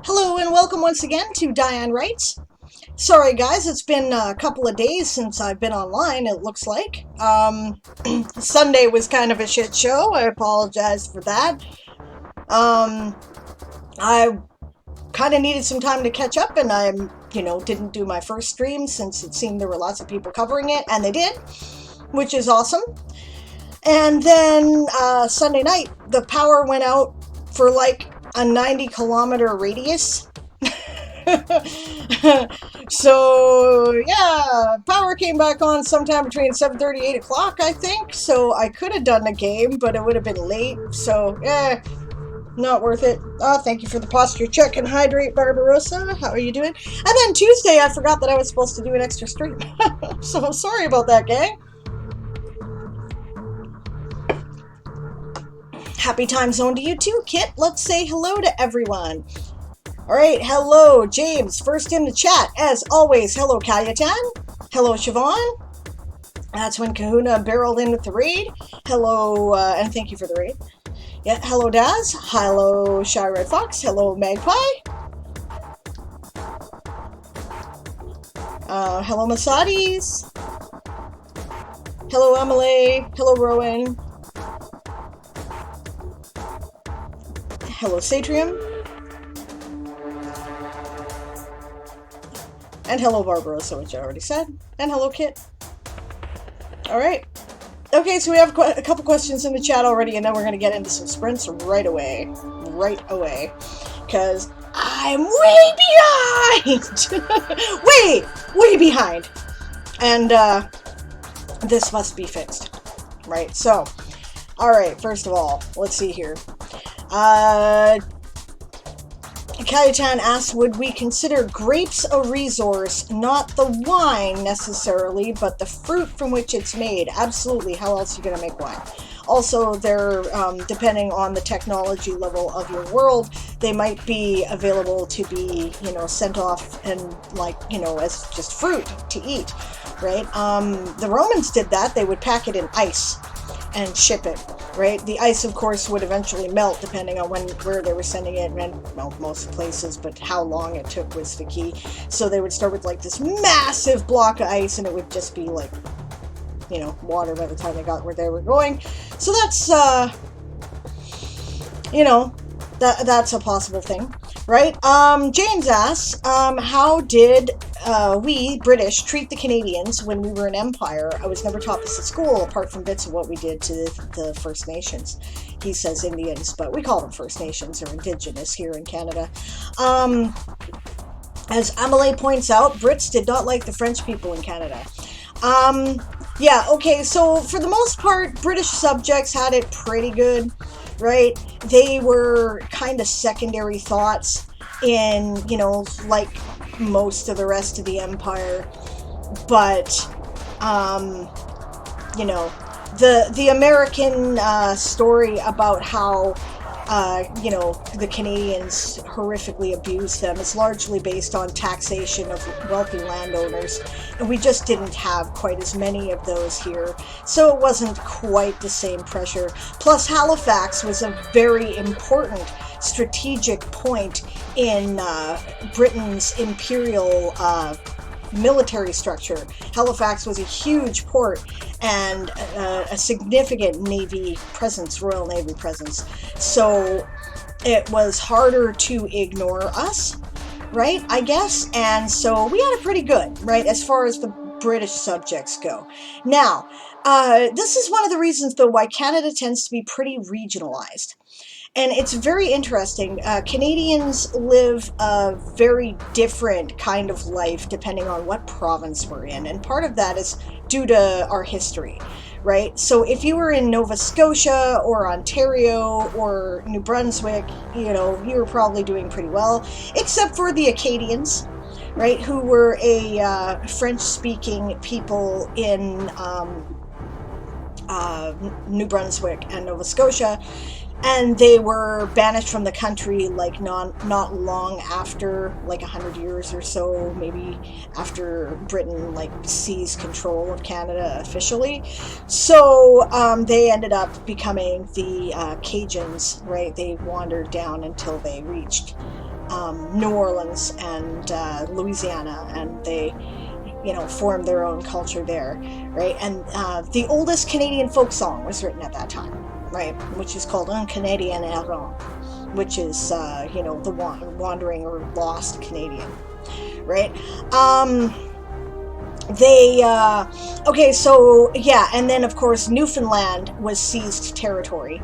Hello and welcome once again to Diane Writes. Sorry guys, it's been a couple of days since I've been online, it looks like. Sunday was kind of a shit show, I apologize for that. I kind of needed some time to catch up and I, didn't do my first stream since it seemed there were lots of people covering it, and they did, which is awesome. And then Sunday night, the power went out for like a 90-kilometer radius. So yeah, power came back on sometime between 7:30 and 8 o'clock, I think. So I could have done the game, but it would have been late. So not worth it. Oh, thank you for the posture check and hydrate, Barbarossa. How are you doing? And then Tuesday, I forgot that I was supposed to do an extra stream. So sorry about that, gang. Happy time zone to you too, Kit. Let's say hello to everyone. All right, hello, James. First in the chat, as always. Hello, Kalyatan. Hello, Siobhan. That's when Kahuna barreled in with the raid. Hello, and thank you for the raid. Yeah, hello, Daz. Hello, Shy Red Fox. Hello, Magpie. Hello, Masadis. Hello, Emily. Hello, Rowan. Hello, Satrium. And hello, Barbarossa, which I already said. And hello, Kit. Alright. Okay, so we have a couple questions in the chat already, and then we're going to get into some sprints right away. Right away. Because I'm way behind! way behind! And, this must be fixed. Right, so. Alright, first of all, let's see here. Kayetan asks, would we consider grapes a resource? Not the wine necessarily, but the fruit from which it's made. Absolutely. How else are you going to make wine? Also, they're, depending on the technology level of your world, they might be available to be, sent off and as just fruit to eat, right? The Romans did that. They would pack it in ice and ship it. Right? The ice, of course, would eventually melt depending on where they were sending it, and well, most places, but how long it took was the key. So they would start with like this massive block of ice, and it would just be like, water by the time they got where they were going. So that's, that's a possible thing, right? James asks, how did we, British, treat the Canadians when we were an empire? I was never taught this at school, apart from bits of what we did to the First Nations. He says Indians, but we call them First Nations or Indigenous here in Canada. As Amelie points out, Brits did not like the French people in Canada. Yeah, okay, so for the most part, British subjects had it pretty good, right? They were kind of secondary thoughts in, like most of the rest of the empire, but the American story about how the Canadians horrifically abused them is largely based on taxation of wealthy landowners, and we just didn't have quite as many of those here, so it wasn't quite the same pressure. Plus, Halifax was a very important strategic point in Britain's imperial military structure. Halifax was a huge port and a significant Navy presence, Royal Navy presence. So it was harder to ignore us, right, I guess? And so we had it pretty good, right, as far as the British subjects go. Now, this is one of the reasons, though, why Canada tends to be pretty regionalized. And it's very interesting. Canadians live a very different kind of life depending on what province we're in. And part of that is due to our history, right? So if you were in Nova Scotia or Ontario or New Brunswick, you were probably doing pretty well, except for the Acadians, right, who were a French-speaking people in New Brunswick and Nova Scotia. And they were banished from the country like not long after, like 100 years or so, maybe after Britain seized control of Canada officially. So they ended up becoming the Cajuns, right? They wandered down until they reached New Orleans and Louisiana, and they, formed their own culture there, right? And the oldest Canadian folk song was written at that time, right? Which is called Un Canadien Errant, which is, the wandering or lost Canadian, right? And then of course Newfoundland was seized territory,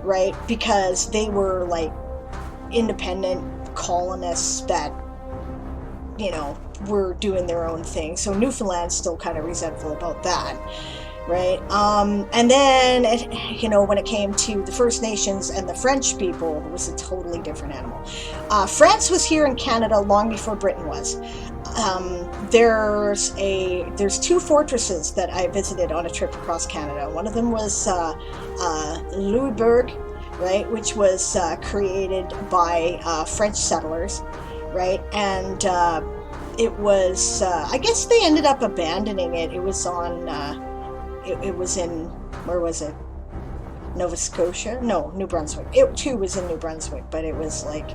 right? Because they were like independent colonists that, were doing their own thing. So Newfoundland's still kind of resentful about that, right? And then, when it came to the First Nations and the French people, it was a totally different animal. France was here in Canada long before Britain was. There's two fortresses that I visited on a trip across Canada. One of them was Louisbourg, right, which was created by French settlers, right, and it was, I guess they ended up abandoning it. It was on, it was in, where was it? Nova Scotia? No, New Brunswick. It too was in New Brunswick, but it was like,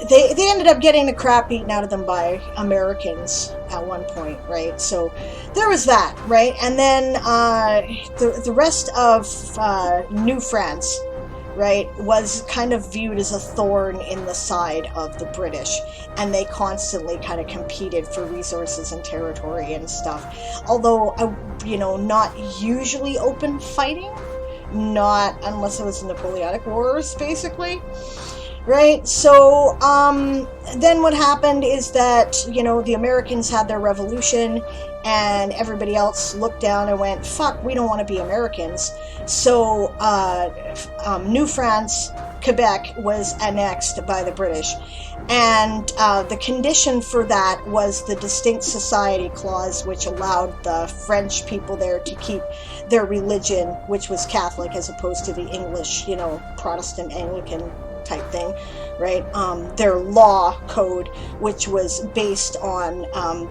they ended up getting the crap beaten out of them by Americans at one point, right? So there was that, right? And then the rest of New France, right, was kind of viewed as a thorn in the side of the British, and they constantly kind of competed for resources and territory and stuff. Although, not usually open fighting, not unless it was Napoleonic Wars, basically. Right, so then what happened is that, the Americans had their revolution, and everybody else looked down and went, fuck, we don't want to be Americans. So New France, Quebec, was annexed by the British. And the condition for that was the Distinct Society Clause, which allowed the French people there to keep their religion, which was Catholic, as opposed to the English, Protestant Anglican type thing, right? Their law code, which was based on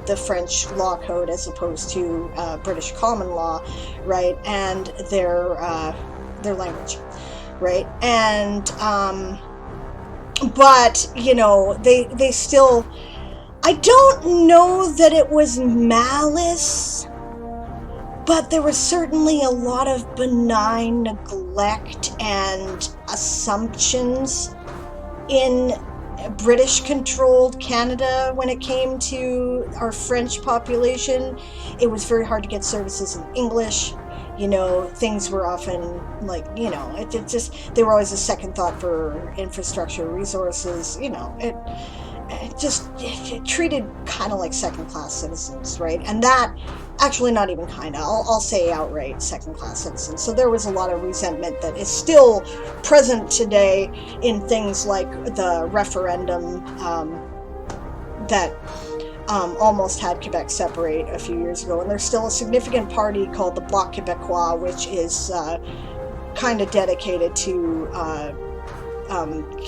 the French law code as opposed to British common law, right? And their language, right? And but they still, I don't know that it was malice, but there was certainly a lot of benign neglect and assumptions in British-controlled Canada when it came to our French population. It was very hard to get services in English. Things were often like, it just, they were always a second thought for infrastructure, resources, it treated kind of like second-class citizens, right? And that, actually not even kind of, I'll say outright second-class citizens. So there was a lot of resentment that is still present today in things like the referendum that almost had Quebec separate a few years ago. And there's still a significant party called the Bloc Québécois, which is kind of dedicated to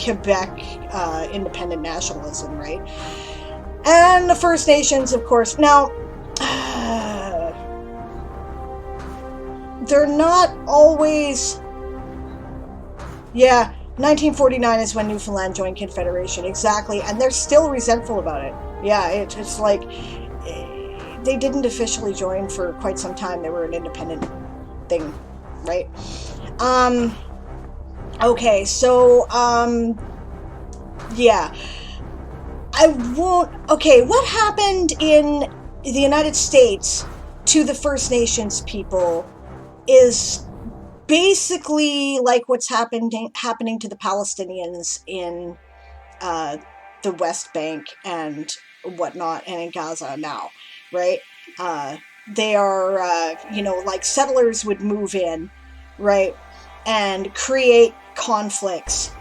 Quebec independent nationalism, right? And the First Nations, of course. Now, they're not always... Yeah, 1949 is when Newfoundland joined Confederation, exactly, and they're still resentful about it. Yeah, it's like they didn't officially join for quite some time. They were an independent thing, right? Okay, so, yeah. What happened in the United States to the First Nations people is basically like what's happening to the Palestinians in the West Bank and whatnot, and in Gaza now, right? They are, like settlers would move in, right, and create conflicts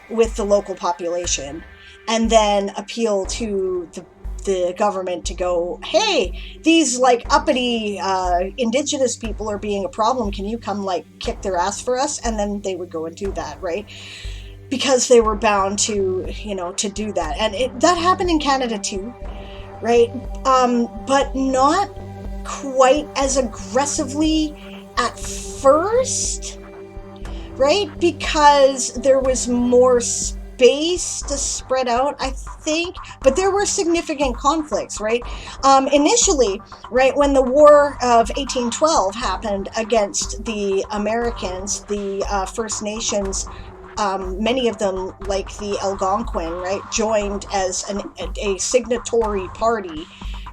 with the local population, and then appeal to the government to go, hey, these like uppity indigenous people are being a problem, can you come like kick their ass for us? And then they would go and do that, right? Because they were bound to, to do that. And that happened in Canada too, right? But not quite as aggressively at first, right? Because there was more based spread out, I think, but there were significant conflicts, right? Initially, right, when the War of 1812 happened against the Americans, the First Nations, many of them, like the Algonquin, right, joined as a signatory party,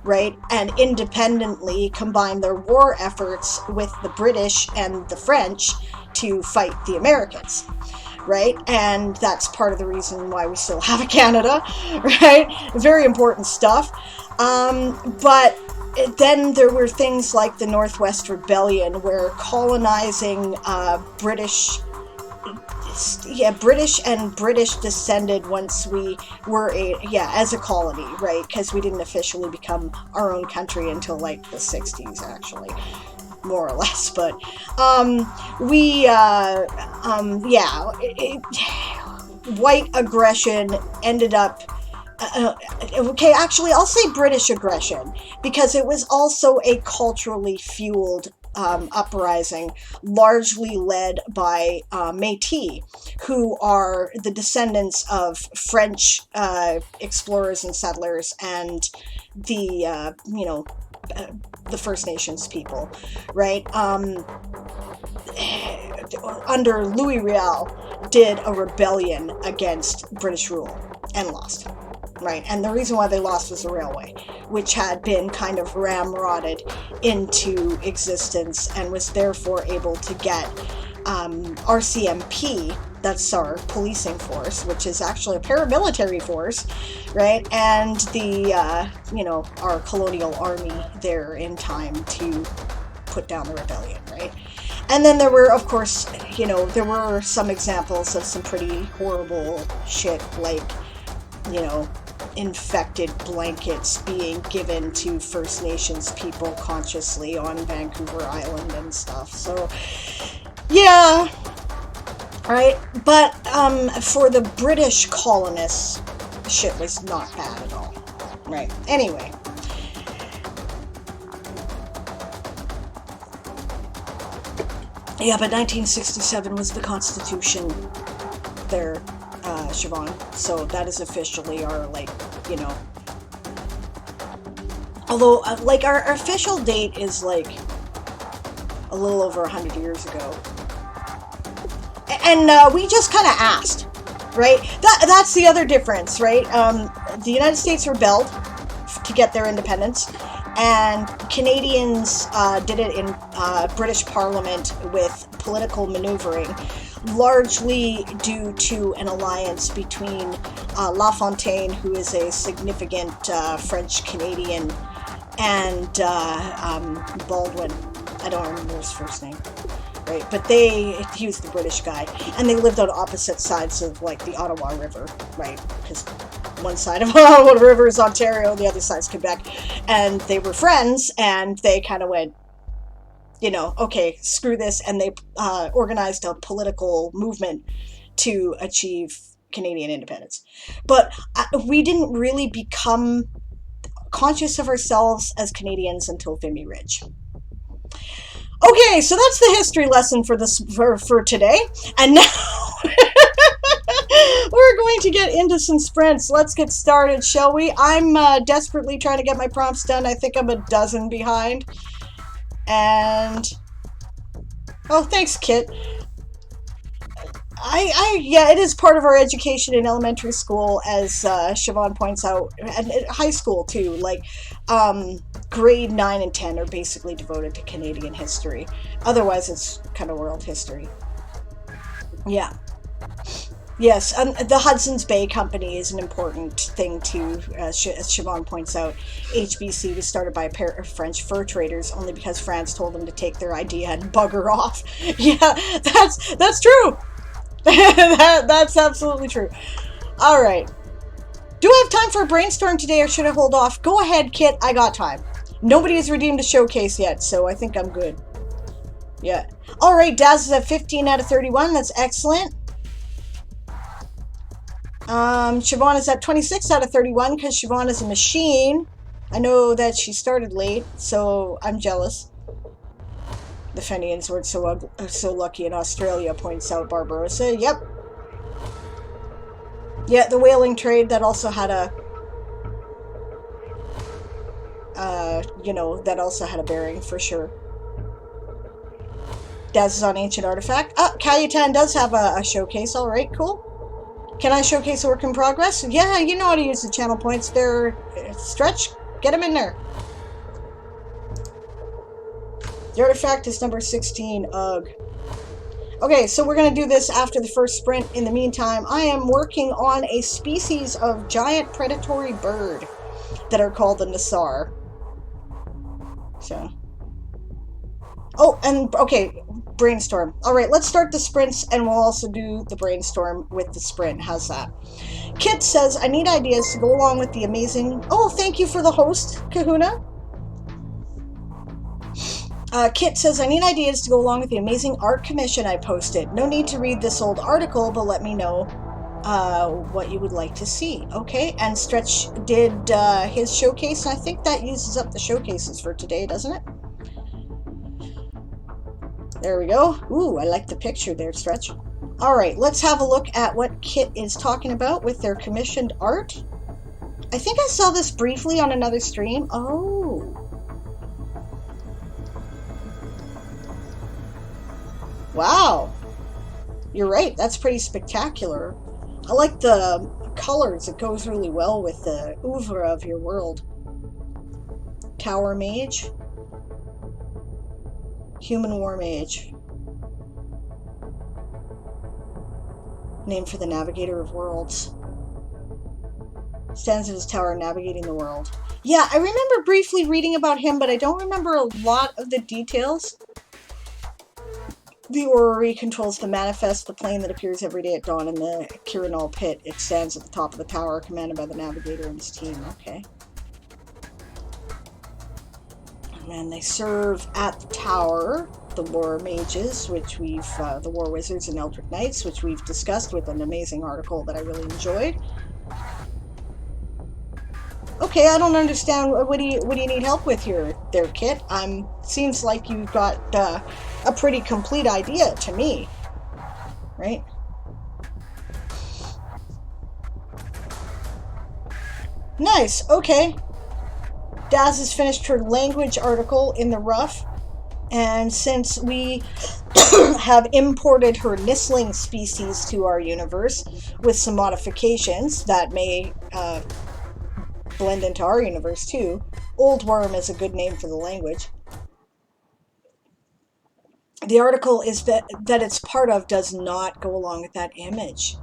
right, and independently combined their war efforts with the British and the French to fight the Americans, right? And that's part of the reason why we still have a Canada, right? Very important stuff. But then there were things like the Northwest Rebellion, where colonizing British and British descended once we were as a colony, right? Because we didn't officially become our own country until like the 60s, actually, more or less. But white aggression ended up. Okay, actually, I'll say British aggression, because it was also a culturally fueled uprising, largely led by Métis, who are the descendants of French explorers and settlers and the the First Nations people, right? Under Louis Riel, did a rebellion against British rule and lost. Right, and the reason why they lost was the railway, which had been kind of ramrodded into existence and was therefore able to get RCMP, that's our policing force, which is actually a paramilitary force, right, and the, our colonial army there in time to put down the rebellion, right? And then there were, of course, there were some examples of some pretty horrible shit, like, infected blankets being given to First Nations people consciously on Vancouver Island and stuff. So, yeah, right. But for the British colonists, shit was not bad at all, right? Anyway. Yeah, but 1967 was the Constitution there. Siobhan, so that is officially our, although, our official date is, a little over 100 years ago. And we just kind of asked, right? That's the other difference, right? The United States rebelled to get their independence, and Canadians did it in British Parliament with political maneuvering, largely due to an alliance between La Fontaine, who is a significant French-Canadian, and Baldwin. I don't remember his first name, right? But he was the British guy, and they lived on opposite sides of, the Ottawa River, right? Because one side of Ottawa River is Ontario, the other side's Quebec, and they were friends, and they kind of went, okay, screw this, and they organized a political movement to achieve Canadian independence. But we didn't really become conscious of ourselves as Canadians until Vimy Ridge. Okay, so that's the history lesson for today, and now we're going to get into some sprints. Let's get started, shall we? I'm desperately trying to get my prompts done. I think I'm a dozen behind. And oh, thanks, Kit. It is part of our education in elementary school, as Siobhan points out, and high school too. Grade 9 and 10 are basically devoted to Canadian history. Otherwise, it's kind of world history. Yeah. Yes, the Hudson's Bay Company is an important thing too, as Siobhan points out. HBC was started by a pair of French fur traders only because France told them to take their idea and bugger off. Yeah, that's true. That's absolutely true. All right. Do I have time for a brainstorm today, or should I hold off? Go ahead, Kit. I got time. Nobody has redeemed a showcase yet, so I think I'm good. Yeah. All right, Daz is at 15 out of 31. That's excellent. Siobhan is at 26 out of 31 because Siobhan is a machine. I know that she started late, so I'm jealous. The Fenians weren't so lucky in Australia, points out Barbarossa. Yep. Yeah, the whaling trade that also had a, you know, that also had a bearing for sure. Daz is on Ancient Artifact. Ah, Cayutan does have a showcase. All right, cool. Can I showcase a work in progress? Yeah, you know how to use the channel points. They're stretch. Get them in there. The artifact is number 16. Ugh. Okay, so we're going to do this after the first sprint. In the meantime, I am working on a species of giant predatory bird that are called the Nassar. So. Oh, and okay, brainstorm. All right, let's start the sprints, and we'll also do the brainstorm with the sprint. How's that? Kit says, I need ideas to go along with the amazing... Oh, thank you for the host, Kahuna. Kit says, I need ideas to go along with the amazing art commission I posted. No need to read this old article, but let me know what you would like to see. Okay, and Stretch did his showcase. I think that uses up the showcases for today, doesn't it? There we go. Ooh, I like the picture there, Stretch. All right, let's have a look at what Kit is talking about with their commissioned art. I think I saw this briefly on another stream. Oh. Wow. You're right. That's pretty spectacular. I like the colors. It goes really well with the oeuvre of your world. Tower Mage. Human War Mage. Name for the Navigator of Worlds. Stands at his tower navigating the world. Yeah, I remember briefly reading about him, but I don't remember a lot of the details. The orrery controls the manifest, the plane that appears every day at dawn in the Kirinal pit. It stands at the top of the tower, commanded by the navigator and his team. Okay. And they serve at the tower, the war mages, which we've, the war wizards and eldritch knights, which we've discussed with an amazing article that I really enjoyed. Okay, I don't understand. What do you need help with here, there, Kit? Seems like you've got a pretty complete idea to me, right? Nice. Okay. Daz has finished her language article in the rough, and since we have imported her Nistling species to our universe with some modifications that may blend into our universe too, Old Worm is a good name for the language. The article is that it's part of does not go along with that image.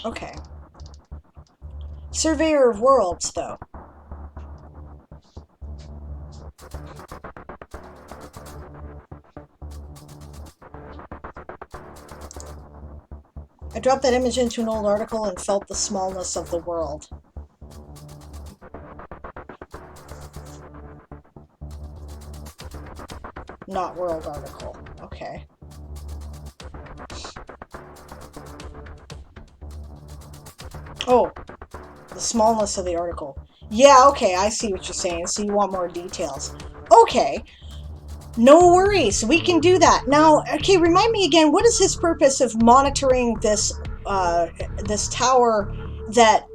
Okay. Surveyor of Worlds, though. I dropped that image into an old article and felt the smallness of the world. Not world article. Okay. Oh, the smallness of the article. Yeah, okay, I see what you're saying. So you want more details. Okay. No worries, we can do that. Now, okay, remind me again, what is his purpose of monitoring this this tower that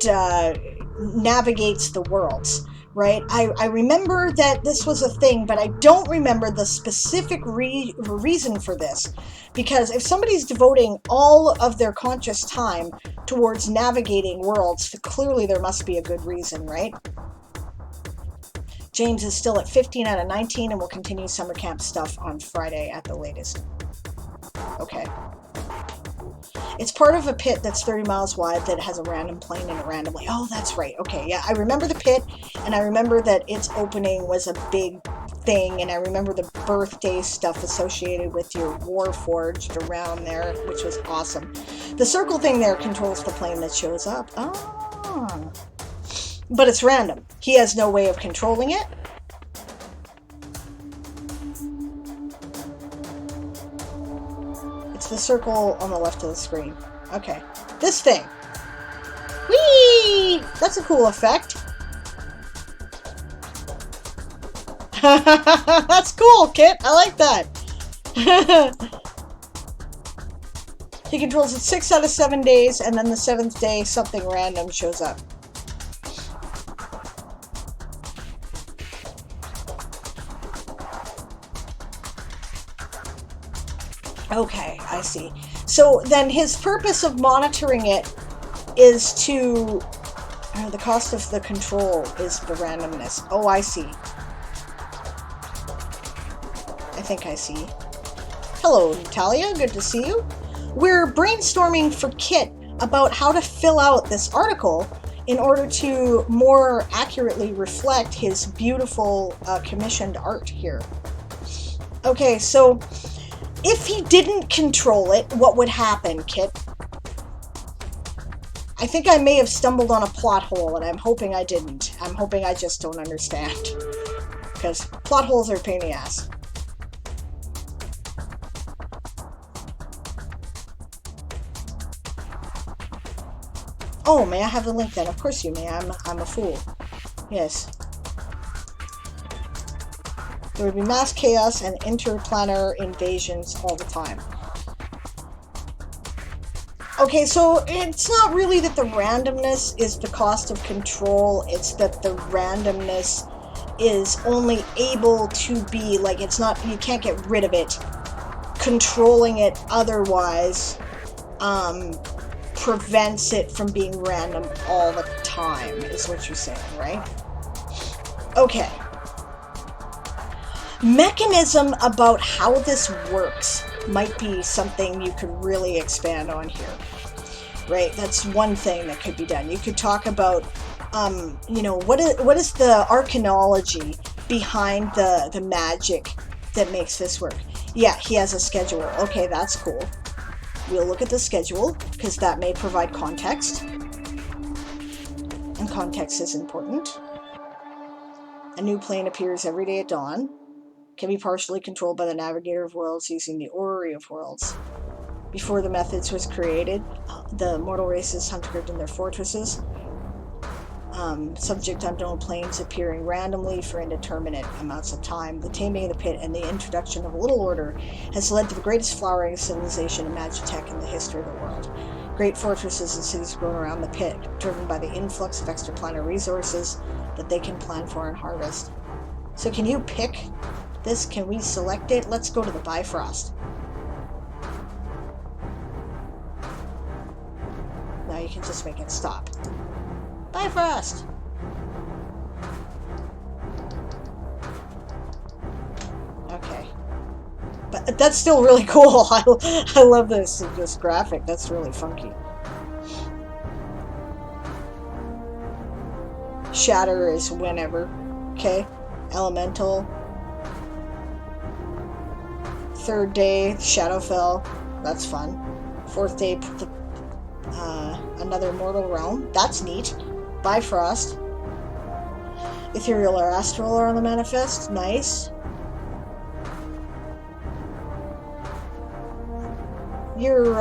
navigates the worlds, right? I remember that this was a thing, but I don't remember the specific reason for this. Because if somebody's devoting all of their conscious time towards navigating worlds, clearly there must be a good reason, right? James is still at 15 out of 19 and will continue summer camp stuff on Friday at the latest. Okay. It's part of a pit that's 30 miles wide that has a random plane in it randomly. Oh, that's right. Okay, yeah, I remember the pit, and I remember that its opening was a big thing, and I remember the birthday stuff associated with your Warforged around there, which was awesome. The circle thing there controls the plane that shows up. Ah. But it's random. He has no way of controlling it. It's the circle on the left of the screen. Okay. This thing. Whee! That's a cool effect. That's cool, Kit. I like that. He controls it 6 out of 7 days, and then the 7th day, something random shows up. Okay, I see. So then his purpose of monitoring it is to... the cost of the control is the randomness. Oh, I see. I think I see. Hello, Natalia. Good to see you. We're brainstorming for Kit about how to fill out this article in order to more accurately reflect his beautiful commissioned art here. Okay, so if he didn't control it, what would happen, Kit? I think I may have stumbled on a plot hole, and I'm hoping I didn't. I'm hoping I just don't understand. Because plot holes are a pain in the ass. Oh, may I have the link then? Of course you may. I'm a fool. Yes. There would be mass chaos and interplanar invasions all the time. Okay, so it's not really that the randomness is the cost of control, it's that the randomness is only able to be, like, it's not, you can't get rid of it. Controlling it otherwise prevents it from being random all the time, is what you're saying, right? Okay. Mechanism about how this works might be something you could really expand on here, right? That's one thing that could be done. You could talk about, you know, what is the archaeology behind the magic that makes this work? Yeah, he has a schedule. Okay, that's cool. We'll look at the schedule, because that may provide context. And context is important. A new plane appears every day at dawn. Can be partially controlled by the Navigator of Worlds using the Orrery of Worlds. Before the methods was created, the mortal races hunted in their fortresses. Subject unknown planes appearing randomly for indeterminate amounts of time. The taming of the pit and the introduction of a little order has led to the greatest flowering of civilization and magitech in the history of the world. Great fortresses and cities grown around the pit, driven by the influx of extraplanar resources that they can plan for and harvest. So can you pick this? Can we select it? Let's go to the Bifrost. Now you can just make it stop. Bifrost! Okay. But that's still really cool. I love this graphic. That's really funky. Shatter is whenever. Okay. Elemental. Third day, Shadowfell. That's fun. Fourth day, another mortal realm. That's neat. Bifrost. Ethereal or astral are on the manifest. Nice. You're,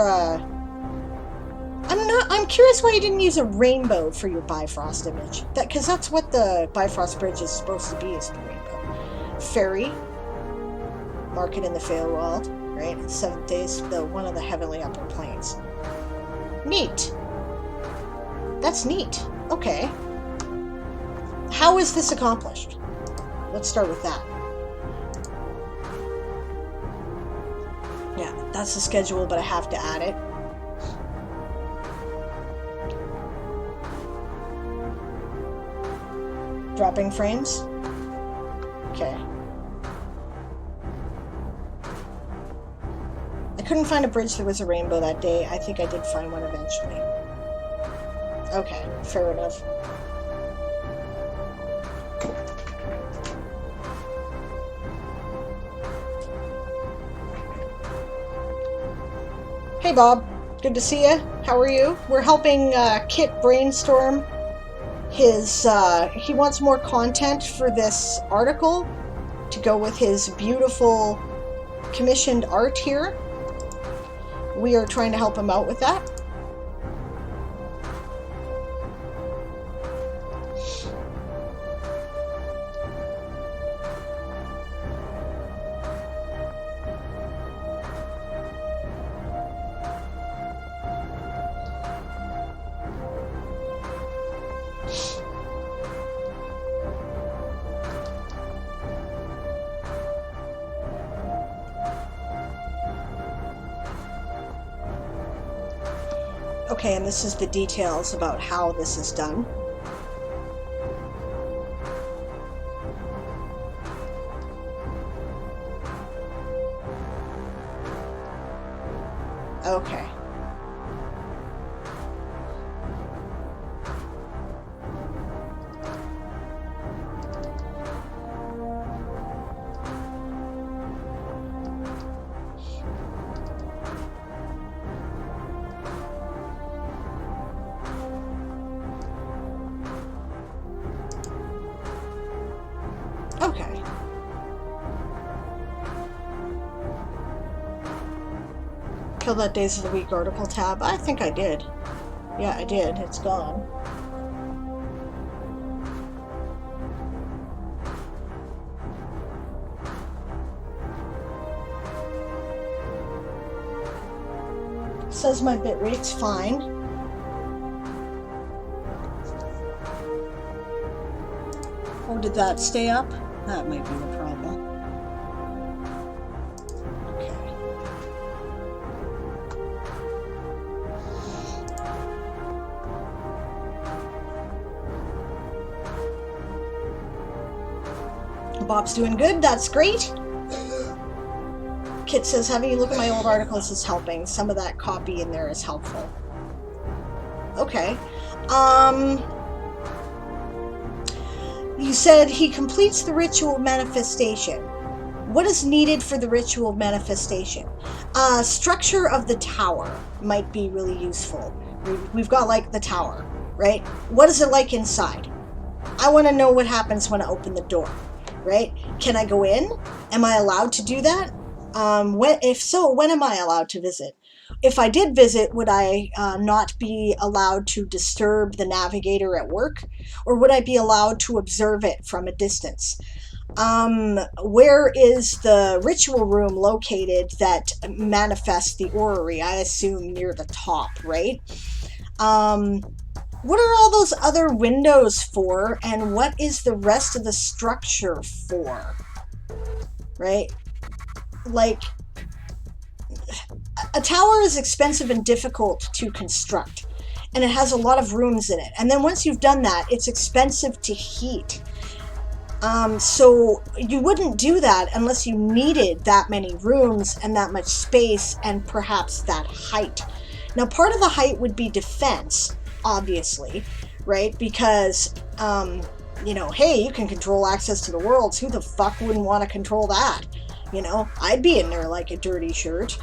I'm curious why you didn't use a rainbow for your Bifrost image. Because that's what the Bifrost Bridge is supposed to be, is the rainbow. Fairy. Market in the Feywild, right? 7 days, one of the heavenly upper planes. Neat. That's neat. Okay. How is this accomplished? Let's start with that. Yeah, that's the schedule, but I have to add it. Dropping frames? Okay. I couldn't find a bridge that was a rainbow that day. I think I did find one eventually. Okay, fair enough. Hey Bob, good to see you. How are you? We're helping Kit brainstorm his, he wants more content for this article to go with his beautiful commissioned art here. We are trying to help him out with that. Okay, and this is the details about how this is done. Okay. Okay. Kill that Days of the Week article tab. I think I did. Yeah, I did. It's gone. Says my bitrate's fine. Oh, did that stay up? That might be the problem. Okay. Bob's doing good. That's great. Kit says, having you look at my old articles is helping. Some of that copy in there is helpful. Okay. You said he completes the ritual manifestation. What is needed for the ritual manifestation? Structure of the tower might be really useful. We've got like the tower, right? What is it like inside? I want to know what happens when I open the door, right? Can I go in? Am I allowed to do that? If so, when am I allowed to visit? If I did visit, would I not be allowed to disturb the navigator at work? Or would I be allowed to observe it from a distance? Where is the ritual room located that manifests the orrery? I assume near the top, right? What are all those other windows for? And what is the rest of the structure for? Right? Like, a tower is expensive and difficult to construct, and it has a lot of rooms in it. And then once you've done that, it's expensive to heat. So you wouldn't do that unless you needed that many rooms and that much space and perhaps that height. Now, part of the height would be defense, obviously, right? Because, you know, hey, you can control access to the worlds. Who the fuck wouldn't want to control that? You know, I'd be in there like a dirty shirt.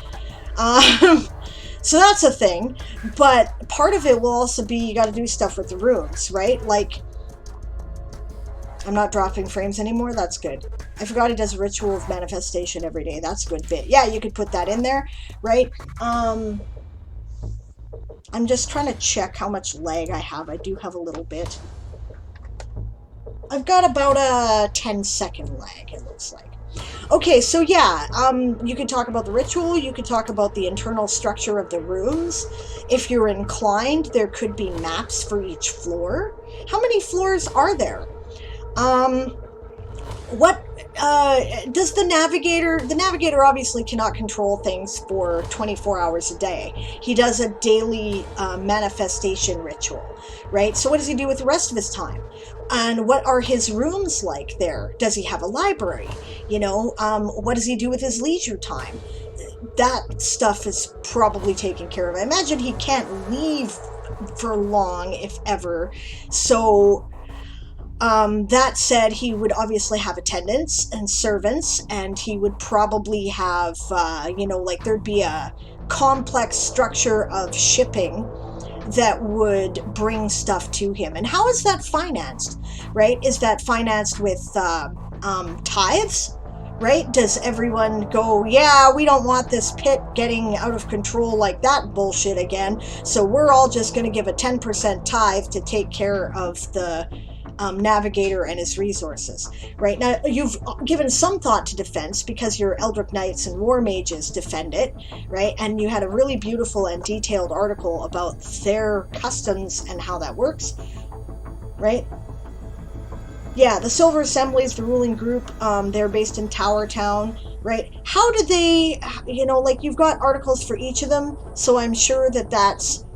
So that's a thing. But part of it will also be you got to do stuff with the rooms, right? Like, I'm not dropping frames anymore. That's good. I forgot he does a ritual of manifestation every day. That's a good bit. Yeah, you could put that in there, right? I'm just trying to check how much lag I have. I do have a little bit. I've got about a 10-second lag, it looks like. Okay, so yeah, you could talk about the ritual, you could talk about the internal structure of the rooms. If you're inclined, there could be maps for each floor. How many floors are there? What does the navigator obviously cannot control things for 24 hours a day. He does a daily manifestation ritual, right? So what does he do with the rest of his time? And what are his rooms like there? Does he have a library? You know, what does he do with his leisure time? That stuff is probably taken care of. I imagine he can't leave for long, if ever. So that said, he would obviously have attendants and servants, and he would probably have, you know, like there'd be a complex structure of shipping that would bring stuff to him. And how is that financed, right? Is that financed with tithes, right? Does everyone go, yeah, we don't want this pit getting out of control like that bullshit again, so we're all just going to give a 10% tithe to take care of the navigator and his resources, right? Now, you've given some thought to defense because your Eldritch Knights and War Mages defend it, right? And you had a really beautiful and detailed article about their customs and how that works, right? Yeah, the Silver Assembly is the ruling group. They're based in Tower Town, right? How do they, you know, like you've got articles for each of them, so I'm sure that that's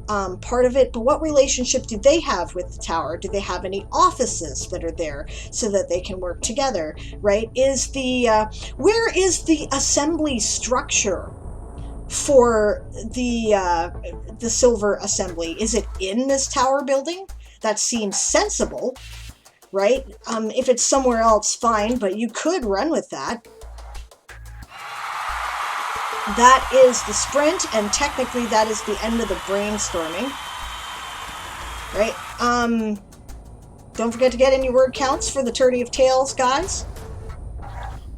part of it, but what relationship do they have with the tower? Do they have any offices that are there so that they can work together, right? Where is the assembly structure for the silver assembly? Is it in this tower building? That seems sensible, right? If it's somewhere else, fine, but you could run with that. That is the sprint, and technically that is the end of the brainstorming, right? Don't forget to get in your word counts for the 30 of tails, guys.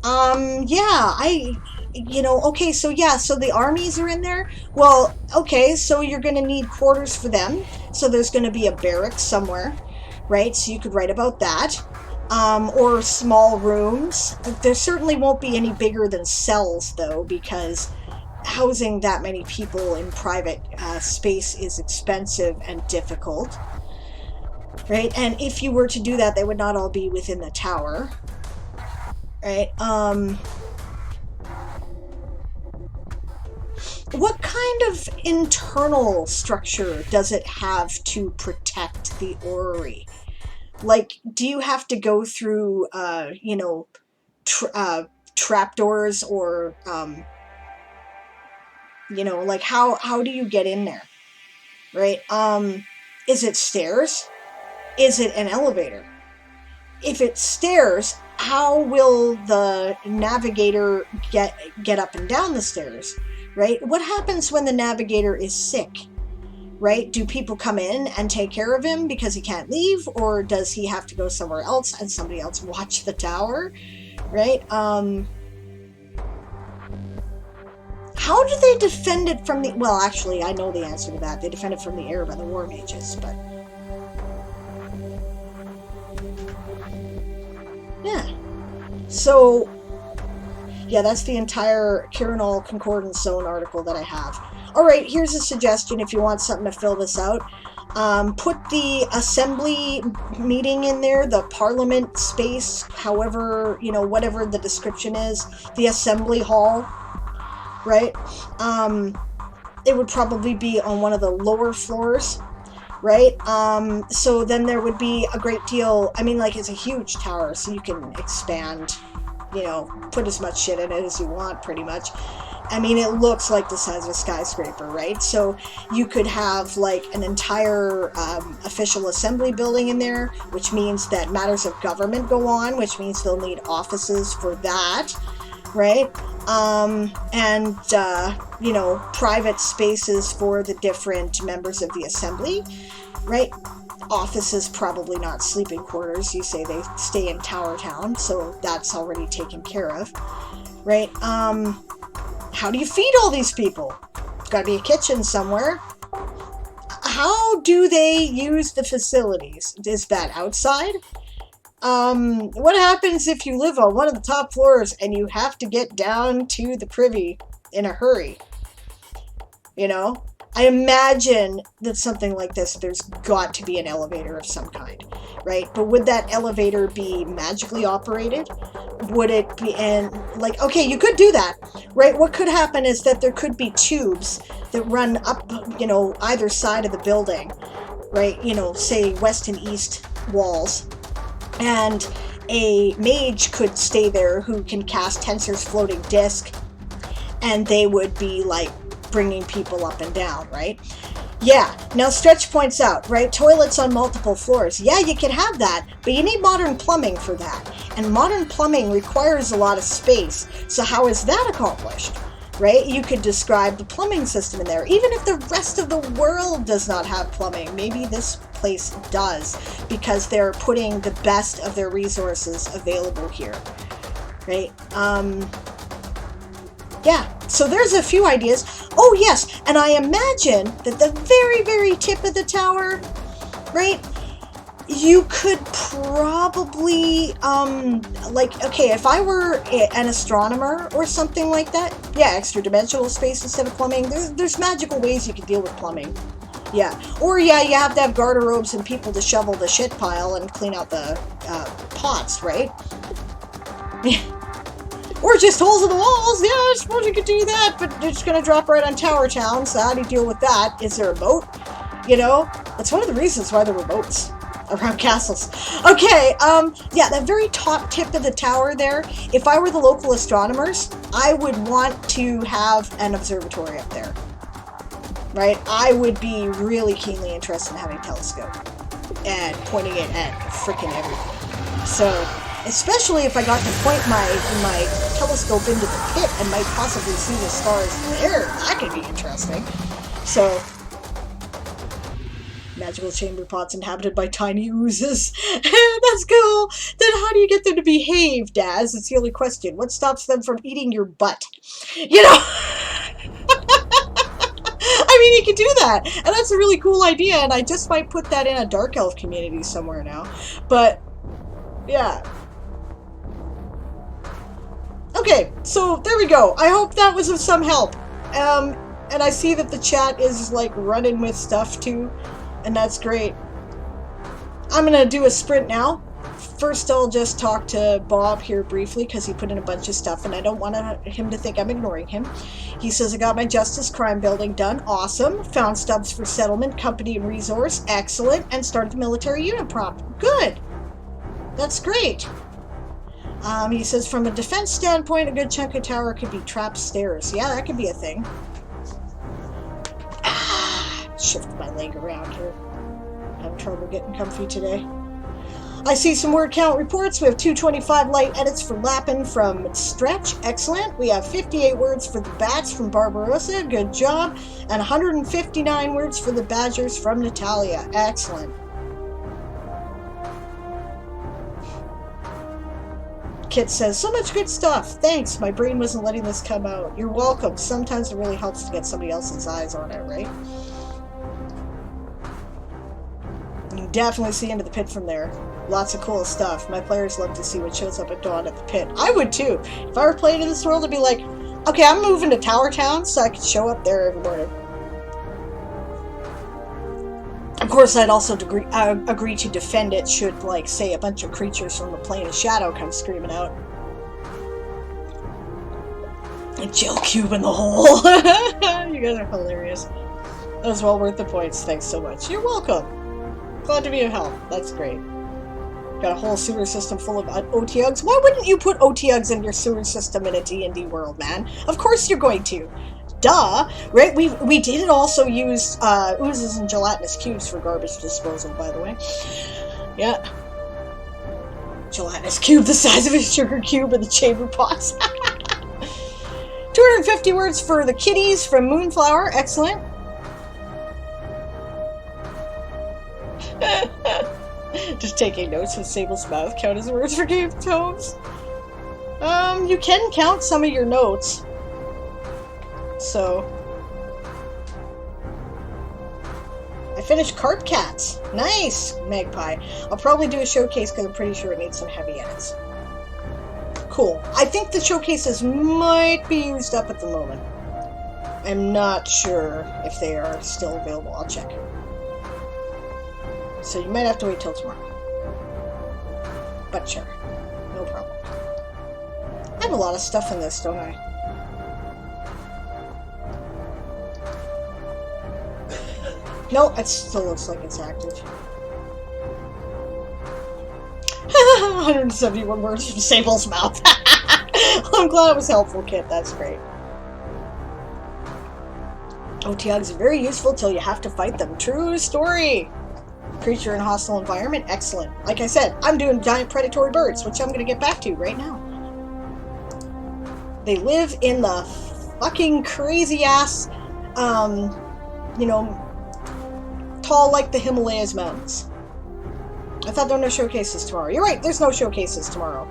Okay, so the armies are in there. Well, okay, so you're going to need quarters for them. So there's going to be a barracks somewhere, right? So you could write about that. Or small rooms. There certainly won't be any bigger than cells, though, because housing that many people in private space is expensive and difficult, right? And if you were to do that, they would not all be within the tower, right? What kind of internal structure does it have to protect the orrery? Like, do you have to go through, trapdoors, or, like how do you get in there, right? Is it stairs? Is it an elevator? If it's stairs, how will the navigator get up and down the stairs, right? What happens when the navigator is sick, right? Do people come in and take care of him because he can't leave, or does he have to go somewhere else and somebody else watch the tower, right? How do they defend it from the... Well, actually, I know the answer to that. They defend it from the air by the war mages, but... Yeah. So, yeah, that's the entire Kirinal Concordance Zone article that I have. Alright, here's a suggestion if you want something to fill this out. Put the assembly meeting in there, the parliament space, however, whatever the description is, the assembly hall, right? It would probably be on one of the lower floors, right? So then there would be a great deal, it's a huge tower, so you can expand, put as much shit in it as you want, pretty much. It looks like the size of a skyscraper, right? So you could have like an entire official assembly building in there, which means that matters of government go on, which means they'll need offices for that, right? Private spaces for the different members of the assembly, right? Offices, probably not sleeping quarters. You say they stay in Tower Town, so that's already taken care of, right? How do you feed all these people? There's got to be a kitchen somewhere. How do they use the facilities? Is that outside? What happens if you live on one of the top floors and you have to get down to the privy in a hurry? I imagine that something like this, there's got to be an elevator of some kind, right? But would that elevator be magically operated? Would it be, okay, you could do that, right? What could happen is that there could be tubes that run up, either side of the building, right? Say west and east walls. And a mage could stay there who can cast Tensor's floating disc, and they would be like bringing people up and down, right? Yeah, now Stretch points out, right, toilets on multiple floors. Yeah, you can have that, but you need modern plumbing for that. And modern plumbing requires a lot of space. So how is that accomplished? Right? You could describe the plumbing system in there. Even if the rest of the world does not have plumbing, maybe this place does, because they're putting the best of their resources available here. Right? Yeah, so there's a few ideas. Oh yes, and I imagine that the very, very tip of the tower, right, you could probably, if I were an astronomer or something like that, yeah, extra-dimensional space instead of plumbing, there's magical ways you can deal with plumbing. Yeah, or yeah, you have to have garderobes and people to shovel the shit pile and clean out the pots, right? Or just holes in the walls. Yeah, I suppose you could do that, but it's going to drop right on Tower Town, so how do you deal with that? Is there a boat? You know, that's one of the reasons why there were boats around castles. Okay, yeah, that very top tip of the tower there, if I were the local astronomers, I would want to have an observatory up there. Right? I would be really keenly interested in having a telescope and pointing it at freaking everything. So, especially if I got to point my telescope into the pit and might possibly see the stars there, that could be interesting. So, magical chamber pots inhabited by tiny oozes. That's cool. Then how do you get them to behave, Daz? It's the only question. What stops them from eating your butt? You know? I mean, you could do that, and that's a really cool idea, and I just might put that in a Dark Elf community somewhere now. But, yeah. Okay, so there we go. I hope that was of some help. And I see that the chat is, like, running with stuff, too, and that's great. I'm gonna do a sprint now. First, I'll just talk to Bob here briefly, because he put in a bunch of stuff, and I don't want him to think I'm ignoring him. He says, I got my Justice Crime Building done. Awesome. Found stubs for settlement, company, and resource. Excellent. And started the military unit prop. Good. That's great. He says, from a defense standpoint, a good chunk of tower could be trapped stairs. Yeah, that could be a thing. Shift my leg around here. Having trouble getting comfy today. I see some word count reports. We have 225 light edits for Lappin from Stretch. Excellent. We have 58 words for the Bats from Barbarossa. Good job. And 159 words for the Badgers from Natalia. Excellent. Kit says, so much good stuff. Thanks. My brain wasn't letting this come out. You're welcome. Sometimes it really helps to get somebody else's eyes on it, right? You can definitely see into the pit from there. Lots of cool stuff. My players love to see what shows up at dawn at the pit. I would too. If I were playing in this world, I'd be like, okay, I'm moving to Tower Town so I could show up there every morning. Of course, I'd also agree to defend it should, like, say, a bunch of creatures from the Plane of Shadow come screaming out. A gel cube in the hole. You guys are hilarious. That was well worth the points. Thanks so much. You're welcome. Glad to be of help. That's great. Got a whole sewer system full of OTUGs. Why wouldn't you put OTUGs in your sewer system in a D&D world, man? Of course you're going to. Duh! Right? We did also use oozes and gelatinous cubes for garbage disposal, by the way. Yeah. Gelatinous cube the size of a sugar cube in the chamber pots. 250 words for the kitties from Moonflower. Excellent. Just taking notes with Sable's mouth count as words for game tones. You can count some of your notes. So, I finished Carp Cats. Nice, Magpie. I'll probably do a showcase because I'm pretty sure it needs some heavy edits. Cool. I think the showcases might be used up at the moment. I'm not sure if they are still available. I'll check. So you might have to wait till tomorrow. But sure. No problem. I have a lot of stuff in this, don't I? No, it still looks like it's active. 171 words from Sable's mouth. I'm glad it was helpful, Kit. That's great. OTUGs are very useful till you have to fight them. True story. Creature in hostile environment. Excellent. Like I said, I'm doing giant predatory birds, which I'm going to get back to right now. They live in the fucking crazy ass, you know, tall like the Himalayas mountains. I thought there were no showcases tomorrow. You're right, there's no showcases tomorrow.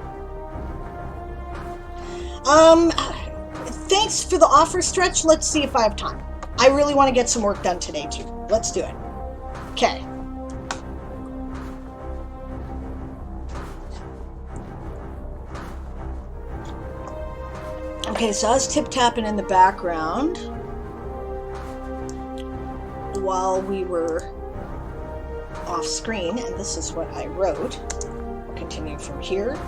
Thanks for the offer, Stretch. Let's see if I have time. I really want to get some work done today, too. Let's do it. Okay. Okay, so I was tip-tapping in the background while we were off screen, and this is what I wrote. We'll continue from here.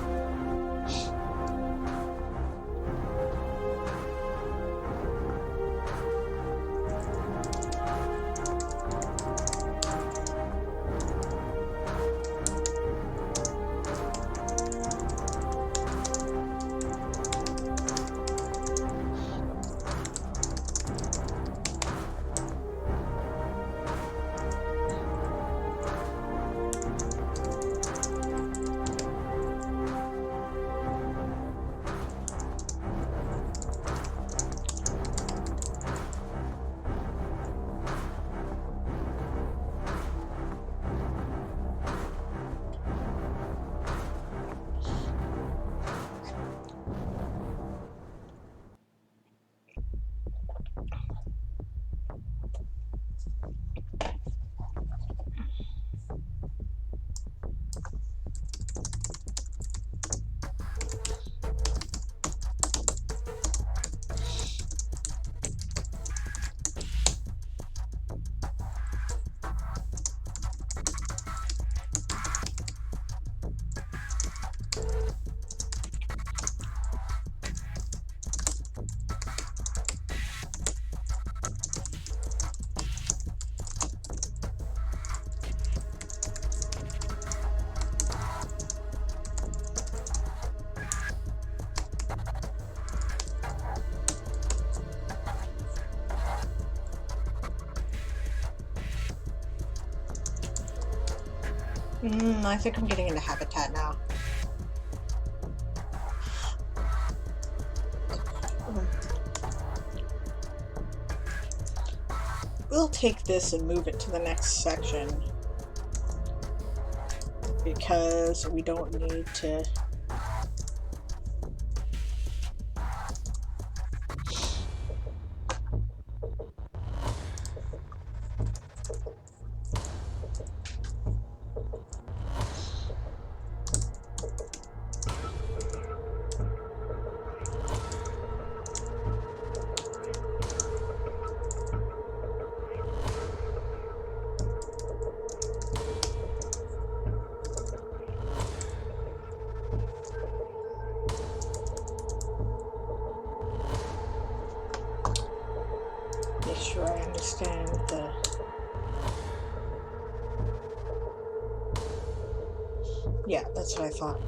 I think I'm getting into Habitat now. We'll take this and move it to the next section because we don't need to. Make sure I understand the. Yeah, that's what I thought.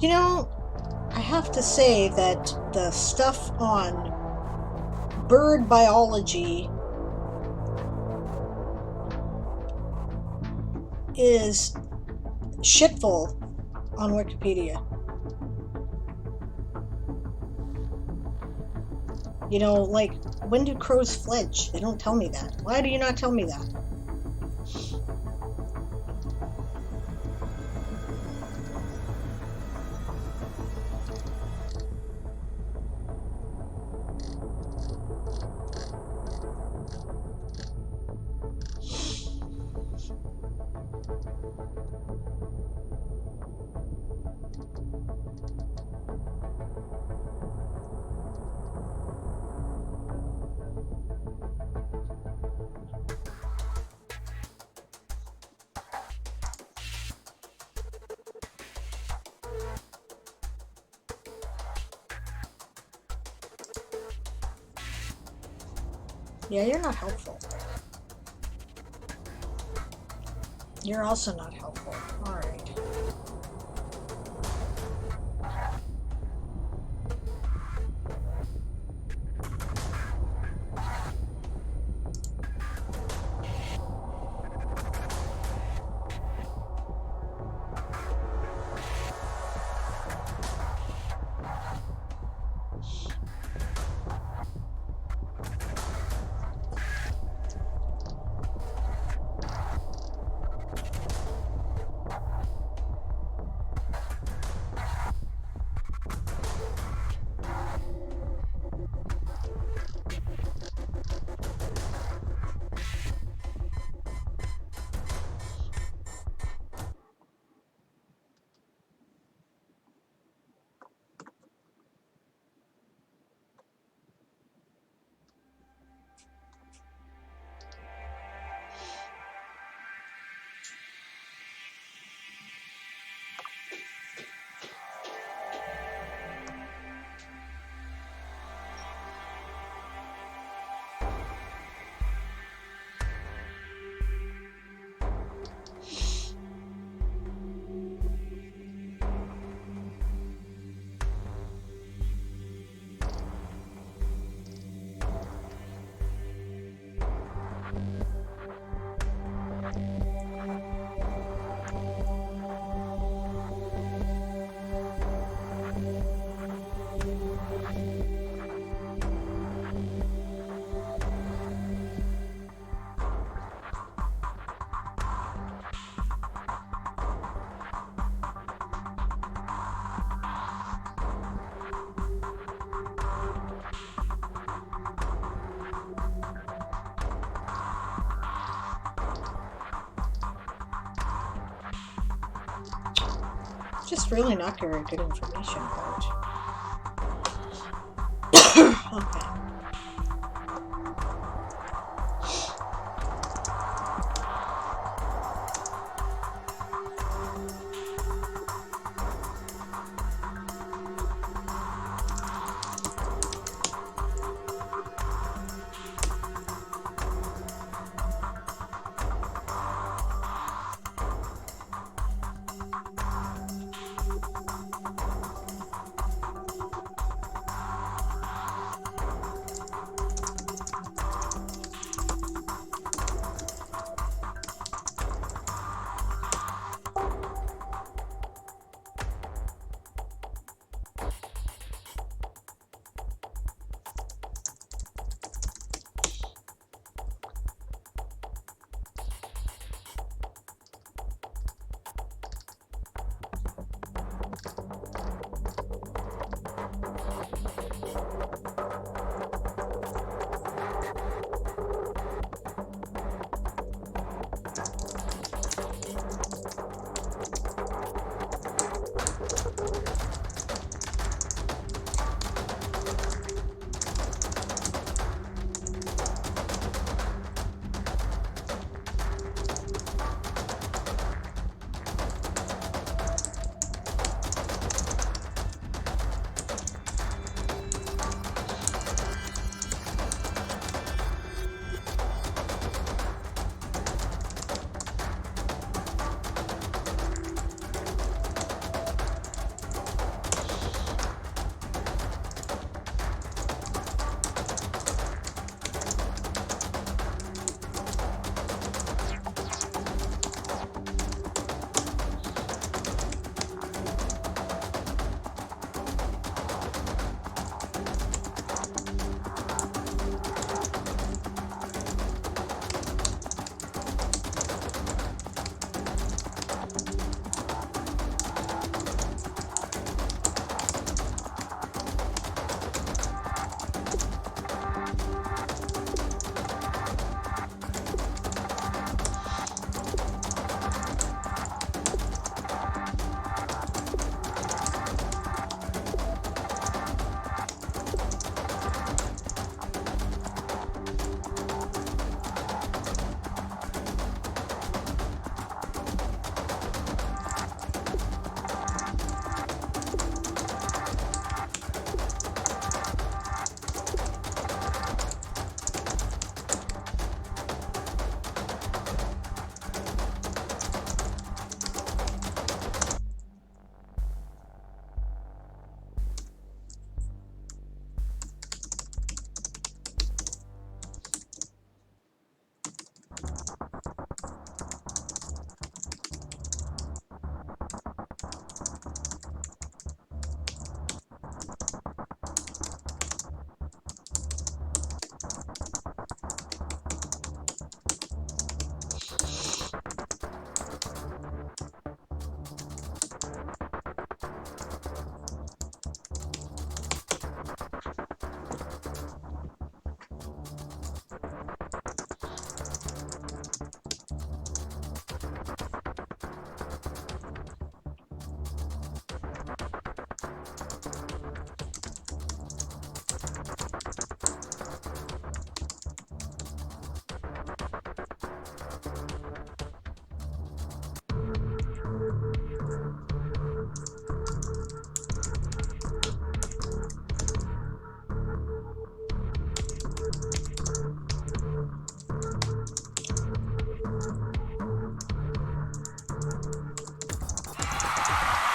You know, I have to say that the stuff on bird biology is shitful on Wikipedia. You know, like, when do crows fledge? They don't tell me that. Why do you not tell me that? Yeah, you're not helpful. You're also not helpful. All right. Just really not very good information about. Okay.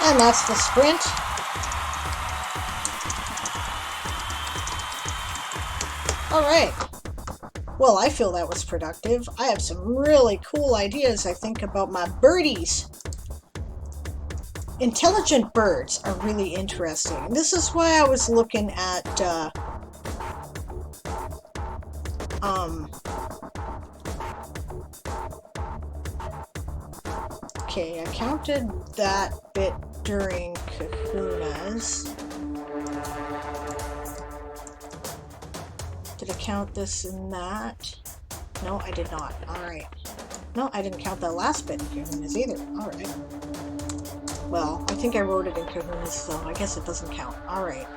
And that's the sprint. All right. Well, I feel that was productive. I have some really cool ideas, I think, about my birdies. Intelligent birds are really interesting. This is why I was looking at okay, I counted that bit during Kahuna's. Did I count this and that? No, I did not. Alright. No, I didn't count that last bit in Kahuna's either. Alright. Well, I think I wrote it in Kahuna's, so I guess it doesn't count. Alright.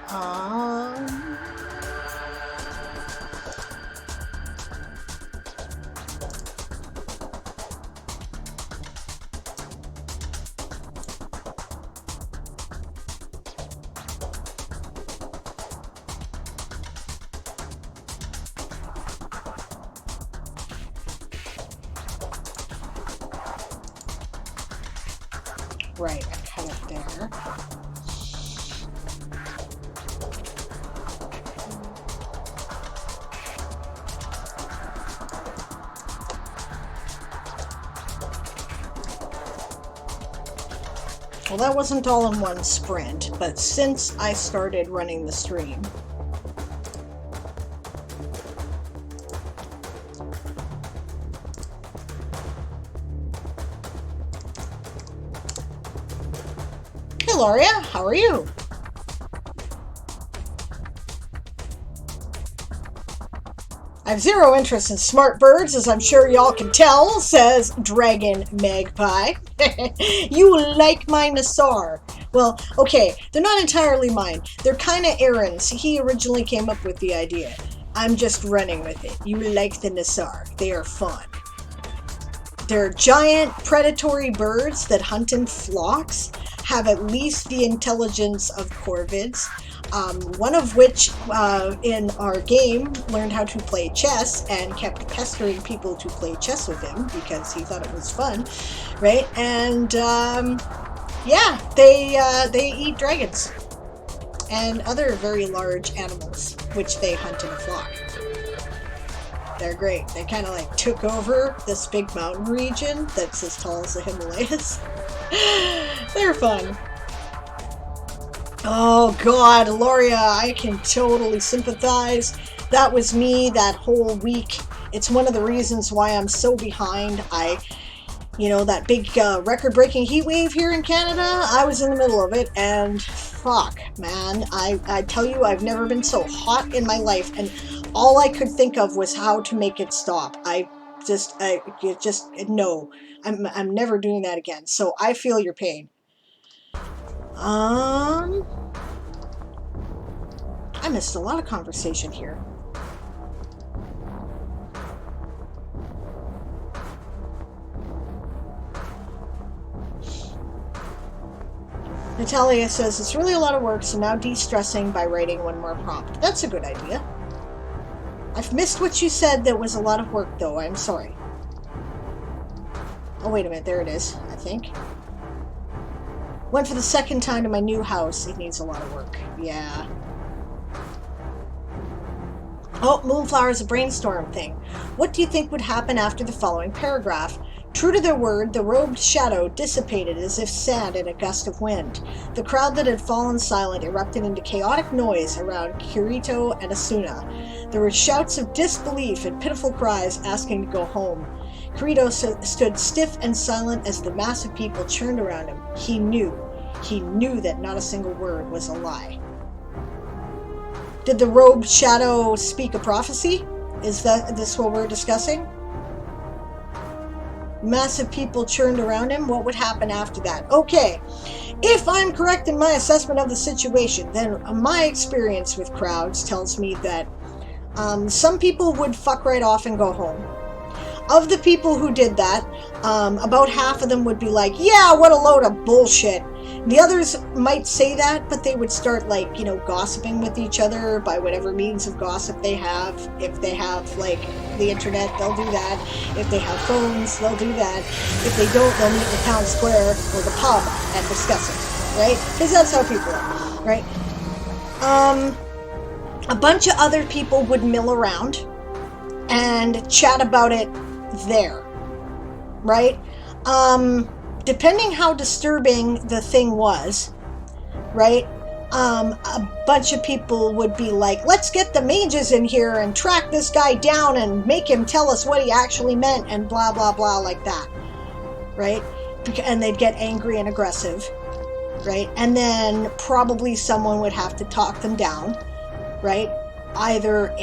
Right, I cut it there. Well, that wasn't all in one sprint, but since I started running the stream, Gloria, how are you? I have zero interest in smart birds, as I'm sure y'all can tell, says Dragon Magpie. You like my Nassar. Well, okay, they're not entirely mine. They're kind of Aaron's. He originally came up with the idea. I'm just running with it. You like the Nassar. They are fun. They're giant predatory birds that hunt in flocks, have at least the intelligence of corvids, one of which in our game learned how to play chess and kept pestering people to play chess with him because he thought it was fun, right? And yeah, they eat dragons and other very large animals, which they hunt in a flock. They're great. They kind of like took over this big mountain region that's as tall as the Himalayas. They're fun. Oh God, Loria, I can totally sympathize. That was me that whole week. It's one of the reasons why I'm so behind. You know, that big record-breaking heat wave here in Canada, I was in the middle of it, and fuck, man. I tell you, I've never been so hot in my life, and all I could think of was how to make it stop. No, I'm never doing that again. So I feel your pain. I missed a lot of conversation here. Natalia says, it's really a lot of work, so now de-stressing by writing one more prompt. That's a good idea. I've missed what you said that was a lot of work, though. I'm sorry. Oh, wait a minute. There it is, I think. Went for the second time to my new house. It needs a lot of work. Yeah. Oh, Moonflower is a brainstorm thing. What do you think would happen after the following paragraph? True to their word, the robed shadow dissipated as if sand in a gust of wind. The crowd that had fallen silent erupted into chaotic noise around Kirito and Asuna. There were shouts of disbelief and pitiful cries asking to go home. Kirito stood stiff and silent as the mass of people churned around him. He knew that not a single word was a lie. Did the robed shadow speak a prophecy? Is this what we're discussing? Massive people churned around him. What would happen after that? Okay, if I'm correct in my assessment of the situation, then my experience with crowds tells me that some people would fuck right off and go home. Of the people who did that, about half of them would be like, yeah, what a load of bullshit. The others might say that, but they would start, like, you know, gossiping with each other by whatever means of gossip they have. If they have, like, the internet, they'll do that. If they have phones, they'll do that. If they don't, they'll meet in the town square or the pub and discuss it. right? Because that's how people are, right? A bunch of other people would mill around and chat about it there, right? Depending how disturbing the thing was, right? A bunch of people would be like, let's get the mages in here and track this guy down and make him tell us what he actually meant and blah, blah, blah, like that, right? And they'd get angry and aggressive, right? And then probably someone would have to talk them down, right? Either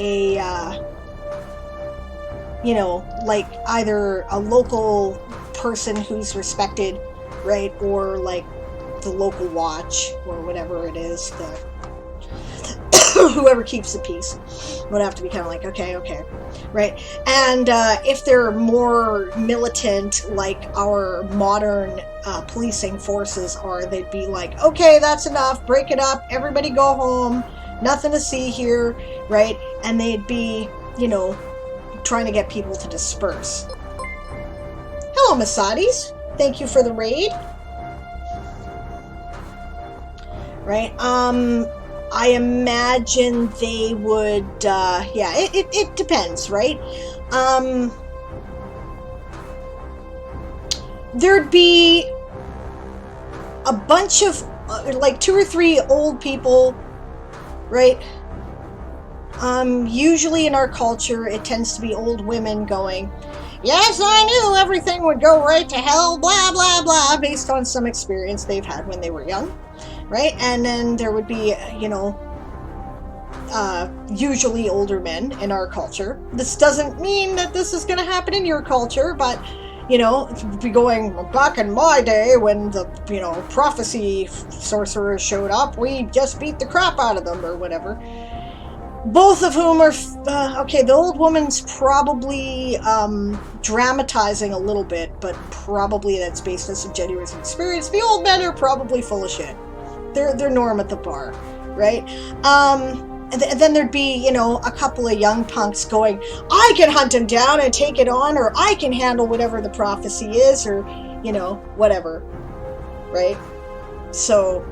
like either a local person who's respected, right? Or like the local watch or whatever it is, whoever keeps the peace would have to be kind of like, okay, right? And if they're more militant, like our modern policing forces are, they'd be like, okay, that's enough, break it up, everybody go home, nothing to see here, right? And they'd be, trying to get people to disperse. Hello, Masades. Thank you for the raid. Right? I imagine they would, it depends, right? There'd be a bunch of, like 2 or 3 old people, right? Usually in our culture, it tends to be old women going, yes, I knew everything would go right to hell, blah, blah, blah, based on some experience they've had when they were young, right? And then there would be, usually older men in our culture. This doesn't mean that this is going to happen in your culture, but, be going, back in my day when the, prophecy sorcerers showed up, we just beat the crap out of them or whatever. Both of whom are, the old woman's probably dramatizing a little bit, but probably that's based on some genuine experience. The old men are probably full of shit. They're Norm at the bar, right? And then there'd be, a couple of young punks going, I can hunt him down and take it on, or I can handle whatever the prophecy is, or, whatever, right? So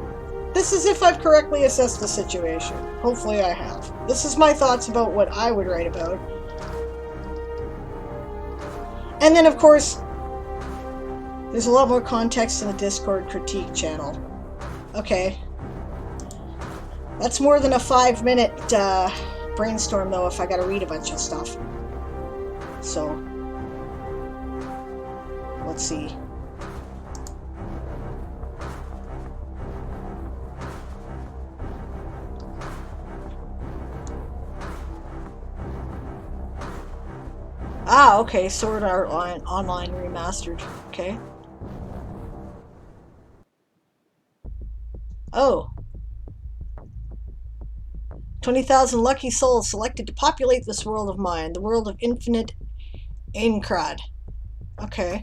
this is if I've correctly assessed the situation. Hopefully I have. This is my thoughts about what I would write about. And then, of course, there's a lot more context in the Discord critique channel. Okay. That's more than a 5-minute brainstorm, though, if I gotta read a bunch of stuff. So, let's see. Ah, okay, Sword Art Online Remastered. Okay. Oh. 20,000 lucky souls selected to populate this world of mine, the world of infinite Aincrad. Okay.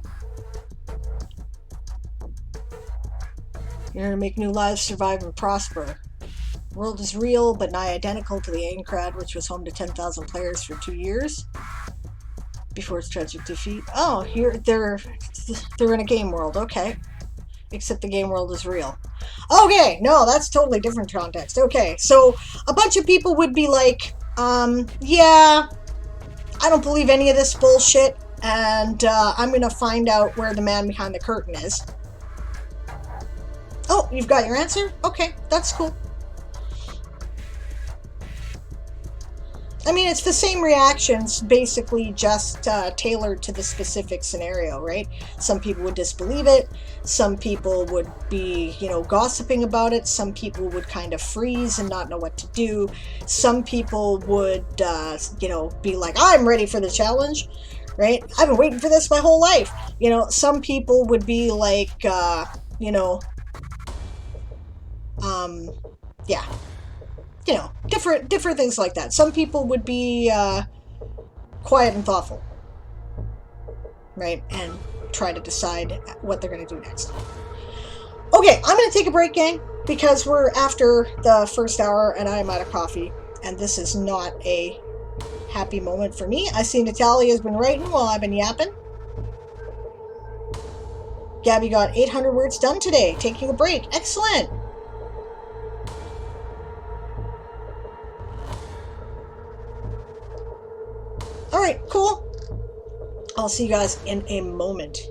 You're here to make new lives, survive, and prosper. The world is real, but nigh identical to the Aincrad, which was home to 10,000 players for 2 years. Before its tragic defeat. Oh, here they're in a game world, okay. Except the game world is real. Okay, no, that's totally different context. Okay, so a bunch of people would be like, yeah, I don't believe any of this bullshit, and I'm gonna find out where the man behind the curtain is. Oh, you've got your answer? Okay, that's cool. I mean, it's the same reactions, basically just tailored to the specific scenario, right? Some people would disbelieve it. Some people would be, gossiping about it. Some people would kind of freeze and not know what to do. Some people would, be like, I'm ready for the challenge, right? I've been waiting for this my whole life. Some people would be like, yeah. Different things like that. Some people would be quiet and thoughtful, right? And try to decide what they're going to do next. Okay, I'm going to take a break, gang, because we're after the first hour and I'm out of coffee, and this is not a happy moment for me. I see Natalia's been writing while I've been yapping. Gabby got 800 words done today, taking a break. Excellent. All right, cool. I'll see you guys in a moment.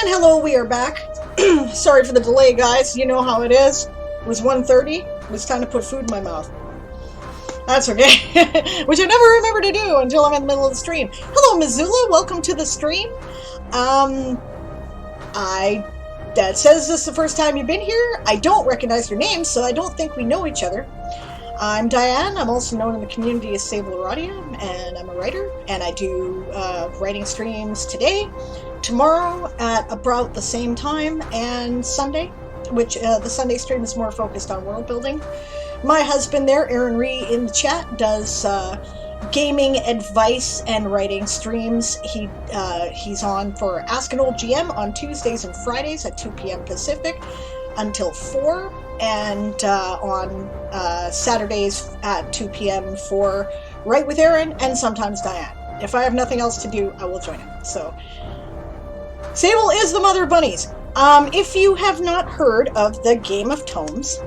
And hello, we are back. Sorry for the delay, guys. You know how it is. It was 1:30. It was time to put food in my mouth. That's okay. Which I never remember to do until I'm in the middle of the stream. Hello, Missoula. Welcome to the stream. That says this is the first time you've been here. I don't recognize your name, so I don't think we know each other. I'm Diane. I'm also known in the community as Sable Erodia, and I'm a writer, and I do writing streams today, tomorrow at about the same time, and Sunday, which the Sunday stream is more focused on world building. My husband there, Aaron Ree, in the chat, does gaming advice and writing streams. He's on for Ask an Old GM on Tuesdays and Fridays at 2 p.m. Pacific until 4, and on Saturdays at 2 p.m. for Write with Aaron and sometimes Diane. If I have nothing else to do, I will join him. So, Sable is the mother of bunnies. If you have not heard of the Game of Tomes,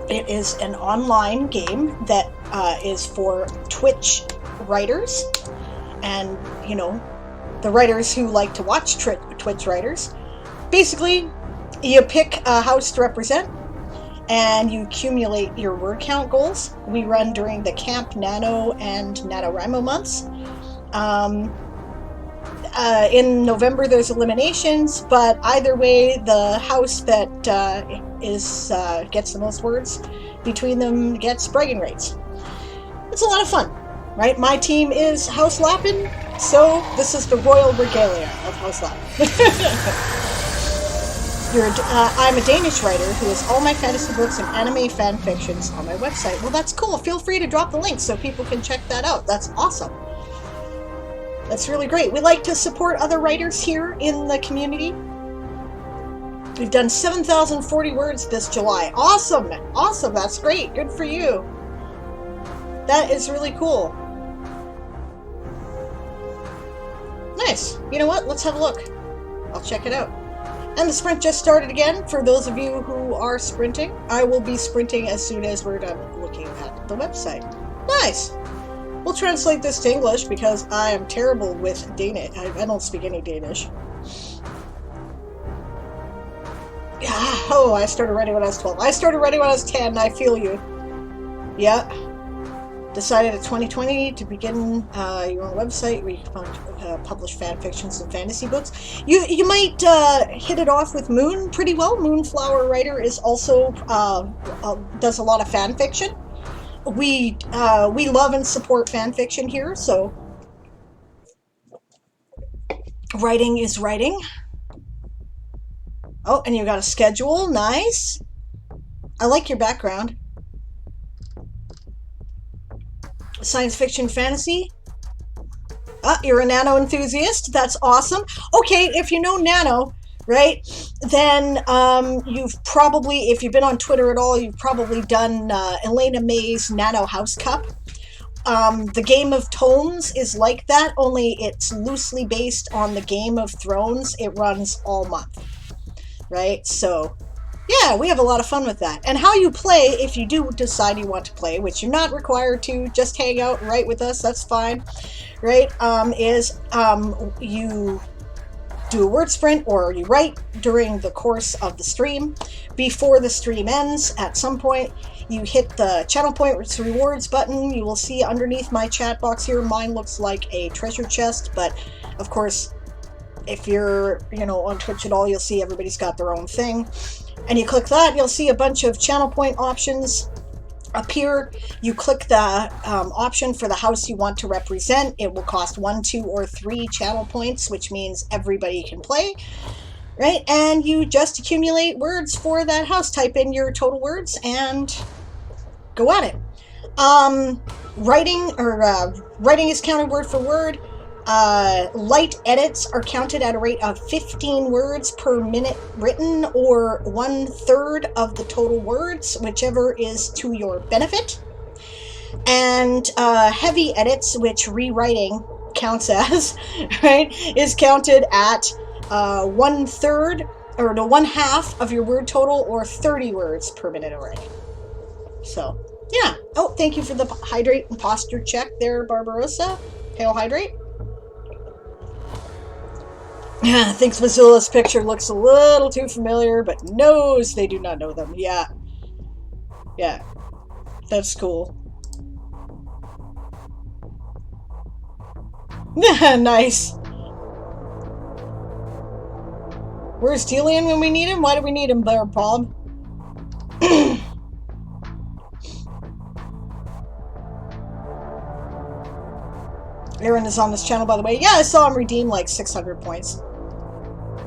it is an online game that is for Twitch writers and, you know, the writers who like to watch Twitch writers. Basically, you pick a house to represent and you accumulate your word count goals. We run during the Camp Nano and NaNoWriMo months. In November there's eliminations, but either way the house that gets the most words between them gets bragging rights. It's a lot of fun, right? My team is House Lappin, so this is the royal regalia of House Lappin. I'm a Danish writer who has all my fantasy books and anime fan fictions on my website. Well, that's cool. Feel free to drop the link so people can check that out. That's awesome. That's really great. We like to support other writers here in the community. We've done 7,040 words this July. Awesome! Awesome! That's great. Good for you. That is really cool. Nice. You know what? Let's have a look. I'll check it out. And the sprint just started again. For those of you who are sprinting, I will be sprinting as soon as we're done looking at the website. Nice! We'll translate this to English because I am terrible with Danish. I don't speak any Danish. Yeah. Oh, I started writing when I was 12. I started writing when I was 10. I feel you. Yeah. Decided in 2020 to begin your own website where you can publish fan fictions and fantasy books. You might hit it off with Moon pretty well. Moonflower Writer is also does a lot of fan fiction. We love and support fan fiction here, so writing is writing. Oh, and you got a schedule. Nice. I like your background. Science fiction fantasy. You're a nano enthusiast. That's awesome. Okay, if you know nano, right, then you've probably, if you've been on Twitter at all, you've probably done Elena May's Nano House Cup. The Game of Tomes is like that, only it's loosely based on the Game of Thrones. It runs all month, right? So, yeah, we have a lot of fun with that. And how you play, if you do decide you want to play, which you're not required to, just hang out and write with us, that's fine, right, you do a word sprint or you write during the course of the stream. Before the stream ends, at some point, you hit the channel point rewards button. You will see underneath my chat box here, mine looks like a treasure chest, but of course, if you're, on Twitch at all, you'll see everybody's got their own thing. And you click that, you'll see a bunch of channel point options appear. You click the option for the house you want to represent. It will cost 1, 2, or 3 channel points, which means everybody can play, right? And you just accumulate words for that house. Type in your total words and go at it. Writing is counted word for word. Light edits are counted at a rate of 15 words per minute written, or 1/3 of the total words, whichever is to your benefit. And heavy edits, which rewriting counts as, right, is counted at 1/3 or no 1/2 of your word total, or 30 words per minute already. So yeah. Oh, thank you for the hydrate and posture check there, Barbarossa. Hail hydrate. Thinks Missoula's picture looks a little too familiar, but knows they do not know them. Yeah. Yeah. That's cool. Nice. Where's Delian when we need him? Why do we need him there, Bob? Aaron is on this channel, by the way. Yeah, I saw him redeem like 600 points.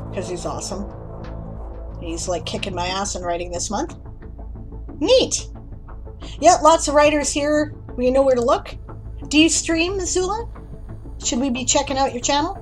Because he's awesome. He's like kicking my ass in writing this month. Neat. Yeah, lots of writers here. We know where to look. Do you stream, Missoula? Should we be checking out your channel?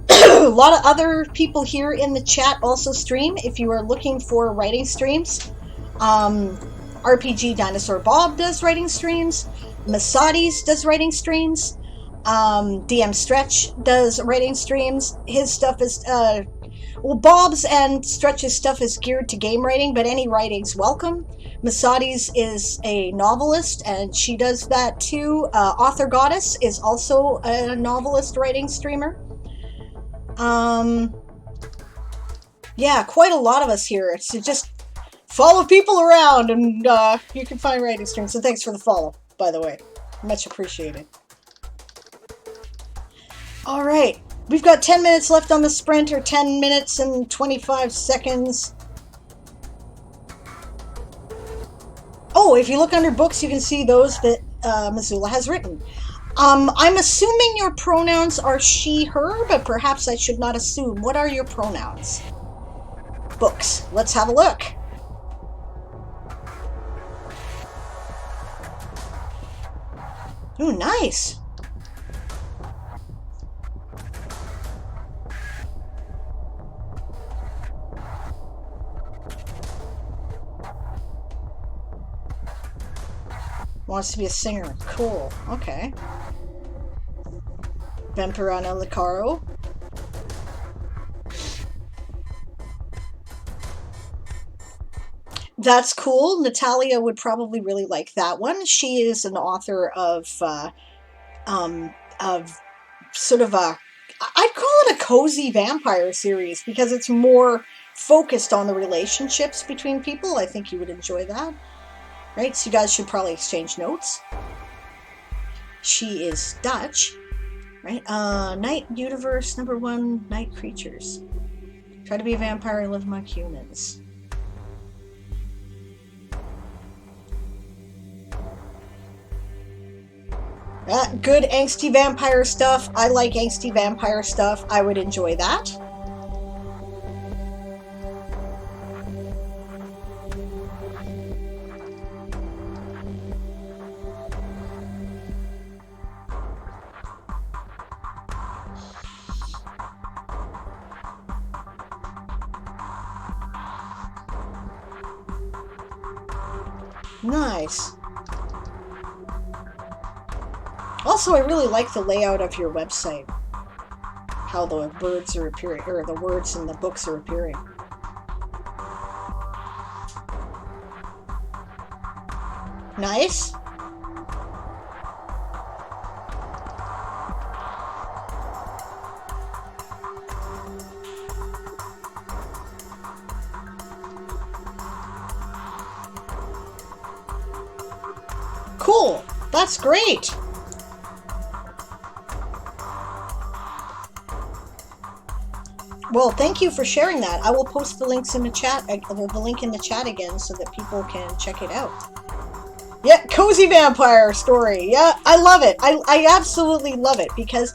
A lot of other people here in the chat also stream. If you are looking for writing streams, RPG Dinosaur Bob does writing streams. Masadi's does writing streams. DM Stretch does writing streams. His stuff is, well, Bob's and Stretch's stuff is geared to game writing, but any writing's welcome. Masadi's is a novelist, and she does that too. Author Goddess is also a novelist writing streamer. Yeah, quite a lot of us here. So just follow people around, and you can find writing streams. So thanks for the follow, by the way. Much appreciated. All right, we've got 10 minutes left on the sprint, or 10 minutes and 25 seconds. Oh, if you look under books, you can see those that Missoula has written. I'm assuming your pronouns are she, her, but perhaps I should not assume. What are your pronouns? Books. Let's have a look. Ooh, nice. Wants to be a singer. Cool. Okay. Vampirana Licaro. That's cool. Natalia would probably really like that one. She is an author of sort of a, I'd call it a cozy vampire series because it's more focused on the relationships between people. I think you would enjoy that. Right, so you guys should probably exchange notes. She is Dutch, right? Night Universe, #1, Night Creatures. Try to be a vampire and live among humans. Good angsty vampire stuff. I like angsty vampire stuff. I would enjoy that. Nice. Also, I really like the layout of your website. How the birds are appearing, or the words in the books are appearing. Nice. Cool. That's great. Well, thank you for sharing that. I will post the links in the chat, the link in the chat again so that people can check it out. Yeah, cozy vampire story. Yeah, I love it. I absolutely love it because,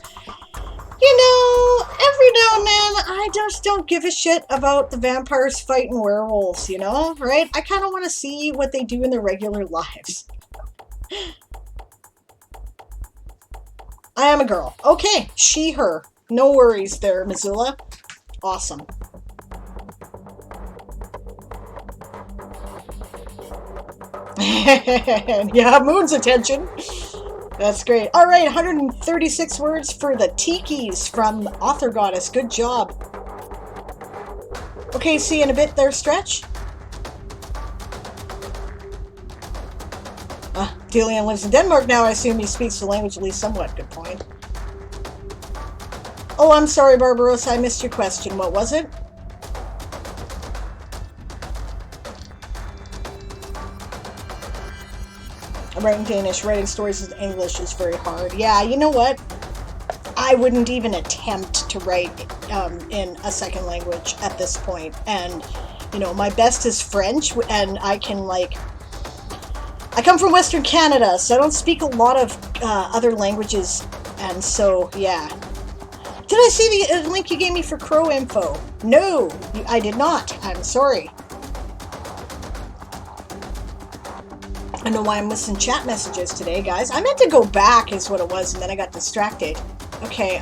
you know, every now and then I just don't give a shit about the vampires fighting werewolves, you know, right? I kind of want to see what they do in their regular lives. I am a girl. Okay, she, her. No worries there, Missoula. Awesome. Yeah, Moon's attention. That's great. All right, 136 words for the Tikis from Author Goddess. Good job. Okay, see you in a bit there, Stretch. Delian lives in Denmark now. I assume he speaks the language at least somewhat. Good point. Oh, I'm sorry, Barbarossa, I missed your question. What was it? I'm writing Danish. Writing stories in English is very hard. Yeah, you know what? I wouldn't even attempt to write in a second language at this point. And, you know, my best is French, and I come from Western Canada, so I don't speak a lot of other languages, and so, yeah. Did I see the link you gave me for crow info? No, I did not. I'm sorry. I don't know why I'm missing chat messages today, guys. I meant to go back is what it was, and then I got distracted. Okay,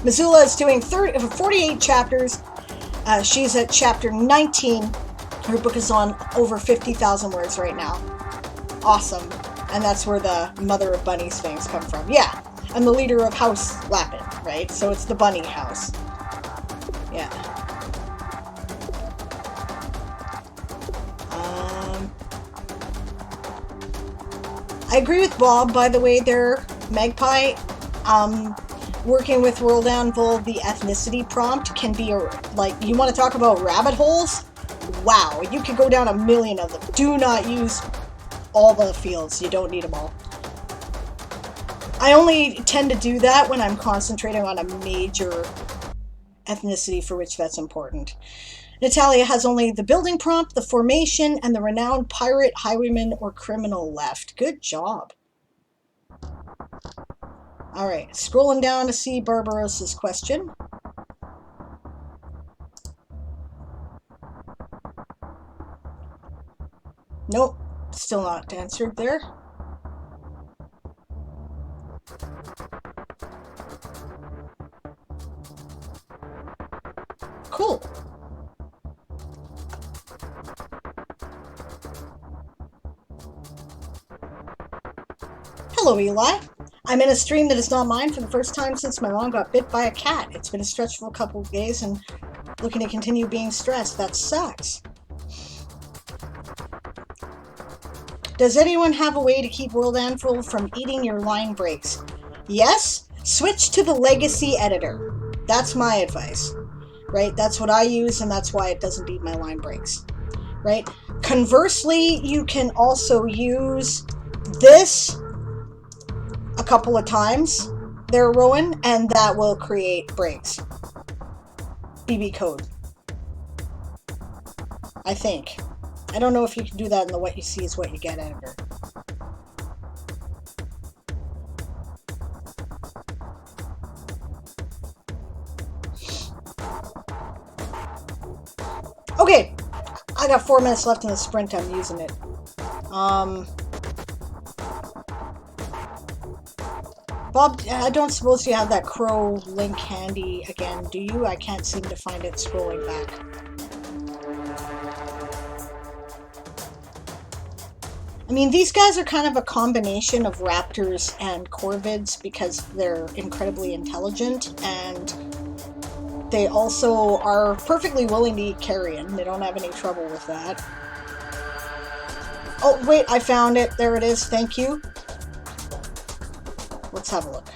Missoula is doing 48 chapters. She's at chapter 19. Her book is on over 50,000 words right now. Awesome. And that's where the mother of bunnies things come from. Yeah, I'm the leader of House Lappin, right? So it's the bunny house. Yeah. I agree with Bob, by the way, there, Magpie. Working with World Anvil, the ethnicity prompt can be, like, you want to talk about rabbit holes? Wow, you could go down a million of them. Do not use all the fields. You don't need them all. I only tend to do that when I'm concentrating on a major ethnicity for which that's important. Natalia has only the building prompt, the formation, and the renowned pirate, highwayman, or criminal left. Good job. All right, scrolling down to see Barbarossa's question. Nope, still not answered there. Cool. Hello, Eli. I'm in a stream that is not mine for the first time since my mom got bit by a cat. It's been a stressful couple of days and looking to continue being stressed. That sucks. Does anyone have a way to keep World Anvil from eating your line breaks? Yes? Switch to the legacy editor. That's my advice. Right? That's what I use, and that's why it doesn't eat my line breaks. Right? Conversely, you can also use this a couple of times there, Rowan, and that will create breaks. BB code. I think. I don't know if you can do that in the what you see is what you get editor. Okay, I got 4 minutes left in the sprint. I'm using it. Bob, I don't suppose you have that crow link handy again, do you? I can't seem to find it scrolling back. I mean, these guys are kind of a combination of raptors and corvids because they're incredibly intelligent, and they also are perfectly willing to eat carrion. They don't have any trouble with that. Oh, wait, I found it. There it is. Thank you. Let's have a look.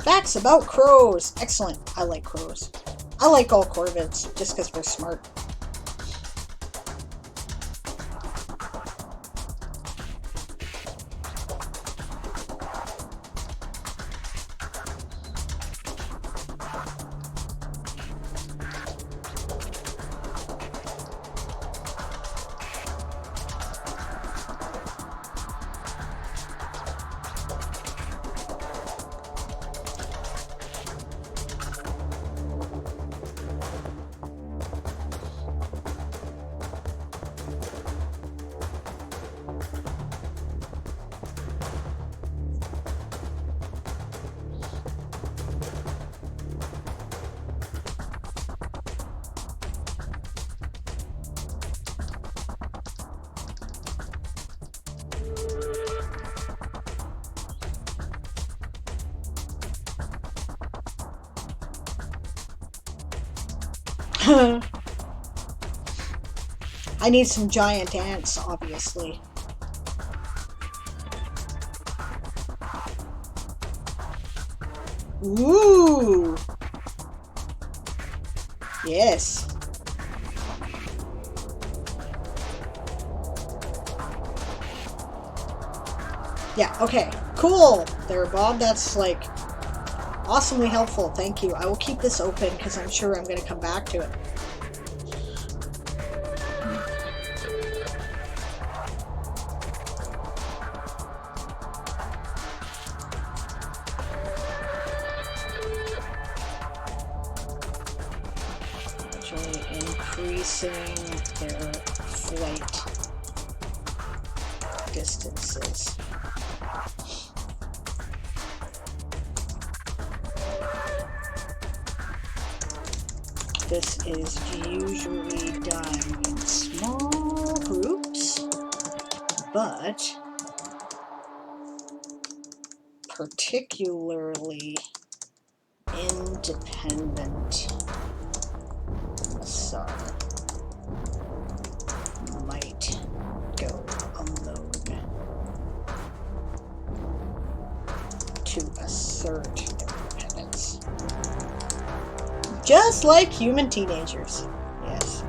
Facts about crows. Excellent. I like crows. I like all corvids just because they're smart. I need some giant ants, obviously. Ooh. Yes. Yeah, okay. Cool. There, Bob. That's like awesomely helpful. Thank you. I will keep this open because I'm sure I'm going to come back to it. Gradually increasing their flight distances. This is usually done in small groups, but particularly independent massar might go alone to assert independence. Just like human teenagers. Yes.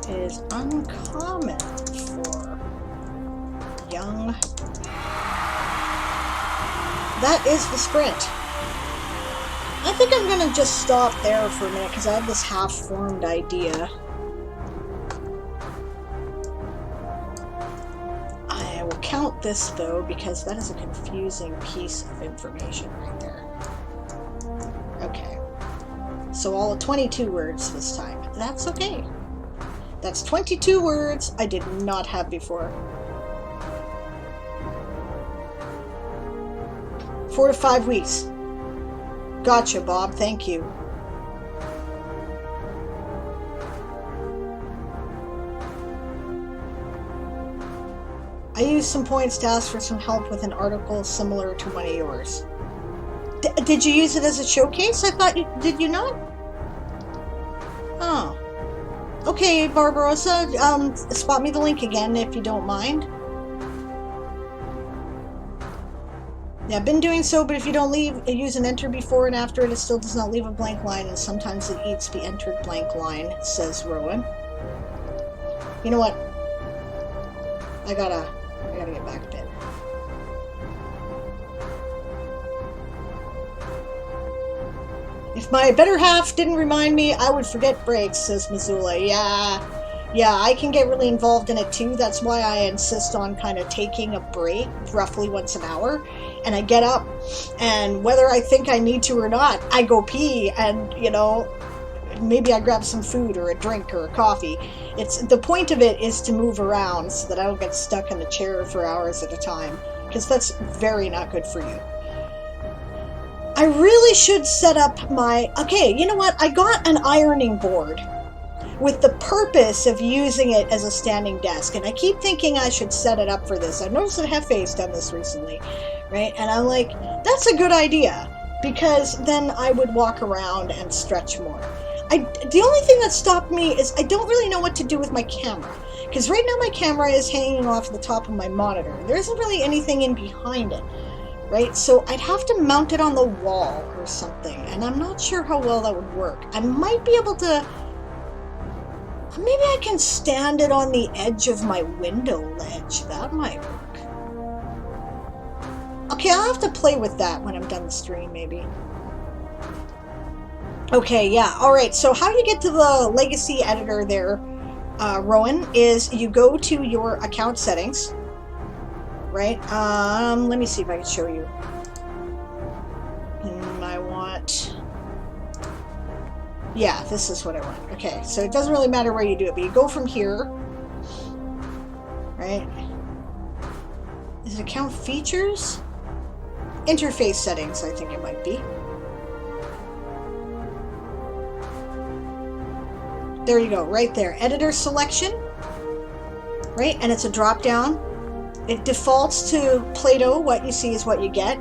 Is uncommon for young. That is the sprint. I think I'm gonna just stop there for a minute because I have this half-formed idea. I will count this though because that is a confusing piece of information right there. Okay. So all 22 words this time. That's okay. That's 22 words I did not have before. 4 to 5 weeks. Gotcha, Bob. Thank you. I used some points to ask for some help with an article similar to one of yours. Did you use it as a showcase? I thought you... Did you not? Oh. Okay, Barbarossa, spot me the link again if you don't mind. Yeah, I've been doing so, but if you don't use an enter before and after it, it still does not leave a blank line, and sometimes it eats the entered blank line, says Rowan. You know what? I gotta get back a bit. If my better half didn't remind me, I would forget breaks, says Missoula. Yeah, I can get really involved in it too. That's why I insist on kind of taking a break roughly once an hour. And I get up, and whether I think I need to or not, I go pee, and, you know, maybe I grab some food or a drink or a coffee. The point of it is to move around so that I don't get stuck in the chair for hours at a time, because that's very not good for you. I really should set up my... Okay, you know what? I got an ironing board with the purpose of using it as a standing desk, and I keep thinking I should set it up for this. I noticed that Hefe's done this recently, right? And I'm like, that's a good idea, because then I would walk around and stretch more. The only thing that stopped me is I don't really know what to do with my camera, because right now my camera is hanging off the top of my monitor. There isn't really anything in behind it. Right, so I'd have to mount it on the wall or something, and I'm not sure how well that would work. I might be able to... Maybe I can stand it on the edge of my window ledge. That might work. Okay, I'll have to play with that when I'm done the stream, maybe. Okay, yeah, alright, so how you get to the legacy editor there, Rowan, is you go to your account settings. Right? Let me see if I can show you. I want... Yeah, this is what I want. Okay, so it doesn't really matter where you do it, but you go from here. Right? Is it account features? Interface settings, I think it might be. There you go, right there. Editor selection, right? And it's a drop down. It defaults to Plato. What you see is what you get.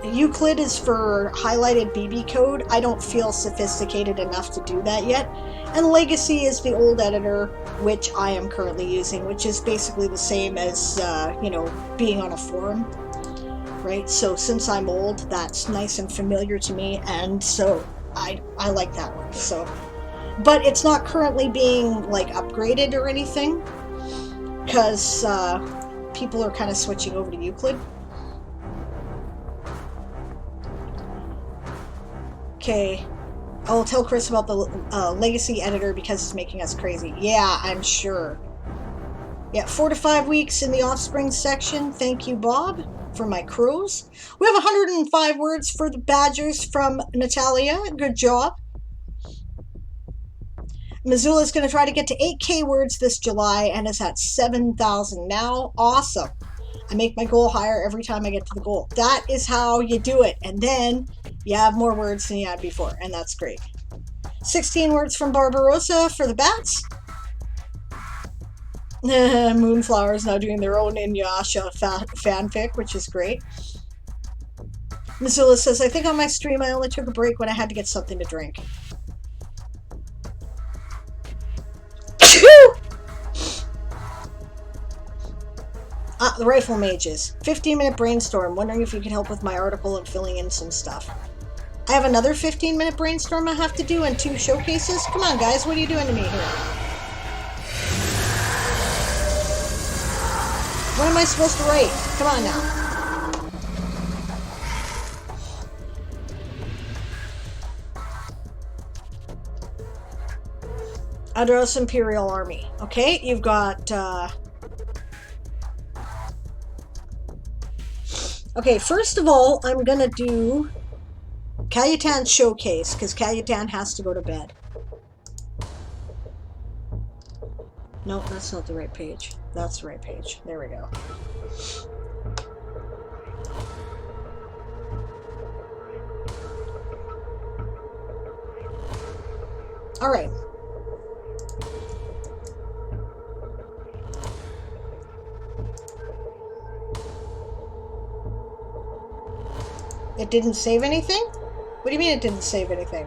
Euclid is for highlighted BB code. I don't feel sophisticated enough to do that yet. And Legacy is the old editor, which I am currently using, which is basically the same as, you know, being on a forum, right? So since I'm old, that's nice and familiar to me, and so I like that one. So, but it's not currently being like upgraded or anything, because people are kind of switching over to Euclid. Okay, I'll tell Chris about the Legacy editor because it's making us crazy. Yeah, I'm sure. Yeah, 4 to 5 weeks in the Offspring section. Thank you, Bob, for my crows. We have 105 words for the Badgers from Natalia. Good job. Missoula is going to try to get to 8K words this July and is at 7,000 now. Awesome. I make my goal higher every time I get to the goal. That is how you do it. And then you have more words than you had before, and that's great. 16 words from Barbarossa for the Bats. Moonflower is now doing their own Inuyasha fanfic, which is great. Missoula says, I think on my stream I only took a break when I had to get something to drink. The Rifle Mages. 15-minute brainstorm. Wondering if you could help with my article and filling in some stuff. I have another 15-minute brainstorm I have to do and 2 showcases. Come on, guys. What are you doing to me here? What am I supposed to write? Come on now. Adros Imperial Army. Okay, you've got... Okay, first of all, I'm gonna do Cayetan's showcase, because Cayetan has to go to bed. No, that's not the right page. That's the right page. There we go. All right. It didn't save anything? What do you mean it didn't save anything?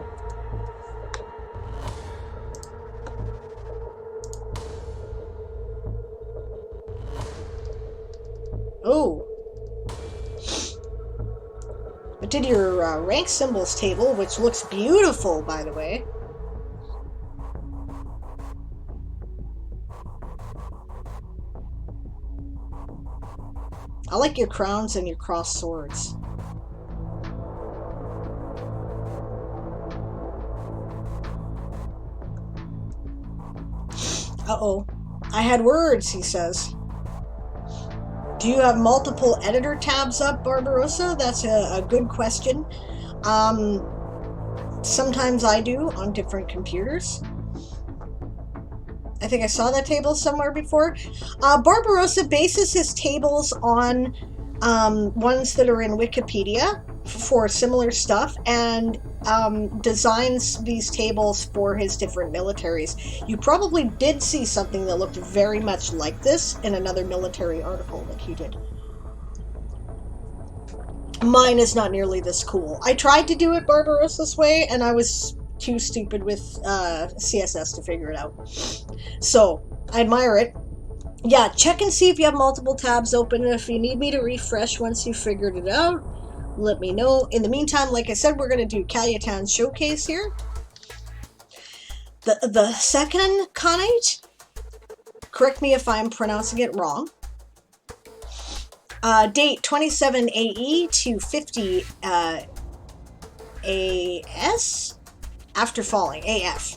Oh. It did your rank symbols table, which looks beautiful, by the way. I like your crowns and your crossed swords. Uh-oh. I had words, he says. Do you have multiple editor tabs up, Barbarossa? That's a good question. Sometimes I do on different computers. I think I saw that table somewhere before. Barbarossa bases his tables on ones that are in Wikipedia for similar stuff, and designs these tables for his different militaries. You probably did see something that looked very much like this in another military article that he did. Mine is not nearly this cool. I tried to do it Barbarossa's way, and I was too stupid with CSS to figure it out. So, I admire it. Yeah, check and see if you have multiple tabs open, and if you need me to refresh once you've figured it out, let me know. In the meantime, like I said, we're going to do Cayetan's showcase here. The second Khanate, correct me if I'm pronouncing it wrong. Date 27 AE to 50 AS, after falling, AF.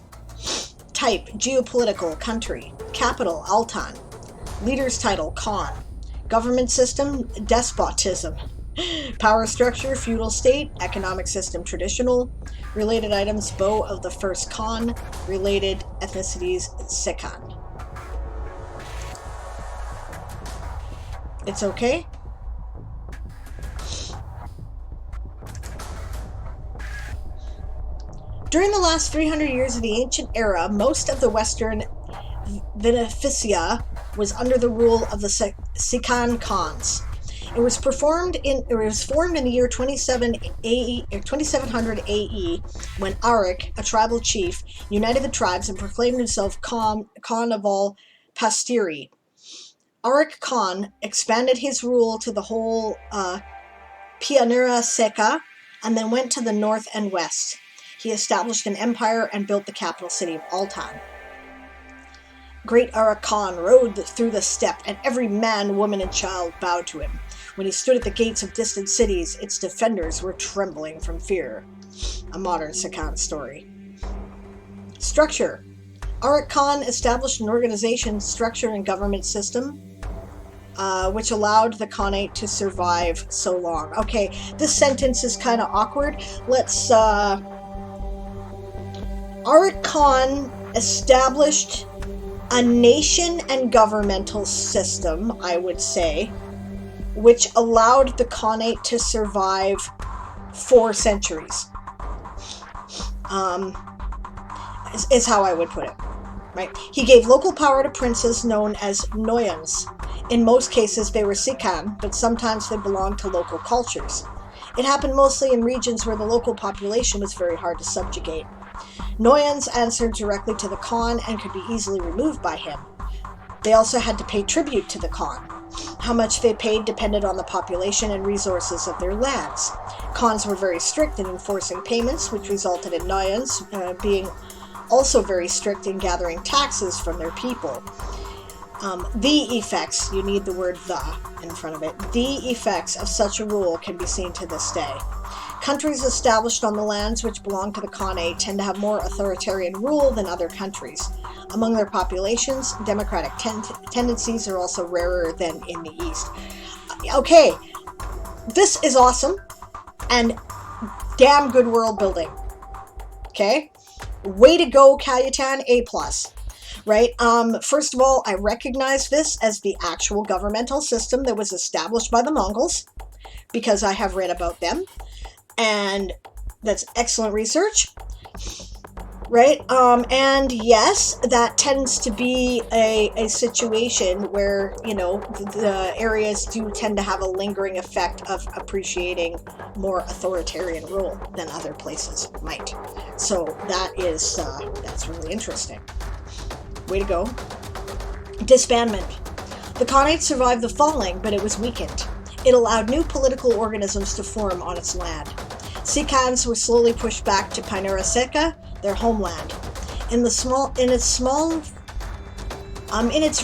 Type, geopolitical, country. Capital, Altan. Leader's title, Khan. Government system, despotism. Power structure, feudal state. Economic system, traditional. Related items, bow of the first Khan. Related ethnicities, Sekan. It's okay? During the last 300 years of the ancient era, most of the western Beneficia was under the rule of the Sikan Khans. It was formed in the year 2700 AE when Arik, a tribal chief, united the tribes and proclaimed himself Khan of all Pastiri. Arik Khan expanded his rule to the whole Pianura Seca and then went to the north and west. He established an empire and built the capital city of Altan. Great Arik Khan rode through the steppe, and every man, woman, and child bowed to him. When he stood at the gates of distant cities, its defenders were trembling from fear. A modern Sikan story. Structure. Arik Khan established an organization, structure, and government system which allowed the Khanate to survive so long. Okay, this sentence is kind of awkward. Let's... Arik Khan established a nation and governmental system, I would say, which allowed the Khanate to survive 4 centuries. Is how I would put it. Right? He gave local power to princes known as Noyans. In most cases, they were Sikan, but sometimes they belonged to local cultures. It happened mostly in regions where the local population was very hard to subjugate. Noyans answered directly to the Khan and could be easily removed by him. They also had to pay tribute to the Khan. How much they paid depended on the population and resources of their lands. Khans were very strict in enforcing payments, which resulted in Noyans being also very strict in gathering taxes from their people. The effects, you need the word "the" in front of it, the effects of such a rule can be seen to this day. Countries established on the lands which belong to the Khanate tend to have more authoritarian rule than other countries. Among their populations, democratic tendencies are also rarer than in the East. Okay, this is awesome and damn good world building. Okay? Way to go, Cayutan, A+. Right? First of all, I recognize this as the actual governmental system that was established by the Mongols because I have read about them. And that's excellent research, right? And yes, that tends to be a situation where, you know, the areas do tend to have a lingering effect of appreciating more authoritarian rule than other places might. So that is, that's really interesting. Way to go. Disbandment. The Khanate survived the falling, but it was weakened. It allowed new political organisms to form on its land. Sikans were slowly pushed back to Pianura Seca, their homeland. In its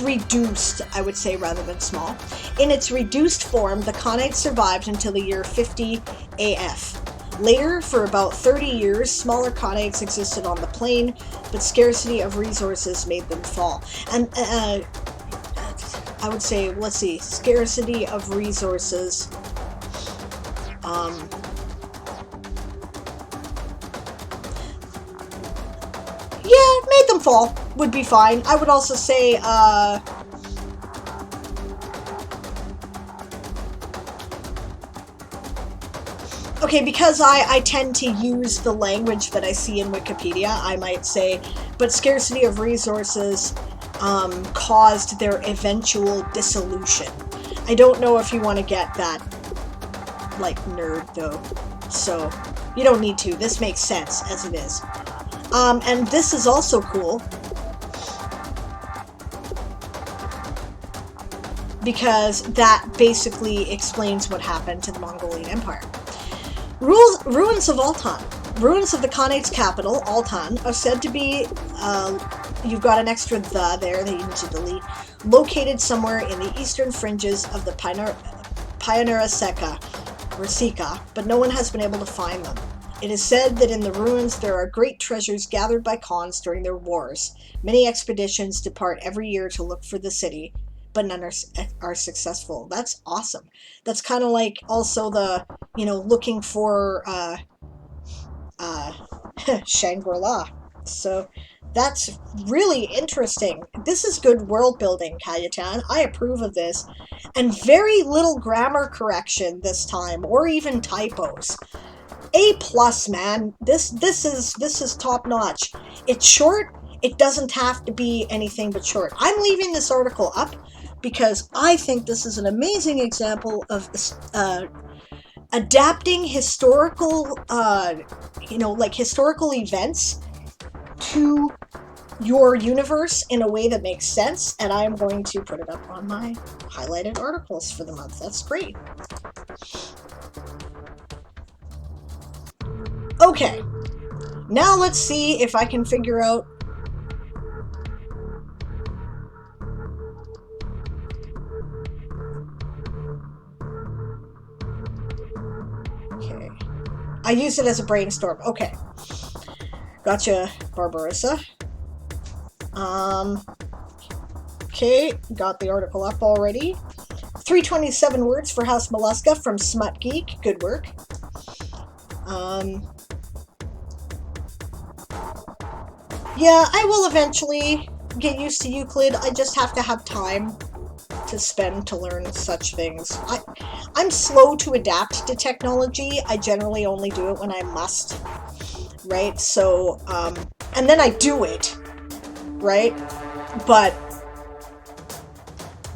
reduced, I would say rather than small, in its reduced form, the Khanate survived until the year 50 AF. Later, for about 30 years, smaller Khanates existed on the plain, but scarcity of resources made them fall. And I would say, let's see, scarcity of resources. Yeah, made them fall. Would be fine. I would also say, okay, because I tend to use the language that I see in Wikipedia, I might say, but scarcity of resources caused their eventual dissolution. I don't know if you want to get that, like, nerd, though. So, you don't need to. This makes sense as it is. And this is also cool because that basically explains what happened to the Mongolian Empire. Ruins of Altan. Ruins of the Khanate's capital, Altan, are said to be, you've got an extra "the" there that you need to delete, located somewhere in the eastern fringes of the Pianura Seca, or Sika, but no one has been able to find them. It is said that in the ruins there are great treasures gathered by Khans during their wars. Many expeditions depart every year to look for the city, but none are successful. That's awesome. That's kind of like also the, you know, looking for Shangri-La. So that's really interesting. This is good world building, Cayutan. I approve of this. And very little grammar correction this time, or even typos. A+, man. This is top notch. It's short. It doesn't have to be anything but short. I'm leaving this article up because I think this is an amazing example of adapting historical, like historical events to your universe in a way that makes sense, and I'm going to put it up on my highlighted articles for the month. That's great. Okay, now let's see if I can figure out I use it as a brainstorm. Okay. Gotcha, Barbarossa. Okay, got the article up already. 327 words for House Mollusca from Smut Geek. Good work. Yeah, I will eventually get used to Euclid. I just have to have time to spend to learn such things. I'm slow to adapt to technology. I generally only do it when I must, right? So, and then I do it, right? But,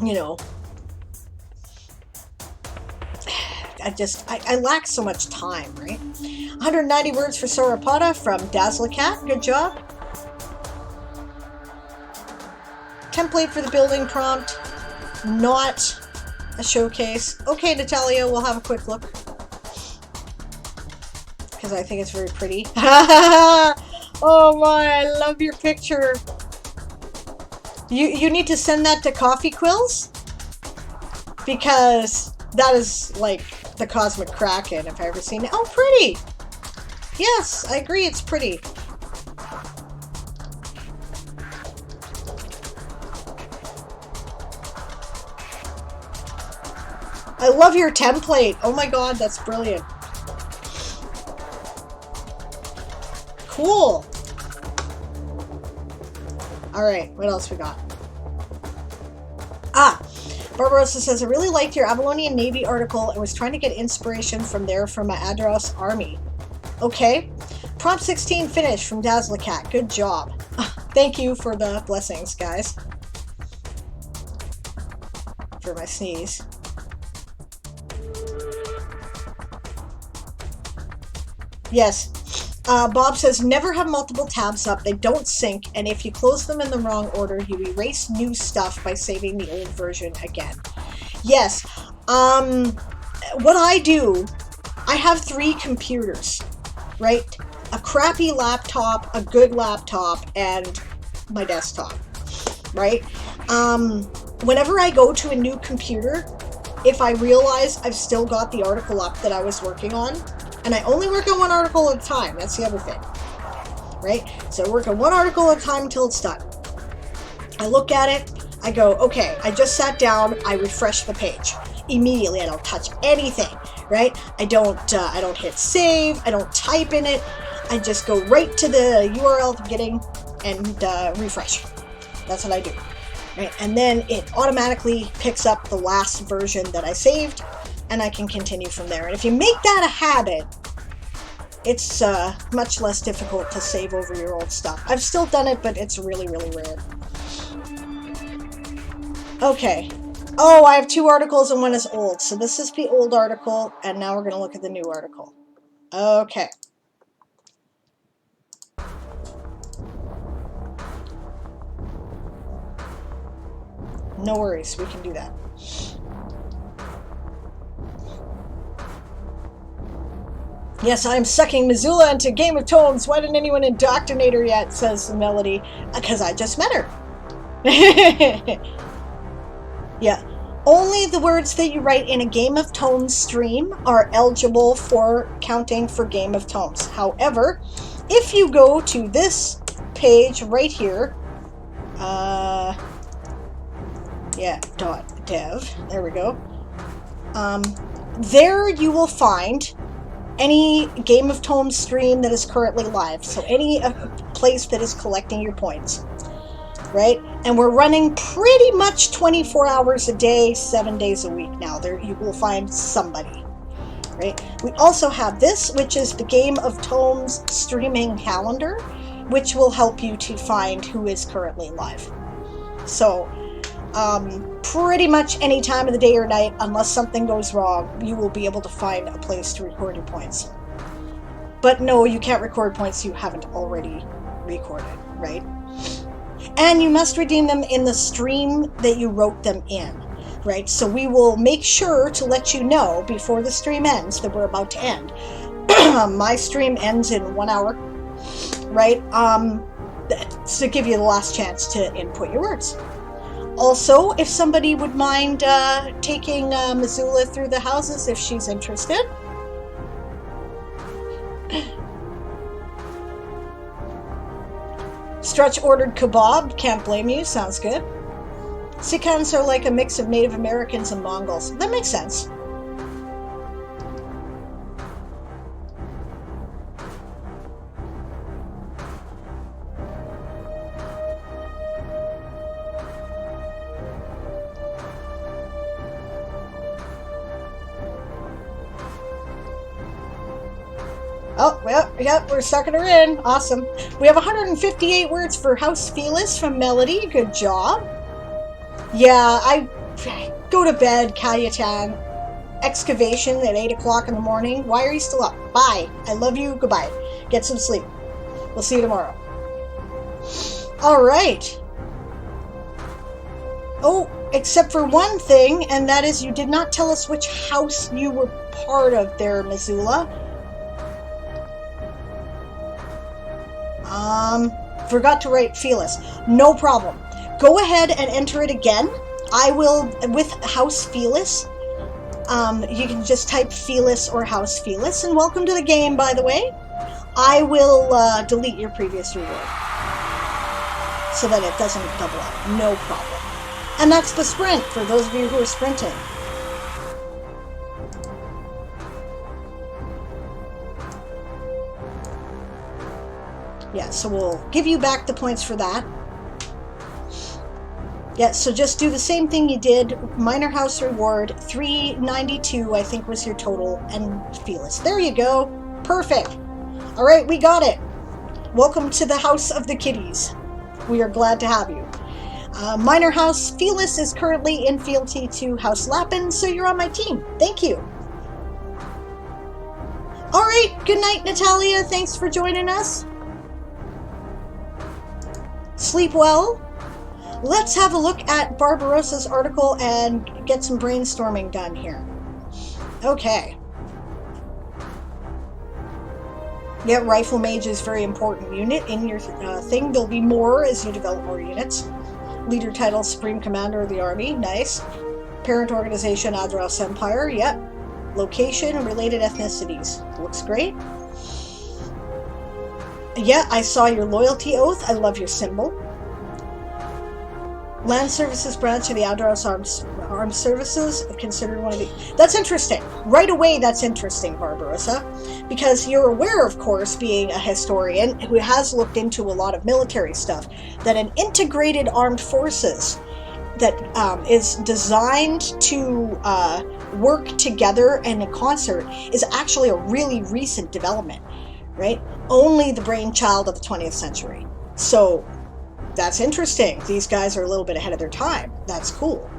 you know, I lack so much time, right? 190 words for Sauropoda from Dazzlecat. Good job. Template for the building prompt. Not a showcase. Okay, Natalia, we'll have a quick look. Because I think it's very pretty. Oh my, I love your picture. You need to send that to Coffee Quills? Because that is like the Cosmic Kraken, if I've ever seen it. Oh, pretty! Yes, I agree, it's pretty. I love your template. Oh my god, that's brilliant. Cool. Alright, what else we got? Barbarossa says, I really liked your Avalonian Navy article and was trying to get inspiration from there for my Adros army. Okay. Prompt 16 finished from Dazzlecat. Good job. Thank you for the blessings, guys. For my sneeze. Yes. Bob says, never have multiple tabs up. They don't sync, and if you close them in the wrong order, you erase new stuff by saving the old version again. Yes. What I do, I have 3 computers, right? A crappy laptop, a good laptop, and my desktop, right? Whenever I go to a new computer, if I realize I've still got the article up that I was working on, and I only work on one article at a time. That's the other thing, right? So I work on one article at a time until it's done. I look at it. I go, okay, I just sat down. I refresh the page immediately. I don't touch anything, right? I don't hit save. I don't type in it. I just go right to the URL at the beginning and refresh. That's what I do, right? And then it automatically picks up the last version that I saved, and I can continue from there. And if you make that a habit, it's much less difficult to save over your old stuff. I've still done it, but it's really, really rare. Okay. Oh, I have 2 articles and one is old. So this is the old article, and now we're going to look at the new article. Okay. No worries, we can do that. Yes, I'm sucking Missoula into Game of Thrones. Why didn't anyone indoctrinate her yet, says Melody. Because I just met her. Yeah. Only the words that you write in a Game of Thrones stream are eligible for counting for Game of Thrones. However, if you go to this page right here, .dev, there we go. There you will find any Game of Thrones stream that is currently live. So any place that is collecting your points, right? And we're running pretty much 24 hours a day, 7 days a week now. There you will find somebody, right? We also have this, which is the Game of Tomes streaming calendar, which will help you to find who is currently live. So pretty much any time of the day or night, unless something goes wrong, you will be able to find a place to record your points. But no, you can't record points you haven't already recorded, right? And you must redeem them in the stream that you wrote them in, right? So we will make sure to let you know before the stream ends that we're about to end. My stream ends in 1 hour, right? To give you the last chance to input your words. Also, if somebody would mind taking Missoula through the houses if she's interested. Stretch ordered kebab, can't blame you, sounds good. Sikhans are like a mix of Native Americans and Mongols. That makes sense. Oh, well, yep, we're sucking her in. Awesome. We have 158 words for House Felis from Melody. Good job. Yeah, I go to bed, Kayatan. Excavation at 8 o'clock in the morning. Why are you still up? Bye. I love you. Goodbye. Get some sleep. We'll see you tomorrow. All right. Oh, except for one thing, and that is you did not tell us which house you were part of there, Missoula. Forgot to write Felis. No problem. Go ahead and enter it again. I will, with House Felis, you can just type Felis or House Felis, and welcome to the game, by the way. I will delete your previous reward so that it doesn't double up. No problem. And that's the sprint, for those of you who are sprinting. Yeah, so we'll give you back the points for that. Yeah, so just do the same thing you did. Minor house reward, 392, I think was your total, and Felis. There you go. Perfect. All right, we got it. Welcome to the House of the Kitties. We are glad to have you. Minor house Felis is currently in fealty to House Lappin, so you're on my team. Thank you. All right, good night, Natalia. Thanks for joining us. Sleep well. Let's have a look at Barbarossa's article and get some brainstorming done here. Okay. Yeah, Rifle Mage is a very important unit in your thing. There'll be more as you develop more units. Leader title, Supreme Commander of the Army. Nice. Parent organization, Adros Empire. Yep. Location and related ethnicities. Looks great. Yeah, I saw your loyalty oath. I love your symbol. Land Services branch of the Adros Armed Services, considered one of the... That's interesting. Right away, that's interesting, Barbarossa. Because you're aware, of course, being a historian who has looked into a lot of military stuff, that an integrated armed forces that is designed to work together and in concert is actually a really recent development, right? Only the brainchild of the 20th century. So that's interesting. These guys are a little bit ahead of their time. That's cool.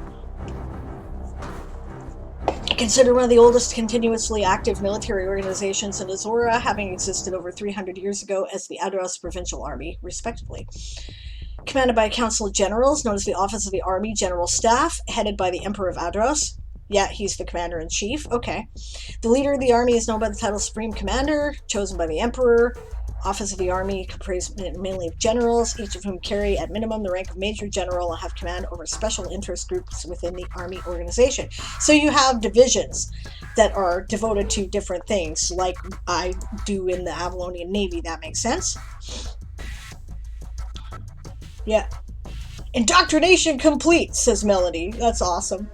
Considered one of the oldest continuously active military organizations in Azora, having existed over 300 years ago as the Adros Provincial Army, respectively. Commanded by a council of generals known as the Office of the Army General Staff, headed by the Emperor of Adros. Yeah, he's the commander-in-chief. Okay. The leader of the army is known by the title Supreme Commander, chosen by the Emperor. Office of the Army comprised mainly of generals, each of whom carry at minimum the rank of Major General and have command over special interest groups within the Army organization. So you have divisions that are devoted to different things, like I do in the Avalonian Navy. That makes sense? Yeah. Indoctrination complete, says Melody. That's awesome.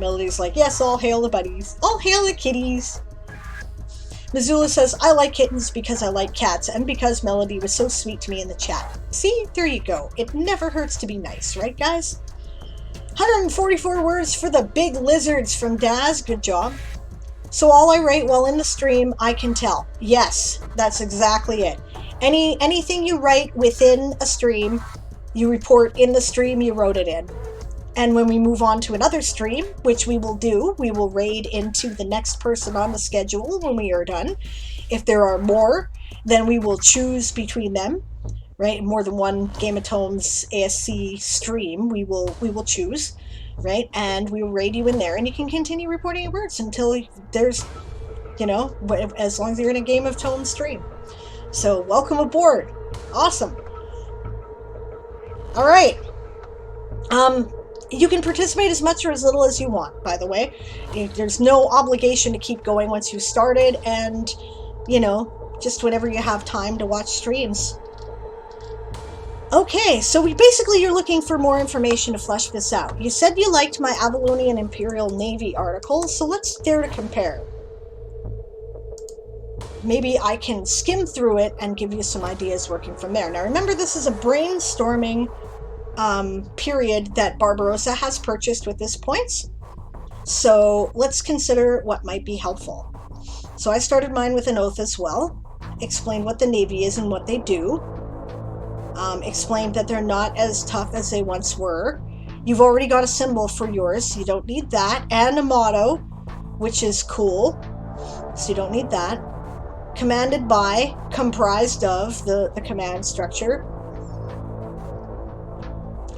Melody's like, yes, all hail the buddies. All hail the kitties. Missoula says, I like kittens because I like cats and because Melody was so sweet to me in the chat. See? There you go. It never hurts to be nice, right, guys? 144 words for the big lizards from Daz. Good job. So all I write while in the stream, I can tell. Yes, that's exactly it. Anything you write within a stream, you report in the stream you wrote it in. And when we move on to another stream, which we will do, we will raid into the next person on the schedule when we are done. If there are more, then we will choose between them, right? More than one Game of Tomes ASC stream, we will choose, right? And we will raid you in there, and you can continue reporting your words until there's, as long as you're in a Game of Tomes stream. So welcome aboard. Awesome. All right. You can participate as much or as little as you want, by the way. There's no obligation to keep going once you started, and, just whenever you have time to watch streams. Okay, so you're looking for more information to flesh this out. You said you liked my Avalonian Imperial Navy article, so let's dare to compare. Maybe I can skim through it and give you some ideas working from there. Now remember, this is a brainstorming period that Barbarossa has purchased with this points. So let's consider what might be helpful. So I started mine with an oath as well, explained what the Navy is and what they do, explained that they're not as tough as they once were. You've already got a symbol for yours, so you don't need that, and a motto, which is cool, so you don't need that. Commanded by, comprised of the command structure,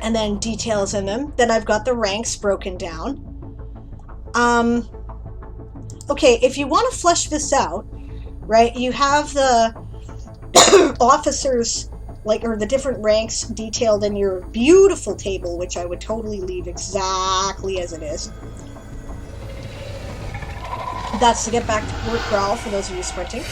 and then details in them. Then I've got the ranks broken down. Okay, if you want to flesh this out, right, you have the officers, or the different ranks detailed in your beautiful table, which I would totally leave exactly as it is. That's to get back to work growl for those of you sprinting.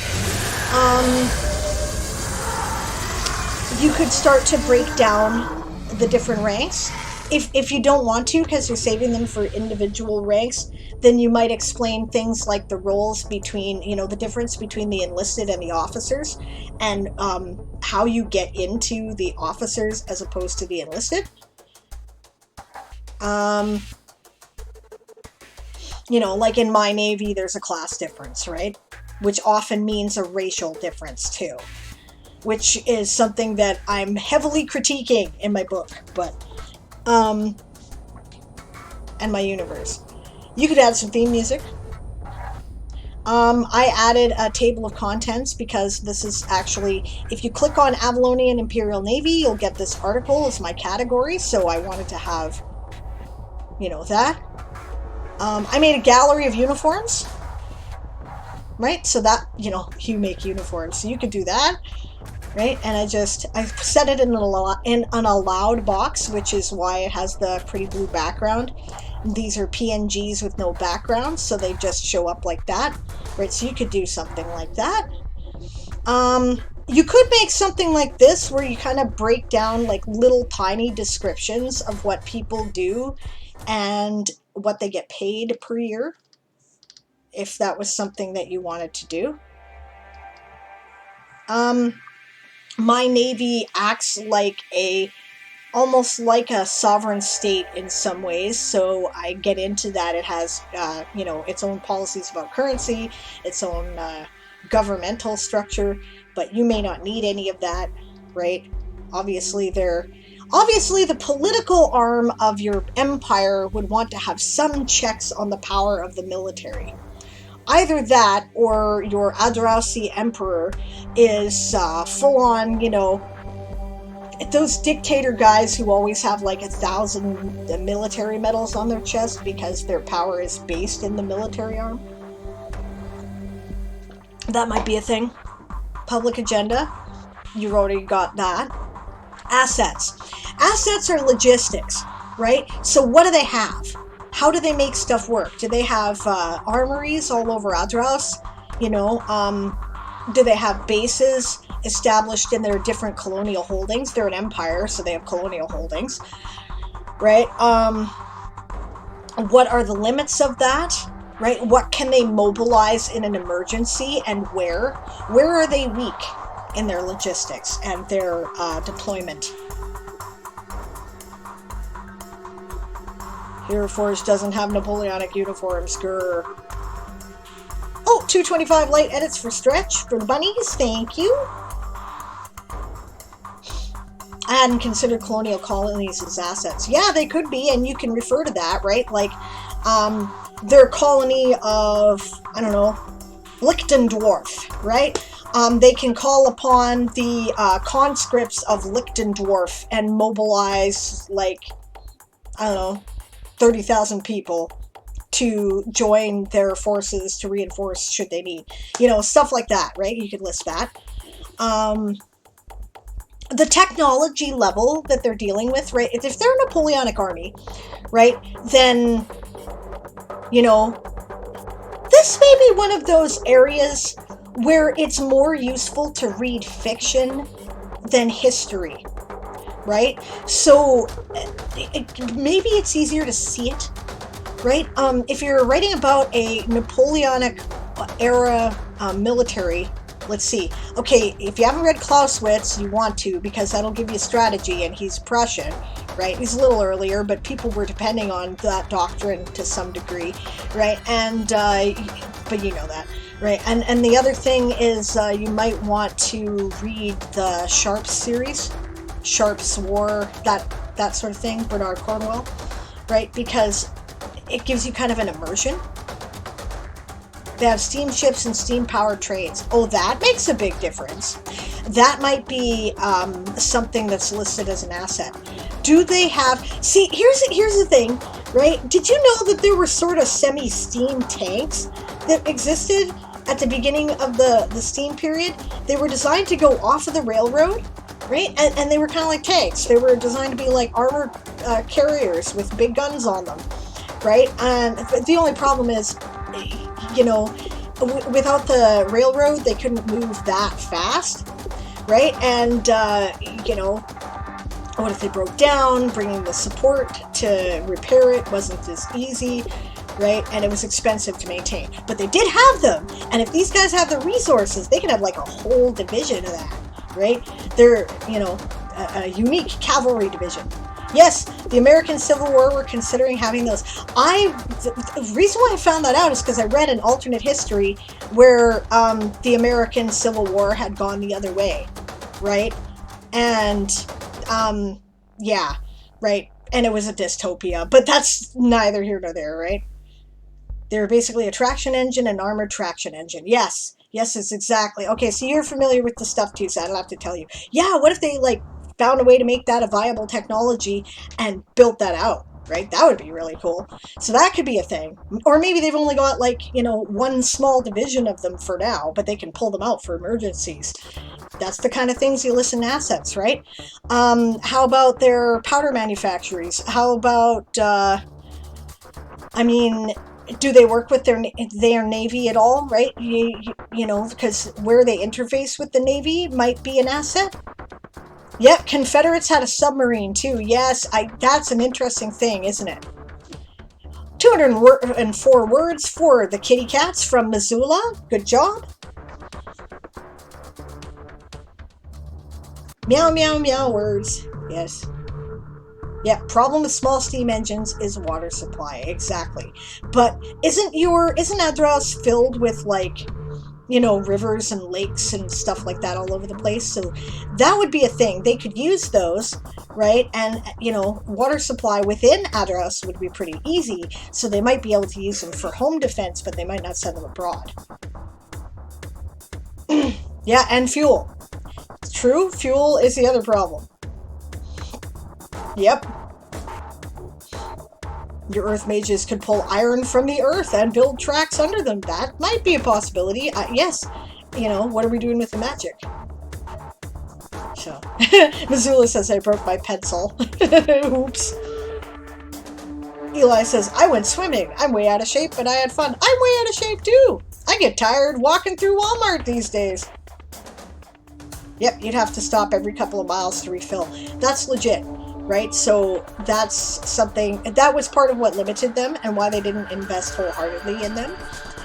You could start to break down the different ranks. If you don't want to, because you're saving them for individual ranks, then you might explain things like the roles between, the difference between the enlisted and the officers, and how you get into the officers as opposed to the enlisted. Like in my Navy, there's a class difference, right? Which often means a racial difference too, which is something that I'm heavily critiquing in my book, and my universe. You could add some theme music. I added a table of contents because this is actually, if you click on Avalonian Imperial Navy, you'll get this article as my category, so I wanted to have, that. I made a gallery of uniforms, right? So that, you make uniforms, so you could do that, right? And I set it in an allowed box, which is why it has the pretty blue background. These are PNGs with no background, so they just show up like that, right? So you could do something like that. You could make something like this where you kind of break down like little tiny descriptions of what people do and what they get paid per year, if that was something that you wanted to do. My Navy acts almost like a sovereign state in some ways, so I get into that. It has, its own policies about currency, its own governmental structure, but you may not need any of that, right? Obviously, the political arm of your empire would want to have some checks on the power of the military. Either that, or your Adrausi emperor is full-on, those dictator guys who always have 1,000 military medals on their chest because their power is based in the military arm. That might be a thing. Public agenda, you've already got that. Assets. Assets are logistics, right? So what do they have? How do they make stuff work? Do they have armories all over Adraus? Do they have bases established in their different colonial holdings? They're an empire, so they have colonial holdings, right? What are the limits of that, right? What can they mobilize in an emergency, and where? Where are they weak in their logistics and their deployment? Hero Forge doesn't have Napoleonic uniforms, grr. 225 light edits for Stretch for the bunnies. Thank you. I hadn't considered colonial colonies as assets. Yeah, they could be, and you can refer to that, right? Like, their colony of, I don't know, Lichtendorf, right? They can call upon the conscripts of Lichtendorf and mobilize, like, I don't know, 30,000 people to join their forces to reinforce should they need. You know, stuff like that, right? You could list that. The technology level that they're dealing with, right? If they're a Napoleonic army, right, then, you know, this may be one of those areas where it's more useful to read fiction than history, right? So maybe it's easier to see it, right? If you're writing about a Napoleonic era military, let's see. Okay, if you haven't read Clausewitz, you want to, because that'll give you strategy, and he's Prussian, right? He's a little earlier, but people were depending on that doctrine to some degree, right? And, but you know that, right? And the other thing is you might want to read the Sharpe's series, Sharpe's War, that sort of thing, Bernard Cornwell, right? Because it gives you kind of an immersion. They have steamships and steam-powered trades. Oh, that makes a big difference. That might be something that's listed as an asset. Do they have... See, here's the thing, right? Did you know that there were sort of semi-steam tanks that existed at the beginning of the steam period? They were designed to go off of the railroad, right? And they were kind of like tanks. They were designed to be like armored carriers with big guns on them, right? And the only problem is, you know, without the railroad, they couldn't move that fast, right? And, you know, what if they broke down? Bringing the support to repair it wasn't as easy, right? And it was expensive to maintain. But they did have them. And if these guys have the resources, they could have like a whole division of that, right? They're, you know, a unique cavalry division. Yes, the American Civil War, we're considering having those. The reason why I found that out is because I read an alternate history where the American Civil War had gone the other way, right? And, yeah, right? And it was a dystopia, but that's neither here nor there, right? They're basically a traction engine and armored traction engine. Yes, it's exactly. Okay, so you're familiar with the stuff too, so I don't have to tell you. Yeah, what if they, like, found a way to make that a viable technology and built that out, right? That would be really cool. So that could be a thing. Or maybe they've only got, like, you know, one small division of them for now, but they can pull them out for emergencies. That's the kind of things you list in assets, right? How about their powder manufacturers? How about, I mean, do they work with their Navy at all, right? You know, because where they interface with the Navy might be an asset. Yep, Confederates had a submarine too. Yes, that's an interesting thing, isn't it? 204 words for the kitty cats from Missoula. Good job. Meow, meow, meow words. Yes. Yeah, problem with small steam engines is water supply. Exactly. But isn't Adros filled with, like, you know, rivers and lakes and stuff like that all over the place? So that would be a thing. They could use those, right? And, you know, water supply within Adros would be pretty easy. So they might be able to use them for home defense, but they might not send them abroad. Yeah, and fuel. True, fuel is the other problem. Yep. Your earth mages could pull iron from the earth and build tracks under them. That might be a possibility. Yes. You know, what are we doing with the magic? So, Missoula says I broke my pencil. Oops. Eli says, I went swimming. I'm way out of shape, but I had fun. I'm way out of shape too. I get tired walking through Walmart these days. Yep, you'd have to stop every couple of miles to refill. That's legit, right? So that's something, that was part of what limited them and why they didn't invest wholeheartedly in them,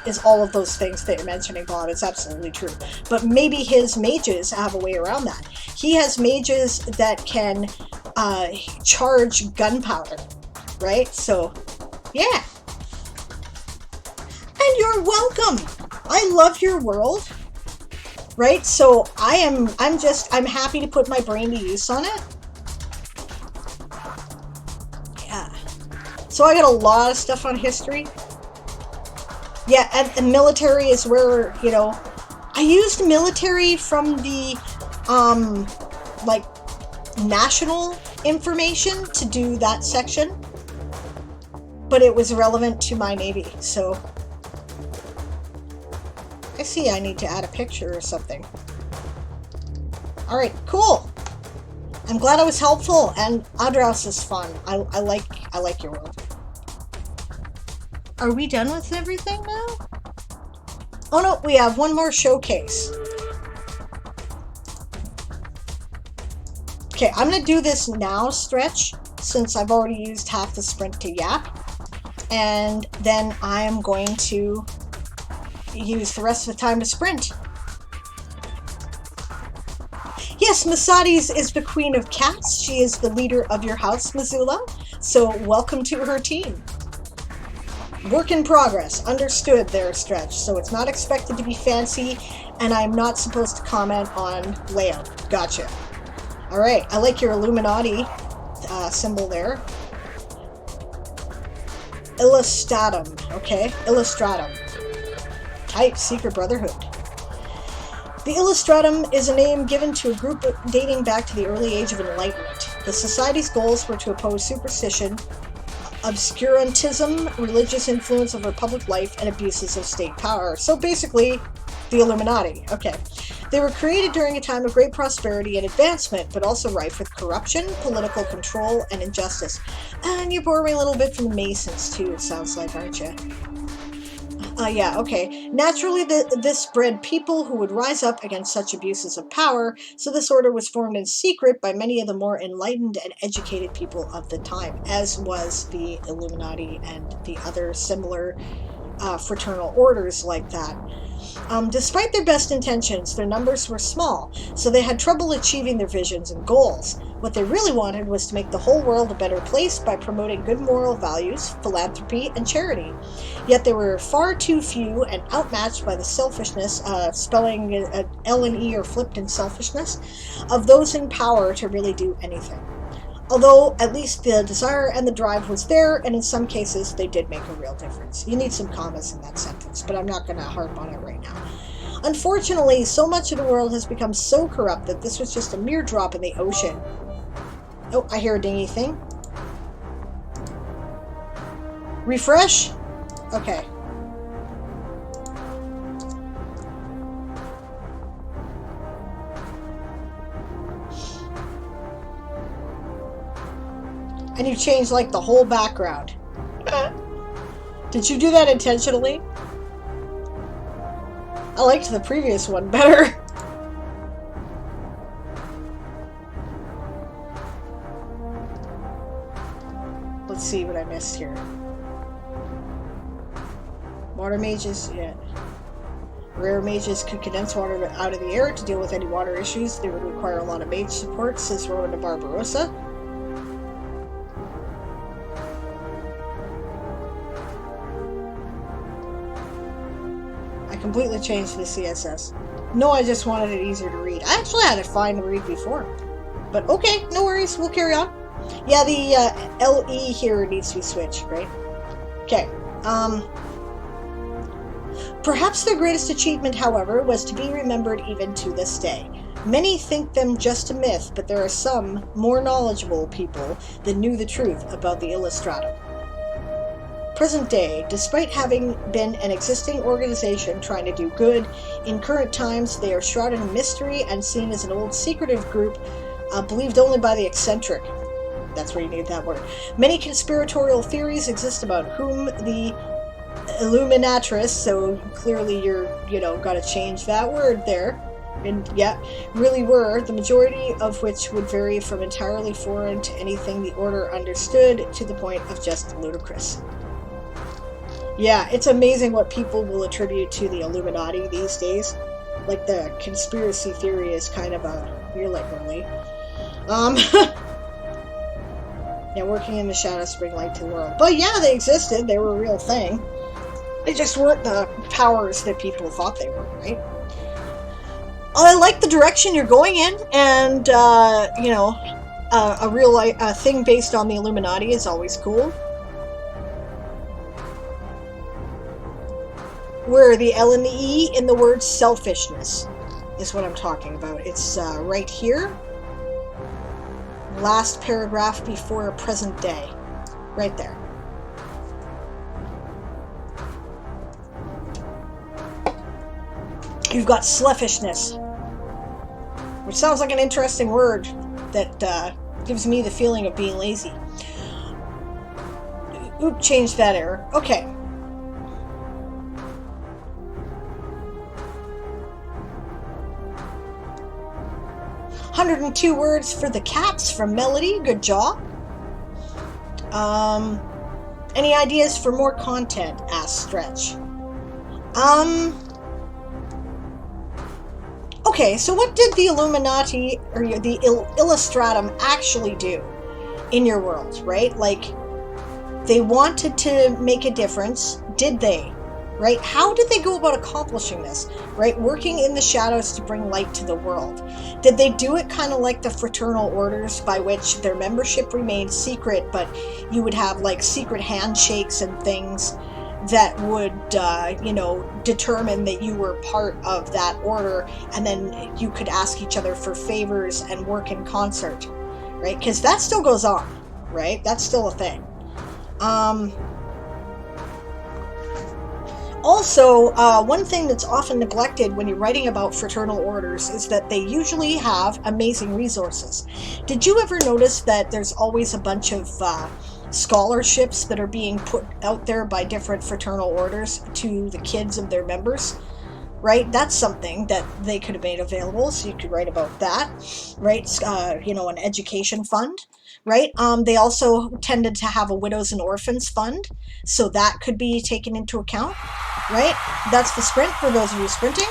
is all of those things that you're mentioning, Bob. It's absolutely true. But maybe his mages have a way around that. He has mages that can charge gunpowder, right? So, yeah. And you're welcome. I love your world, right? So I'm happy to put my brain to use on it. Yeah. So I got a lot of stuff on history. Yeah, and the military is where, you know, I used military from the, like, national information to do that section, but it was relevant to my Navy, so I see I need to add a picture or something. Alright, cool. I'm glad I was helpful, and Adraus is fun. I like your world. Are we done with everything now? Oh no, we have one more showcase. Okay, I'm gonna do this now stretch, since I've already used half the sprint to yap. And then I am going to use the rest of the time to sprint. Yes, Masadi's is the queen of cats. She is the leader of your house, Missoula. So welcome to her team. Work in progress. Understood there, Stretch. So it's not expected to be fancy, and I'm not supposed to comment on layout. Gotcha. Alright, I like your Illuminati symbol there. Illustratum, okay? Illustratum. Type Secret Brotherhood. The Illustratum is a name given to a group dating back to the early age of enlightenment. The society's goals were to oppose superstition, obscurantism, religious influence over public life, and abuses of state power. So basically, the Illuminati. Okay. They were created during a time of great prosperity and advancement, but also rife with corruption, political control, and injustice. And you're borrowing a little bit from the Masons, too, it sounds like, aren't you? Yeah, okay. Naturally, this bred people who would rise up against such abuses of power, so this order was formed in secret by many of the more enlightened and educated people of the time, as was the Illuminati and the other similar fraternal orders like that. Despite their best intentions, their numbers were small, so they had trouble achieving their visions and goals. What they really wanted was to make the whole world a better place by promoting good moral values, philanthropy, and charity. Yet they were far too few and outmatched by the selfishness, spelling L and E are flipped in selfishness, of those in power to really do anything. Although, at least the desire and the drive was there, and in some cases, they did make a real difference. You need some commas in that sentence, but I'm not going to harp on it right now. Unfortunately, so much of the world has become so corrupt that this was just a mere drop in the ocean. Oh, I hear a dingy thing. Refresh? Okay. And you changed, like, the whole background. Did you do that intentionally? I liked the previous one better. Let's see what I missed here. Water mages, yeah. Rare mages could condense water out of the air to deal with any water issues. They would require a lot of mage support, says Rowan de Barbarossa. Completely changed the CSS. No, I just wanted it easier to read. I actually had it fine to read before. But okay, no worries, we'll carry on. Yeah, the LE here needs to be switched, right? Okay. Perhaps their greatest achievement, however, was to be remembered even to this day. Many think them just a myth, but there are some more knowledgeable people that knew the truth about the Illustratum. Present day, despite having been an existing organization trying to do good, in current times they are shrouded in mystery and seen as an old secretive group believed only by the eccentric. That's where you need that word. Many conspiratorial theories exist about whom the Illuminatrix, so clearly you're, got to change that word there, and yeah, really were, the majority of which would vary from entirely foreign to anything the order understood to the point of just ludicrous. Yeah, it's amazing what people will attribute to the Illuminati these days. Like, the conspiracy theory is kind of you're like, really? Yeah, working in the shadows bring light to the world. But yeah, they existed. They were a real thing. They just weren't the powers that people thought they were, right? I like the direction you're going in, and a real thing based on the Illuminati is always cool. Where the L and the E in the word selfishness is what I'm talking about. It's right here. Last paragraph before present day. Right there. You've got selfishness, which sounds like an interesting word that gives me the feeling of being lazy. Oop, change that error. Okay. "102 words for the cats" from Melody. Good job. Any ideas for more content? Asked Stretch. Okay, so what did the Illuminati or the Illustratum actually do in your world, right? Like, they wanted to make a difference. Did they? Right? How did they go about accomplishing this? Right? Working in the shadows to bring light to the world. Did they do it kind of like the fraternal orders, by which their membership remained secret, but you would have like secret handshakes and things that would, determine that you were part of that order, and then you could ask each other for favors and work in concert, right? Because that still goes on, right? That's still a thing. Also, one thing that's often neglected when you're writing about fraternal orders is that they usually have amazing resources. Did you ever notice that there's always a bunch of scholarships that are being put out there by different fraternal orders to the kids of their members? Right? That's something that they could have made available, so you could write about that, right? An education fund, right? They also tended to have a widows and orphans fund, so that could be taken into account, right? That's the sprint for those of you sprinting.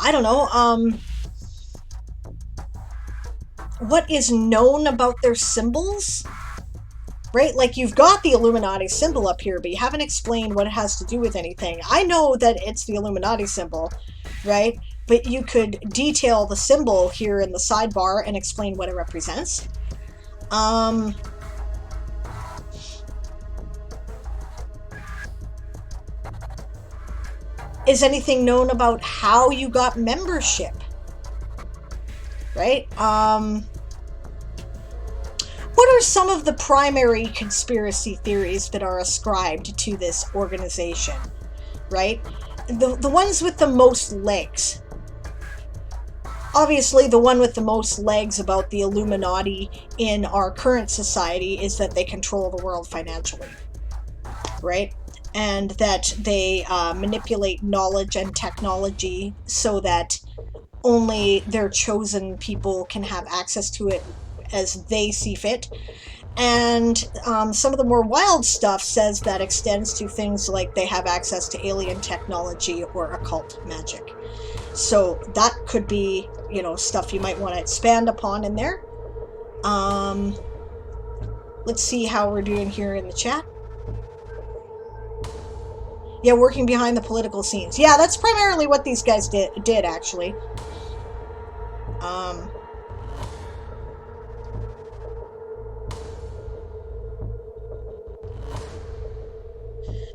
I don't know. What is known about their symbols? Right? Like, you've got the Illuminati symbol up here, but you haven't explained what it has to do with anything. I know that it's the Illuminati symbol, right? But you could detail the symbol here in the sidebar and explain what it represents. Is anything known about how you got membership? Right? What are some of the primary conspiracy theories that are ascribed to this organization? Right? The ones with the most legs. Obviously, the one with the most legs about the Illuminati in our current society is that they control the world financially. Right? And that they manipulate knowledge and technology so that only their chosen people can have access to it as they see fit. And some of the more wild stuff says that extends to things like they have access to alien technology or occult magic. So that could be, stuff you might want to expand upon in there. Let's see how we're doing here in the chat. Yeah, working behind the political scenes. Yeah, that's primarily what these guys did actually.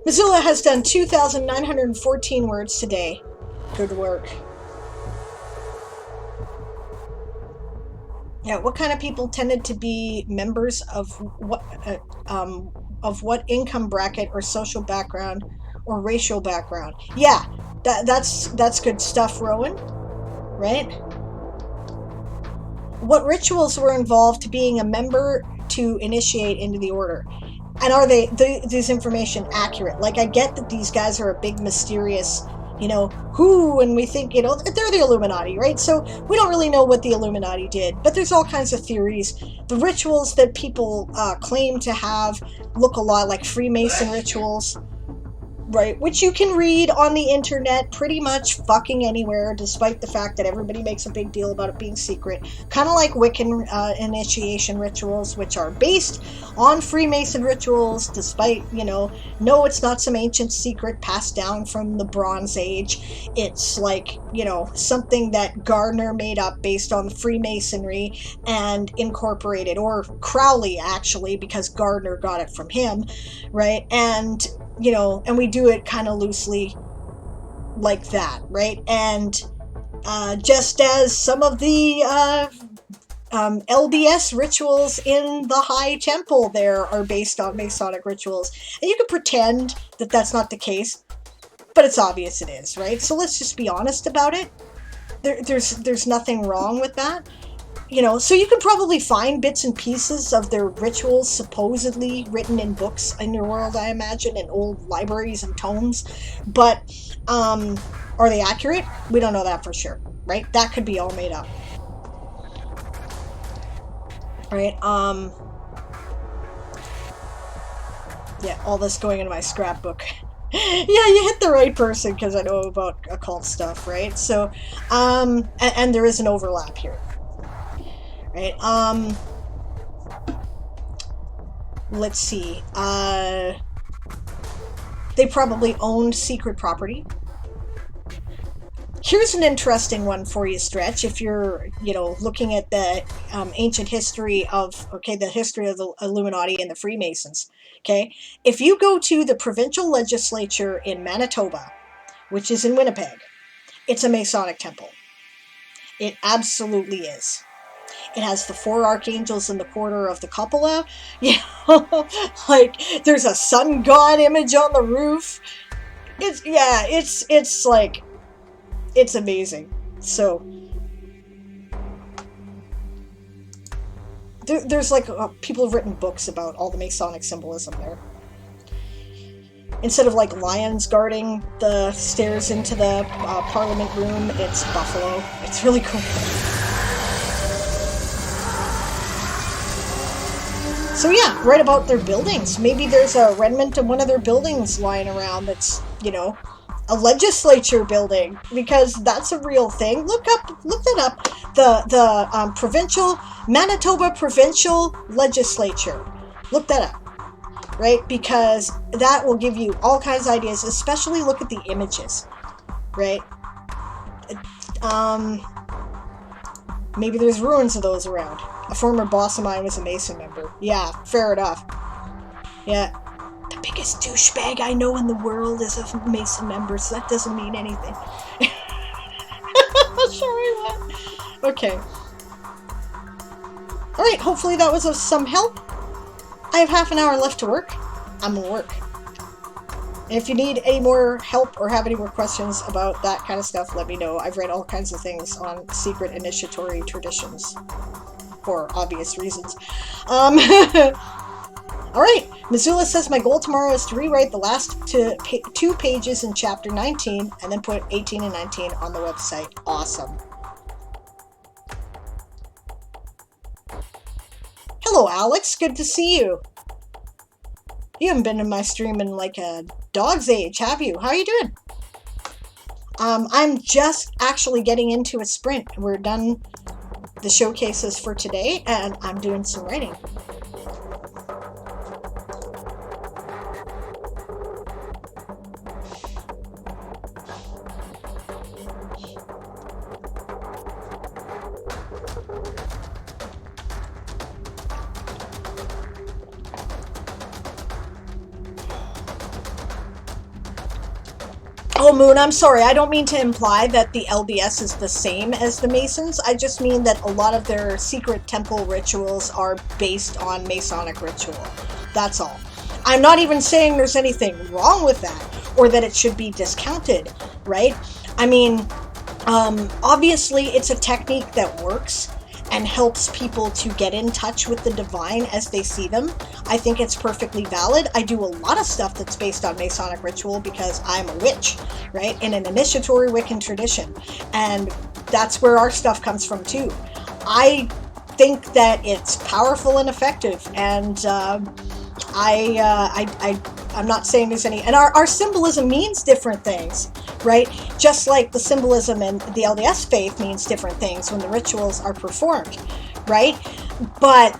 Missoula has done 2,914 words today. Good work. Yeah, what kind of people tended to be members of what income bracket or social background or racial background? Yeah, that's good stuff, Rowan. Right? What rituals were involved to being a member to initiate into the order? And are this information accurate? Like, I get that these guys are a big mysterious, who, and we think, they're the Illuminati, right? So we don't really know what the Illuminati did, but there's all kinds of theories. The rituals that people claim to have look a lot like Freemason rituals. right? Which you can read on the internet pretty much fucking anywhere, despite the fact that everybody makes a big deal about it being secret. Kind of like Wiccan initiation rituals, which are based on Freemason rituals, despite, no, it's not some ancient secret passed down from the Bronze Age. It's like, something that Gardner made up based on Freemasonry and incorporated, or Crowley actually, because Gardner got it from him, right? And we do it kind of loosely like that, right? And just as some of the LDS rituals in the High Temple there are based on Masonic rituals. And you can pretend that that's not the case, but it's obvious it is, right? So let's just be honest about it. There's nothing wrong with that. So you can probably find bits and pieces of their rituals supposedly written in books in your world, I imagine, in old libraries and tomes. But are they accurate? We don't know that for sure, right? That could be all made up. Right? Yeah, all this going into my scrapbook. Yeah, you hit the right person because I know about occult stuff, right? So, and there is an overlap here. Right, let's see, they probably owned secret property. Here's an interesting one for you, Stretch, if you're, looking at the ancient history of, the history of the Illuminati and the Freemasons, okay? If you go to the provincial legislature in Manitoba, which is in Winnipeg, it's a Masonic temple. It absolutely is. It has the 4 archangels in the quarter of the cupola. Like there's a sun god image on the roof. It's like, it's amazing. So there's like people have written books about all the Masonic symbolism there. Instead of like lions guarding the stairs into the Parliament room, it's buffalo. It's really cool. So yeah, right about their buildings. Maybe there's a remnant of one of their buildings lying around that's, a legislature building, because that's a real thing. Look that up. The provincial, Manitoba Provincial Legislature. Look that up, right? Because that will give you all kinds of ideas, especially look at the images, right? Maybe there's ruins of those around. A former boss of mine was a Mason member. Yeah, fair enough. Yeah. The biggest douchebag I know in the world is a Mason member, so that doesn't mean anything. Sorry, what? Okay. Alright, hopefully that was of some help. I have half an hour left to work. I'm gonna work. And if you need any more help or have any more questions about that kind of stuff, let me know. I've read all kinds of things on secret initiatory traditions. For obvious reasons. Alright, Missoula says my goal tomorrow is to rewrite the last 2 pages in chapter 19 and then put 18 and 19 on the website. Awesome. Hello, Alex. Good to see you. You haven't been in my stream in like a dog's age, have you? How are you doing? I'm just actually getting into a sprint. We're done the showcases for today, and I'm doing some writing. Oh, Moon, I'm sorry. I don't mean to imply that the LDS is the same as the Masons. I just mean that a lot of their secret temple rituals are based on Masonic ritual. That's all. I'm not even saying there's anything wrong with that or that it should be discounted, right? I mean, obviously it's a technique that works and helps people to get in touch with the divine as they see them. I think it's perfectly valid. I do a lot of stuff that's based on Masonic ritual because I'm a witch, right? In an initiatory Wiccan tradition. And that's where our stuff comes from too. I think that it's powerful and effective, and I I'm not saying there's any, and our symbolism means different things, right? Just like the symbolism in the LDS faith means different things when the rituals are performed, right? But,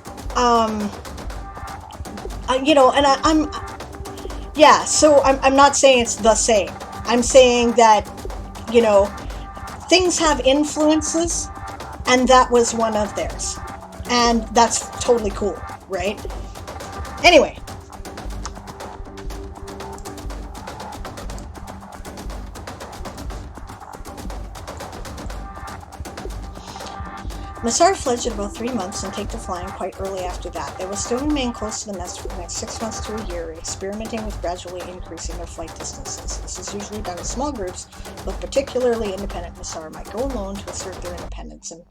so I'm not saying it's the same. I'm saying that, things have influences, and that was one of theirs. And that's totally cool, right? Anyway. Massar fledge at about 3 months and take to flying quite early after that. They will still remain close to the nest for the next 6 months to a year, experimenting with gradually increasing their flight distances. This is usually done in small groups, but particularly independent Massar might go alone to assert their independence. And,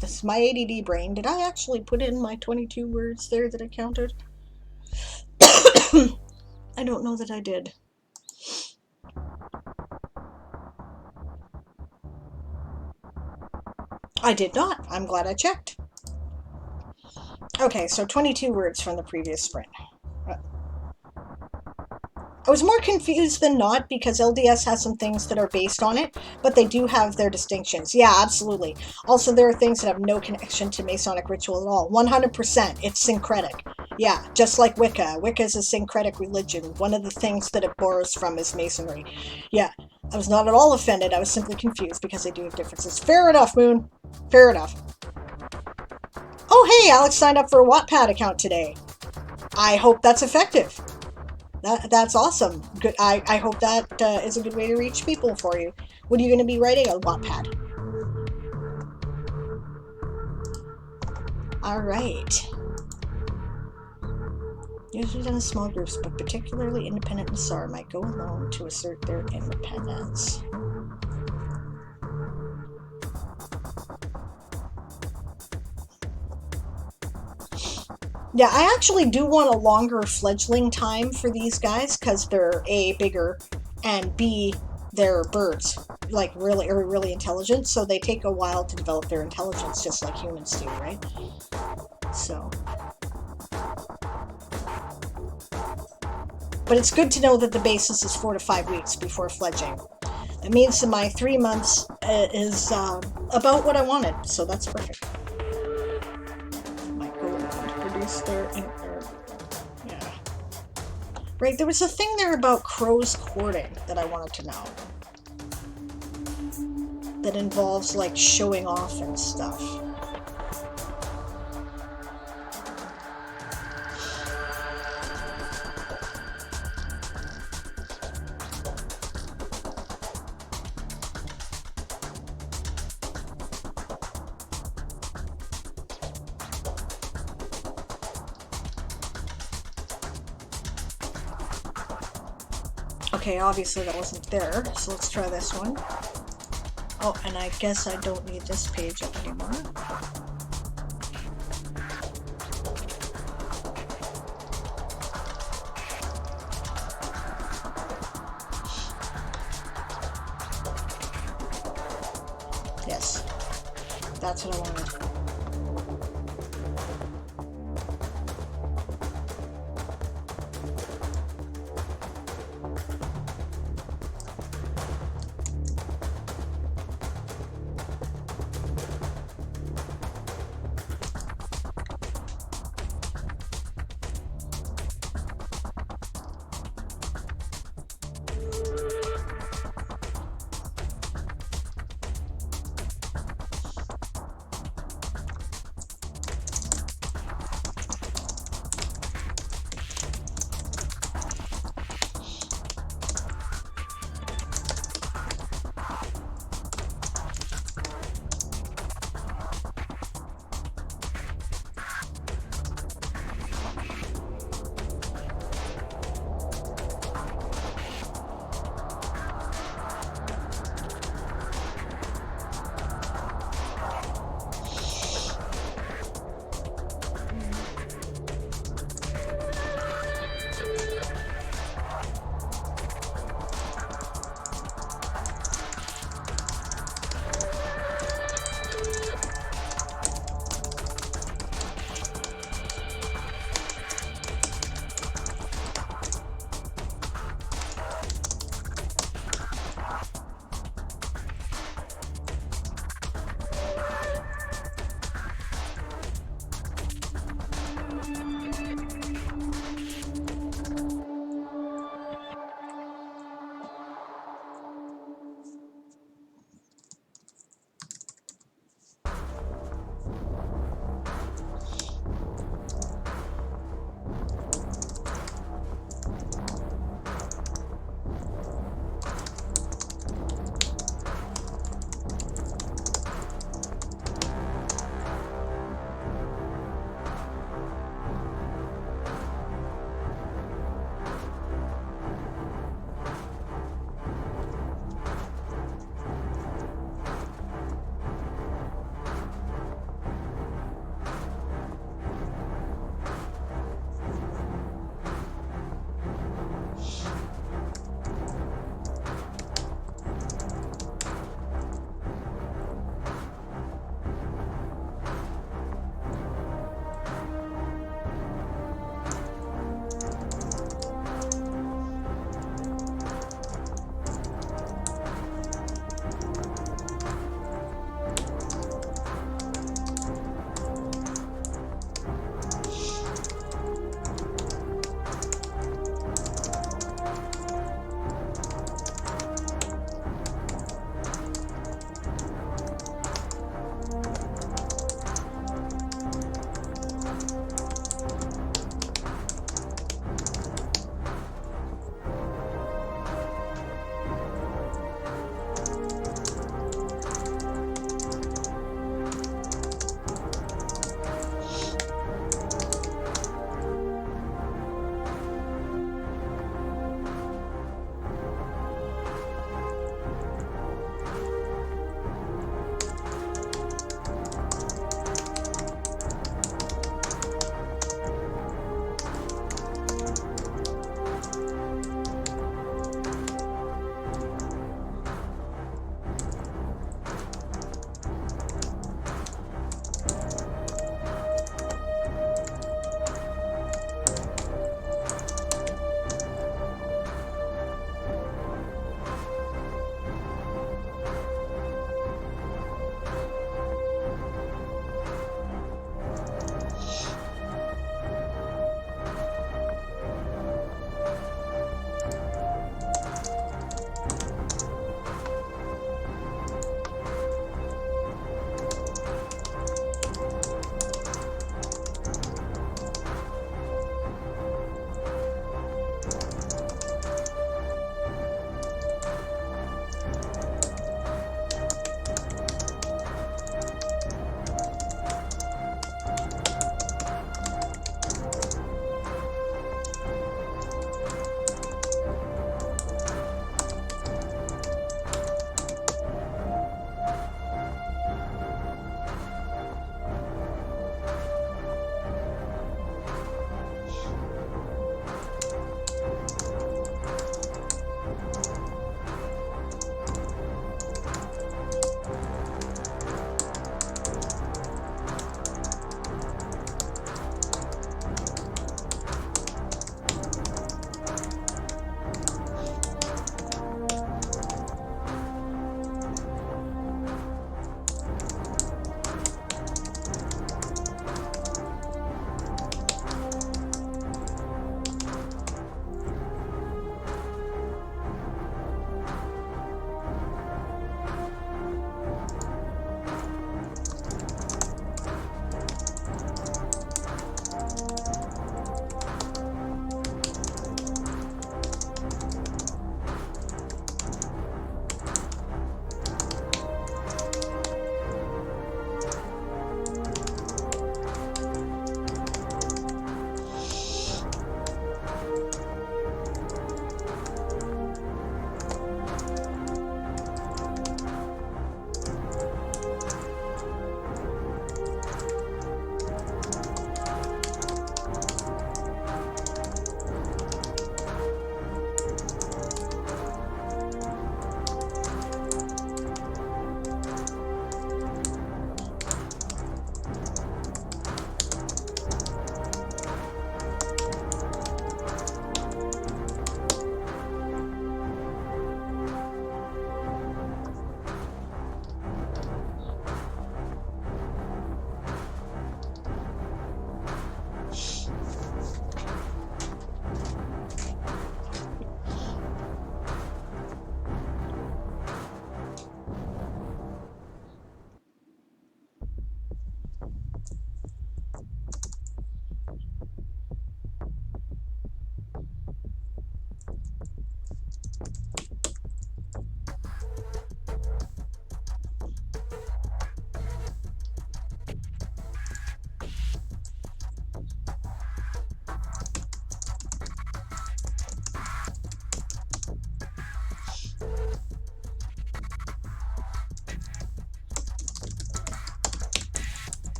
this is my ADD brain. Did I actually put in my 22 words there that I counted? I don't know that I did. I did not. I'm glad I checked. Okay, so 22 words from the previous sprint. I was more confused than not because LDS has some things that are based on it, but they do have their distinctions. Yeah, absolutely. Also, there are things that have no connection to Masonic ritual at all. 100%. It's syncretic. Yeah, just like Wicca. Wicca is a syncretic religion. One of the things that it borrows from is Masonry. Yeah, I was not at all offended. I was simply confused because they do have differences. Fair enough, Moon. Fair enough. Oh, hey, Alex signed up for a Wattpad account today. I hope that's effective. That's awesome. Good. I hope that is a good way to reach people for you. What are you going to be writing on Wattpad? All right. Usually done in small groups, but particularly independent Massar might go alone to assert their independence. Yeah, I actually do want a longer fledgling time for these guys because they're A, bigger, and B, they're birds, like really intelligent, so they take a while to develop their intelligence just like humans do, right? So. But it's good to know that the basis is 4 to 5 weeks before fledging. That means that my 3 months is about what I wanted, so that's perfect. Yeah. Right, there was a thing there about crows courting that I wanted to know. That involves, like, showing off and stuff. Okay, obviously that wasn't there, so let's try this one. Oh, and I guess I don't need this page up anymore. Yes, that's what I wanted.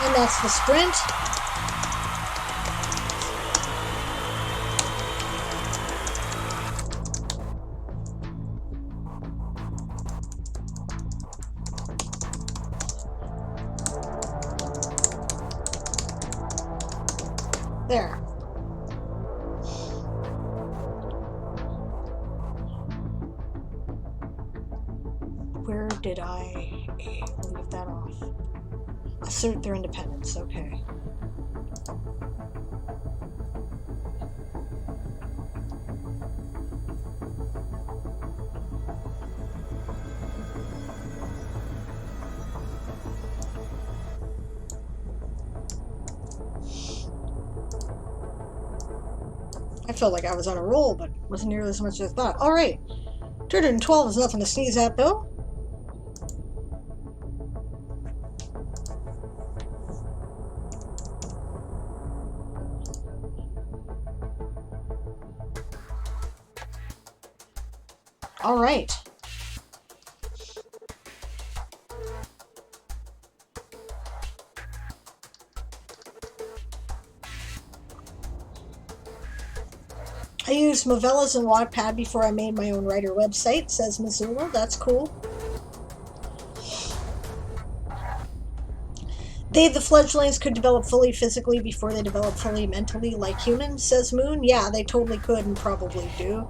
And that's the sprint. There. Where did I leave that off? Assert their independence, okay. I felt like I was on a roll, but wasn't nearly as much as I thought. All right, 212 is nothing to sneeze at, though. All right. I used Movellas and Wattpad before I made my own writer website, says Missoula. That's cool. They, the fledglings, could develop fully physically before they develop fully mentally like humans, says Moon. Yeah, they totally could and probably do.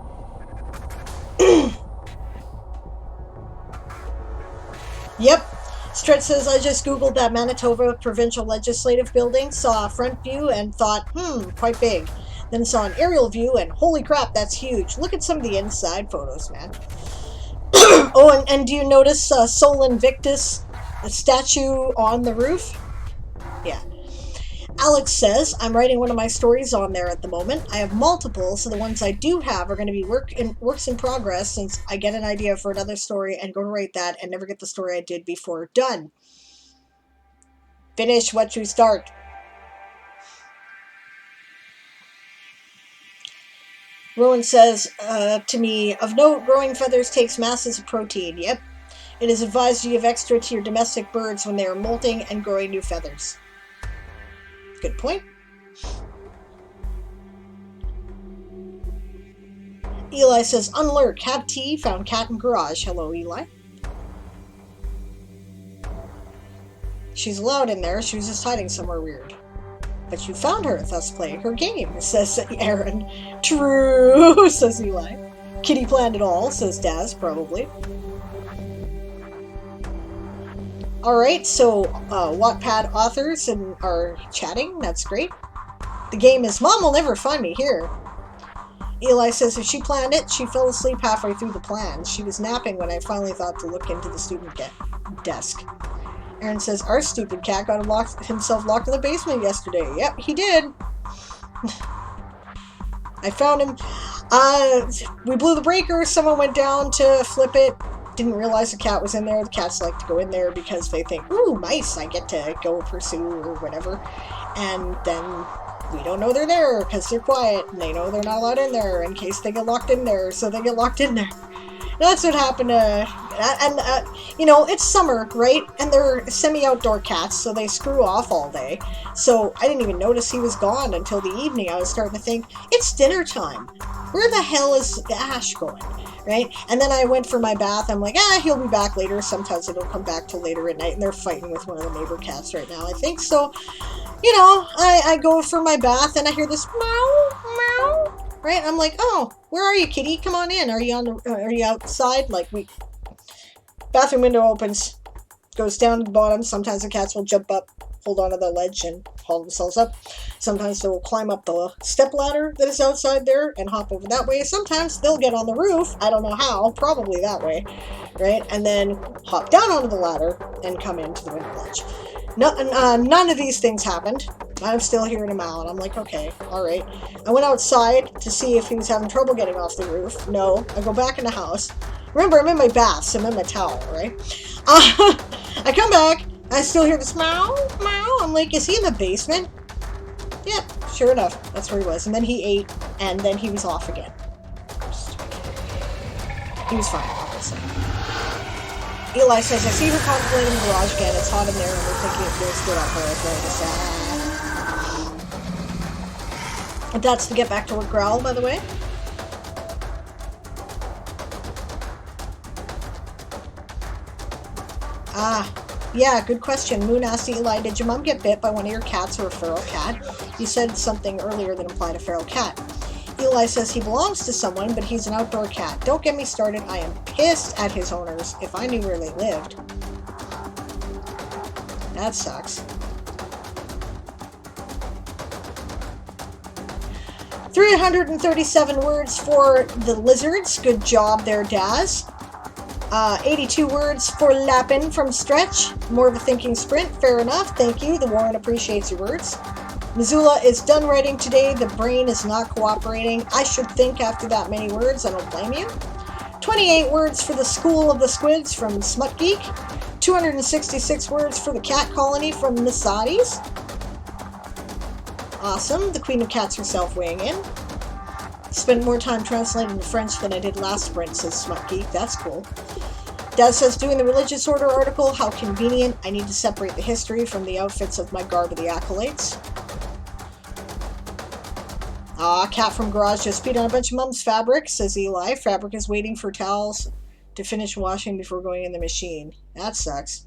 Yep. Stretch says, I just Googled that Manitoba Provincial Legislative Building, saw a front view and thought, quite big. Then saw an aerial view and holy crap, that's huge. Look at some of the inside photos, man. Oh, and do you notice Sol Invictus, a statue on the roof? Yeah. Alex says, I'm writing one of my stories on there at the moment. I have multiple, so the ones I do have are going to be works in progress since I get an idea for another story and go to write that and never get the story I did before done. Finish what you start. Rowan says to me, of note, growing feathers takes masses of protein. Yep. It is advised you give extra to your domestic birds when they are molting and growing new feathers. Good point. Eli says, unlurk, have tea, found cat in garage. Hello, Eli. She's allowed in there. She was just hiding somewhere weird. But you found her, thus playing her game, says Aaron. True, says Eli. Kitty planned it all, says Daz, probably. Alright, so Wattpad authors are chatting. That's great. The game is Mom will never find me here. Eli says if she planned it, she fell asleep halfway through the plan. She was napping when I finally thought to look into the student desk. Aaron says our stupid cat got himself locked in the basement yesterday. Yep, he did. I found him. We blew the breaker. Someone went down to flip it. Didn't realize the cat was in there. The cats like to go in there because they think, ooh, mice, I get to go pursue or whatever. And then we don't know they're there because they're quiet and they know they're not allowed in there in case they get locked in there. So they get locked in there. That's what happened you know, it's summer, right? And they're semi-outdoor cats, so they screw off all day. So I didn't even notice he was gone until the evening. I was starting to think, it's dinner time. Where the hell is Ash going? Right? And then I went for my bath. I'm like, he'll be back later. Sometimes they don't come back till later at night, and they're fighting with one of the neighbor cats right now, I think. So, you know, I go for my bath, and I hear this meow, meow. Right? I'm like, oh, where are you, kitty? Come on in. Are you outside? Like, bathroom window opens, goes down to the bottom. Sometimes the cats will jump up, hold onto the ledge, and haul themselves up. Sometimes they'll climb up the step ladder that is outside there and hop over that way. Sometimes they'll get on the roof. I don't know how. Probably that way. Right? And then hop down onto the ladder and come into the window ledge. None of these things happened. I'm still hearing him out. I'm like, okay, all right. I went outside to see if he was having trouble getting off the roof. No. I go back in the house. Remember, I'm in my bath, so I'm in my towel, right? I come back. I still hear this meow, meow. I'm like, is he in the basement? Yep, sure enough. That's where he was. And then he ate, and then he was off again. He was fine, obviously. Eli says, I see her contemplating the garage again. It's hot in there, and we're thinking it feels good on her. It's very sad. And that's the get back to work growl, by the way. Yeah, good question. Moon asked Eli, did your mom get bit by one of your cats or a feral cat? You said something earlier that implied a feral cat. Eli says he belongs to someone, but he's an outdoor cat. Don't get me started. I am pissed at his owners if I knew where they lived. That sucks. 337 words for the lizards. Good job there, Daz. 82 words for Lappin from Stretch. More of a thinking sprint. Fair enough. Thank you. The Warren appreciates your words. Missoula is done writing today. The brain is not cooperating. I should think after that many words. I don't blame you. 28 words for the School of the Squids from Smut Geek. 266 words for the Cat Colony from Misatis. Awesome. The Queen of Cats herself weighing in. Spent more time translating to French than I did last sprint, says Smut Geek. That's cool. Daz says, doing the religious order article, how convenient. I need to separate the history from the outfits of my garb of the acolytes. Cat from Garage just peed on a bunch of Mum's fabric, says Eli. Fabric is waiting for towels to finish washing before going in the machine. That sucks.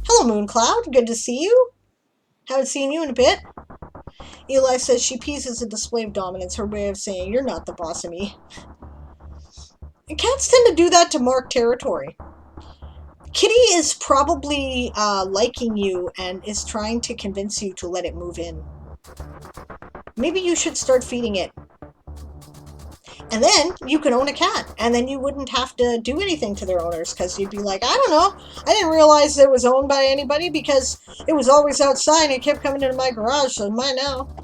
Hello, Mooncloud. Good to see you. Haven't seen you in a bit. Eli says she pees as a display of dominance, her way of saying, you're not the boss of me. And cats tend to do that to mark territory. Kitty is probably liking you and is trying to convince you to let it move in. Maybe you should start feeding it. And then you could own a cat, and then you wouldn't have to do anything to their owners, because you'd be like, I don't know, I didn't realize it was owned by anybody because it was always outside and it kept coming into my garage, so mine now.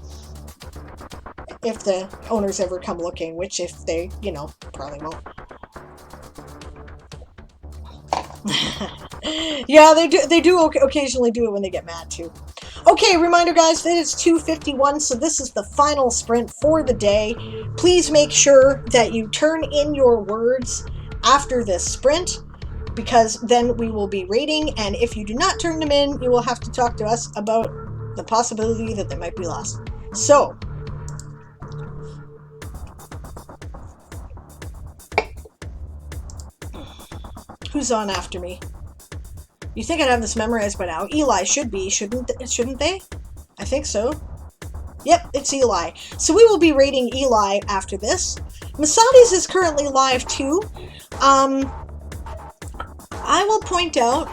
If the owners ever come looking, which if they, you know, probably won't. Yeah, they do occasionally do it when they get mad too. Okay, reminder guys, that it's 2:51, so this is the final sprint for the day. Please make sure that you turn in your words after this sprint, because then we will be rating, and if you do not turn them in, you will have to talk to us about the possibility that they might be lost. So, who's on after me? You think I'd have this memorized by now? Eli should be, shouldn't they? I think so. Yep, it's Eli. So we will be rating Eli after this. Misatis is currently live too. I will point out,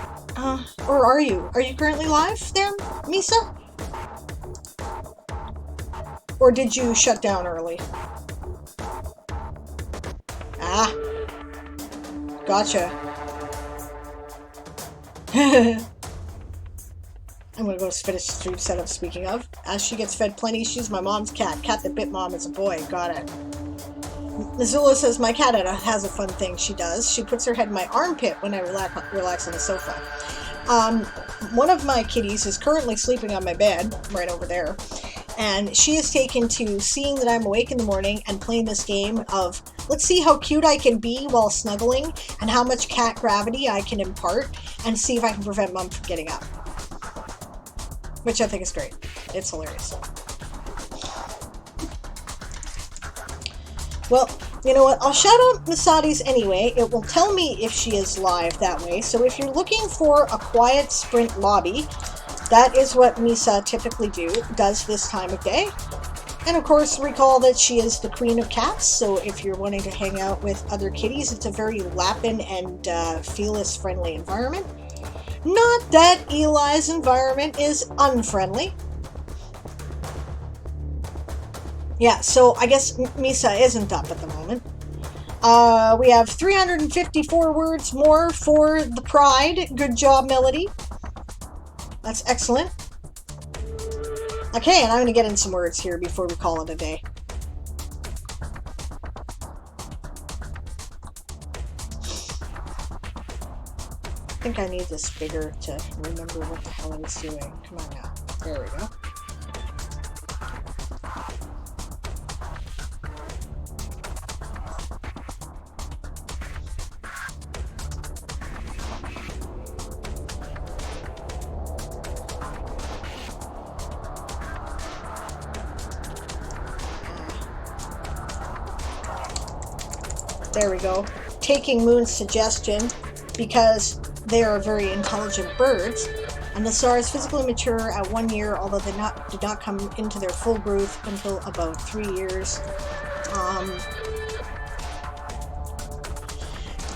Or are you? Are you currently live there, Misa? Or did you shut down early? Ah, gotcha. I'm gonna go finish the stream setup, speaking of. As she gets fed plenty, she's my mom's cat. Cat that bit mom as a boy. Got it. Missoula says, my cat has a fun thing she does. She puts her head in my armpit when I relax on the sofa. One of my kitties is currently sleeping on my bed, right over there. And she has taken to seeing that I'm awake in the morning and playing this game of, let's see how cute I can be while snuggling and how much cat gravity I can impart and see if I can prevent mom from getting up. Which I think is great. It's hilarious. Well, you know what? I'll shout out Masadi's anyway. It will tell me if she is live that way. So if you're looking for a quiet sprint lobby, that is what Misa typically does this time of day. And of course, recall that she is the queen of cats. So if you're wanting to hang out with other kitties, it's a very Lappin and Felis friendly environment. Not that Eli's environment is unfriendly. Yeah, so I guess Misa isn't up at the moment. We have 354 words more for the Pride. Good job, Melody. That's excellent. Okay, and I'm going to get in some words here before we call it a day. I think I need this bigger to remember what the hell I was doing. Come on now. There we go. There we go. Taking Moon's suggestion, because they are very intelligent birds, and the stars physically mature at 1 year, although they did not come into their full growth until about 3 years.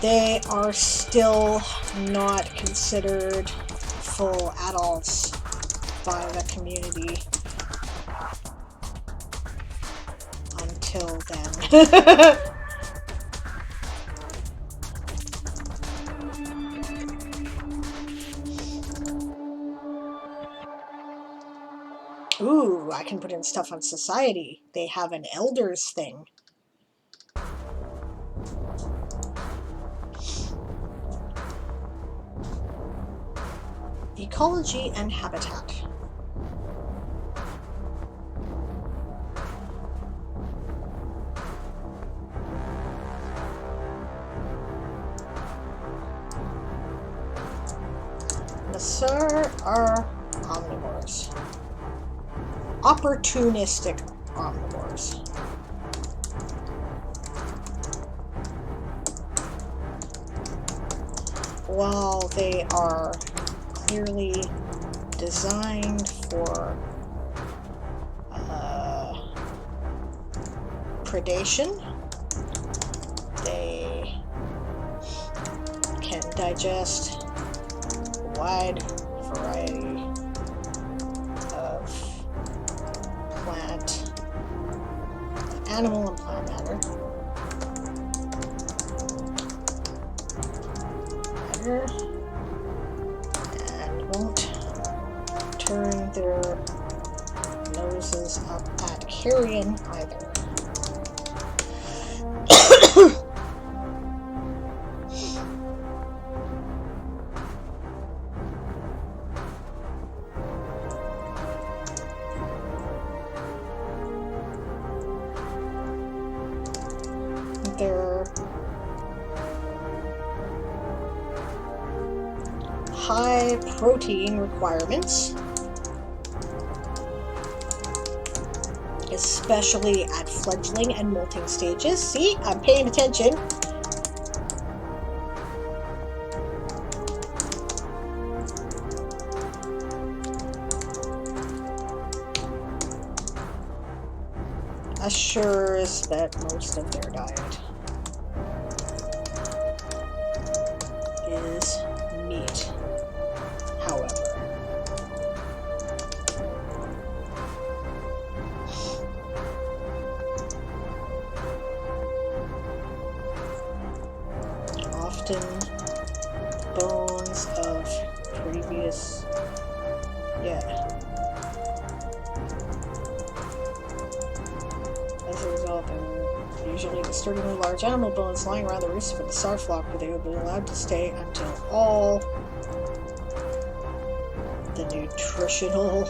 They are still not considered full adults by the community until then. Ooh, I can put in stuff on society. They have an elders thing. Ecology and Habitat. The Sir are omnivores. Opportunistic omnivores. While they are clearly designed for predation, they can digest a wide variety of animal and plant matter. And won't turn their noses up at carrion either. Their high protein requirements, especially at fledgling and molting stages. See, I'm paying attention. Assures that most of their diet is meat. often bones of previous... Yeah. As a result, there were usually disturbingly large animal bones lying around the roosts of the star flock, where they would be allowed to stay until all the nutritional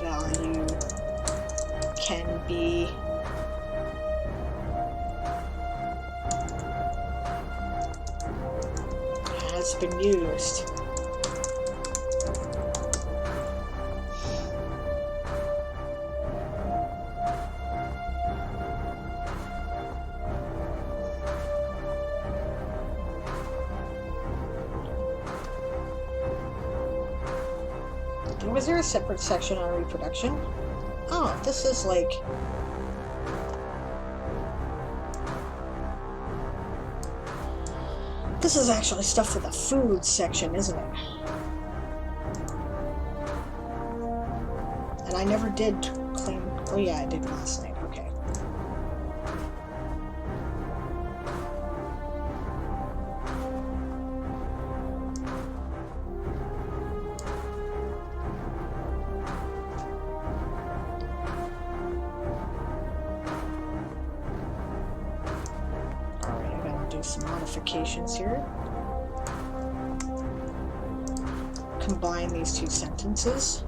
value can be has been used. Was there a separate section on reproduction? Oh, this is like... This is actually stuff for the food section, isn't it? And I never did clean... Oh yeah, I did last night. Okay. Some modifications here. Combine these two sentences.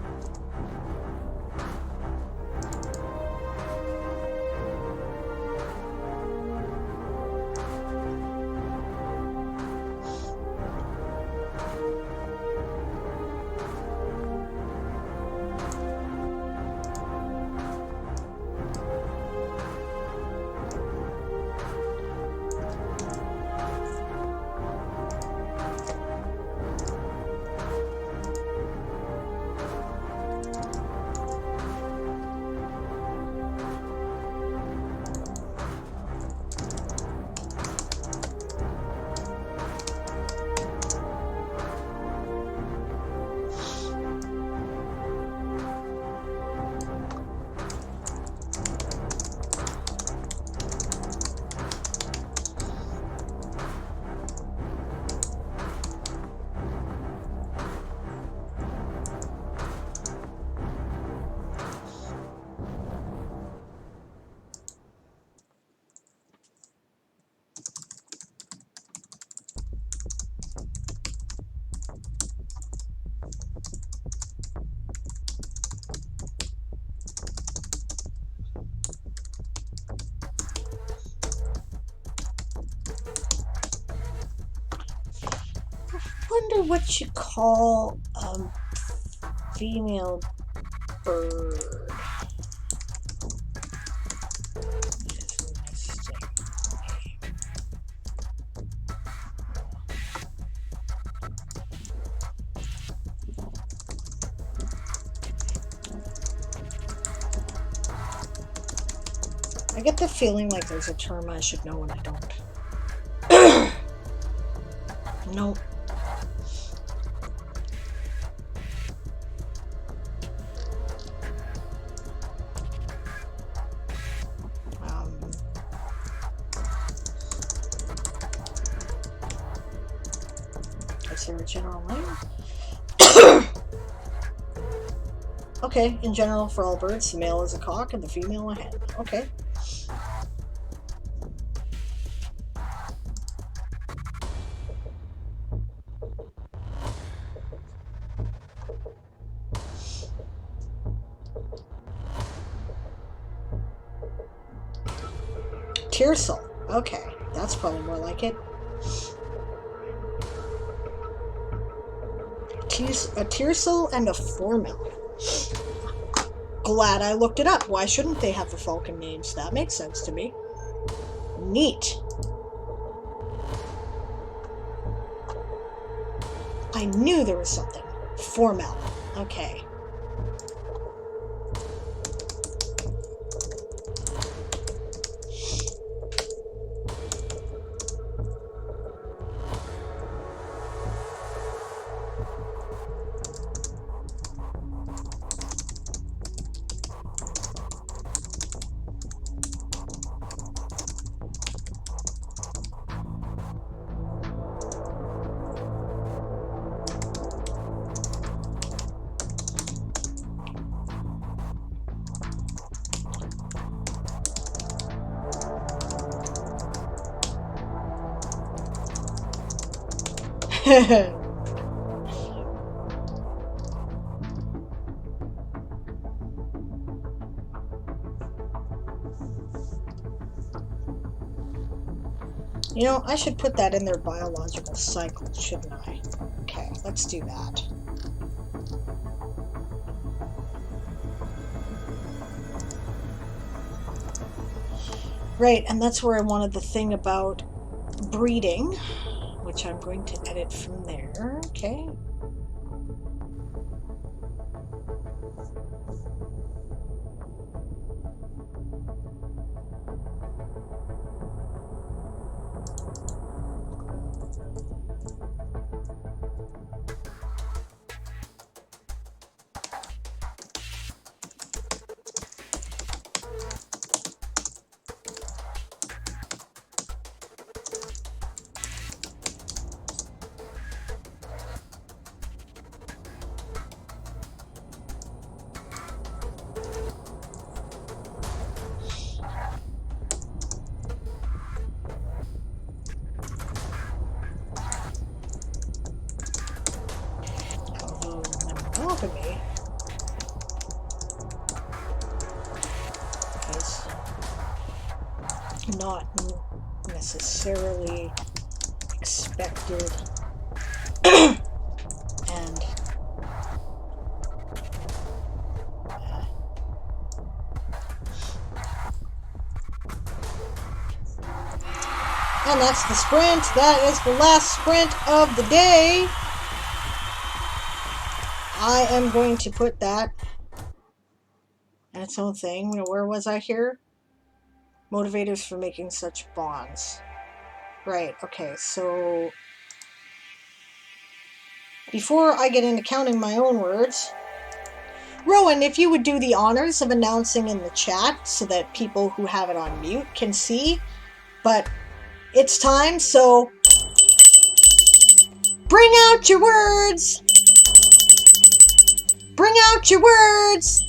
Wonder what you call female bird. I get the feeling like there's a term I should know and I don't. Nope. Is there a general name? Okay, in general, for all birds, the male is a cock and the female a hen. Okay. Tearsel. Okay, that's probably more like it. A tearsel and a foremale. Glad I looked it up. Why shouldn't they have the falcon names? That makes sense to me. Neat. I knew there was something. Foremale. Okay. You know, I should put that in their biological cycle, shouldn't I? Okay, let's do that. Right, and that's where I wanted the thing about breeding, which I'm going to edit from there. Okay. Monogamy is not necessarily expected, and that's the sprint. That is the last sprint of the day. I am going to put that in its own thing. You know, where was I here? Motivators for making such bonds. Right, okay, so before I get into counting my own words, Rowan, if you would do the honors of announcing in the chat so that people who have it on mute can see. But it's time, so bring out your words! Bring out your words!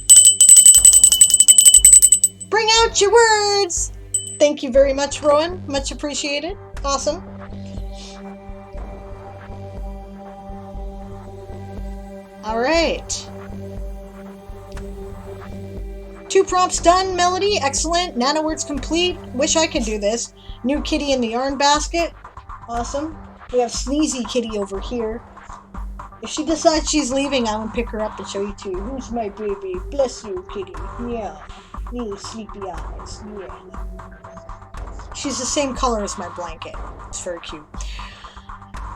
Bring out your words! Thank you very much, Rowan. Much appreciated. Awesome. All right. 2 prompts done, Melody. Excellent. Nano words complete. Wish I could do this. New kitty in the yarn basket. Awesome. We have Sneezy Kitty over here. If she decides she's leaving, I will pick her up and show you to you. Who's my baby? Bless you, kitty. Yeah. Little sleepy eyes. Yeah. She's the same color as my blanket. It's very cute.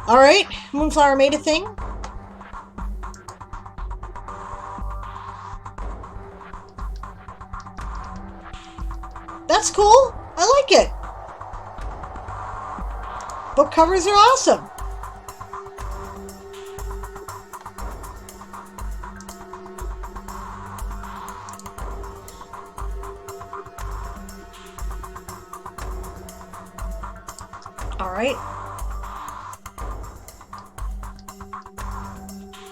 Alright. Moonflower made a thing. That's cool. I like it. Book covers are awesome. All right.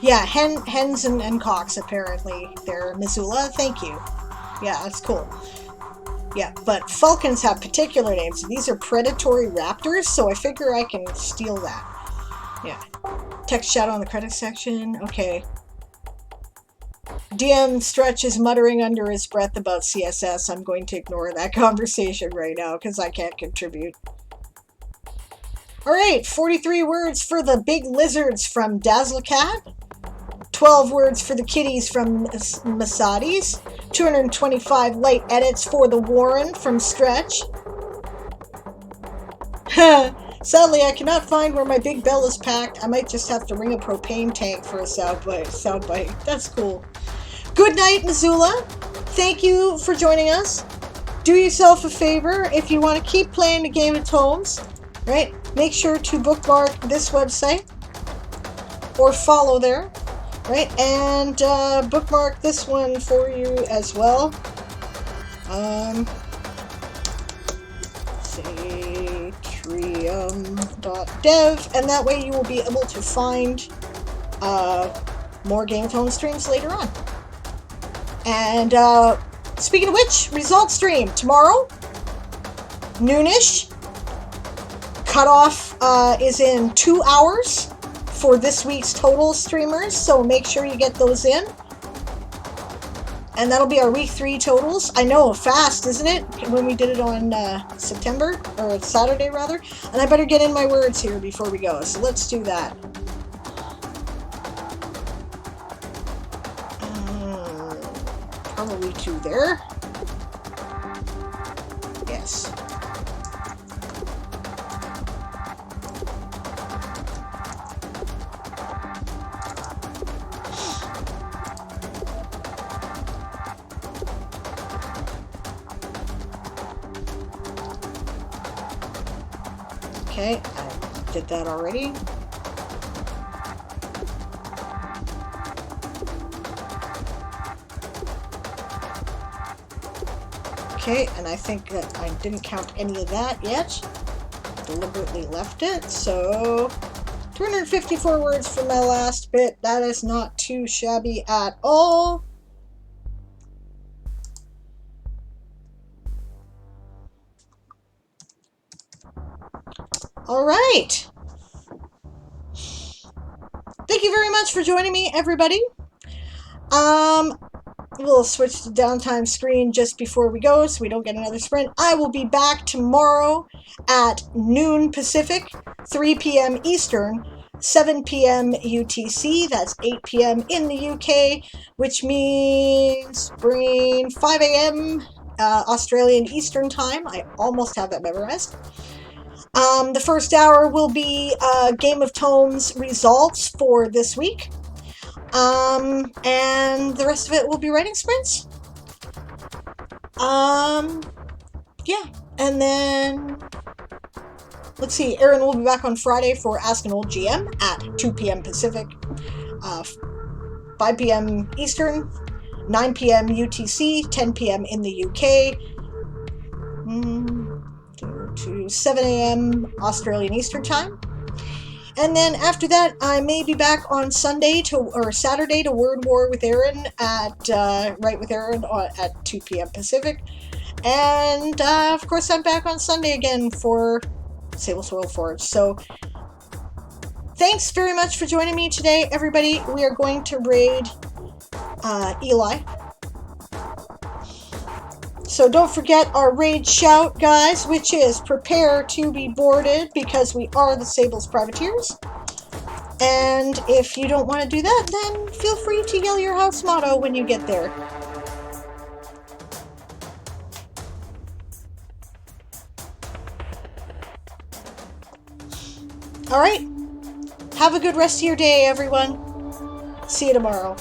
Yeah, hens and cocks apparently. They're Missoula. Thank you. Yeah, that's cool. Yeah, but falcons have particular names. These are predatory raptors, so I figure I can steal that. Yeah. Text shadow in the credits section. Okay. DM Stretch is muttering under his breath about CSS. I'm going to ignore that conversation right now because I can't contribute. Alright, 43 words for the big lizards from Dazzlecat. 12 words for the kitties from Masadi's. 225 light edits for the Warren from Stretch. Sadly, I cannot find where my big bell is packed. I might just have to ring a propane tank for a soundbite. That's cool. Good night, Missoula. Thank you for joining us. Do yourself a favor. If you want to keep playing the game of Tomes, right? Make sure to bookmark this website or follow there. Right, and bookmark this one for you as well. Satrium.dev, and that way you will be able to find more Game of Thrones streams later on. And speaking of which, result stream tomorrow, noonish. Cutoff is in 2 hours for this week's total streamers, so make sure you get those in. And that'll be our week 3 totals. I know, fast, isn't it? When we did it on September, or Saturday rather. And I better get in my words here before we go, so let's do that. Probably 2 there. Yes. Okay, I did that already. Okay, and I think that I didn't count any of that yet. Deliberately left it, so 254 words for my last bit. That is not too shabby at all. All right. Thank you very much for joining me, everybody. We'll switch to downtime screen just before we go so we don't get another sprint. I will be back tomorrow at noon Pacific, 3 p.m. Eastern, 7 p.m. UTC. That's 8 p.m. in the UK, which means bring 5 a.m. Australian Eastern Time. I almost have that memorized. The first hour will be Game of Tomes results for this week. And the rest of it will be writing sprints. Yeah, and then let's see, Erin will be back on Friday for Ask an Old GM at 2 p.m. Pacific, 5 p.m. Eastern, 9 p.m. UTC, 10 p.m. in the UK, to 7 a.m. Australian Eastern Time. And then after that, I may be back on Saturday to Word War with Erin at Write with Erin at 2 p.m. Pacific. And of course, I'm back on Sunday again for Sable Soil Forge. So thanks very much for joining me today, everybody. We are going to raid Eli. So don't forget our raid shout, guys, which is prepare to be boarded because we are the Sable's Privateers. And if you don't want to do that, then feel free to yell your house motto when you get there. All right. Have a good rest of your day, everyone. See you tomorrow.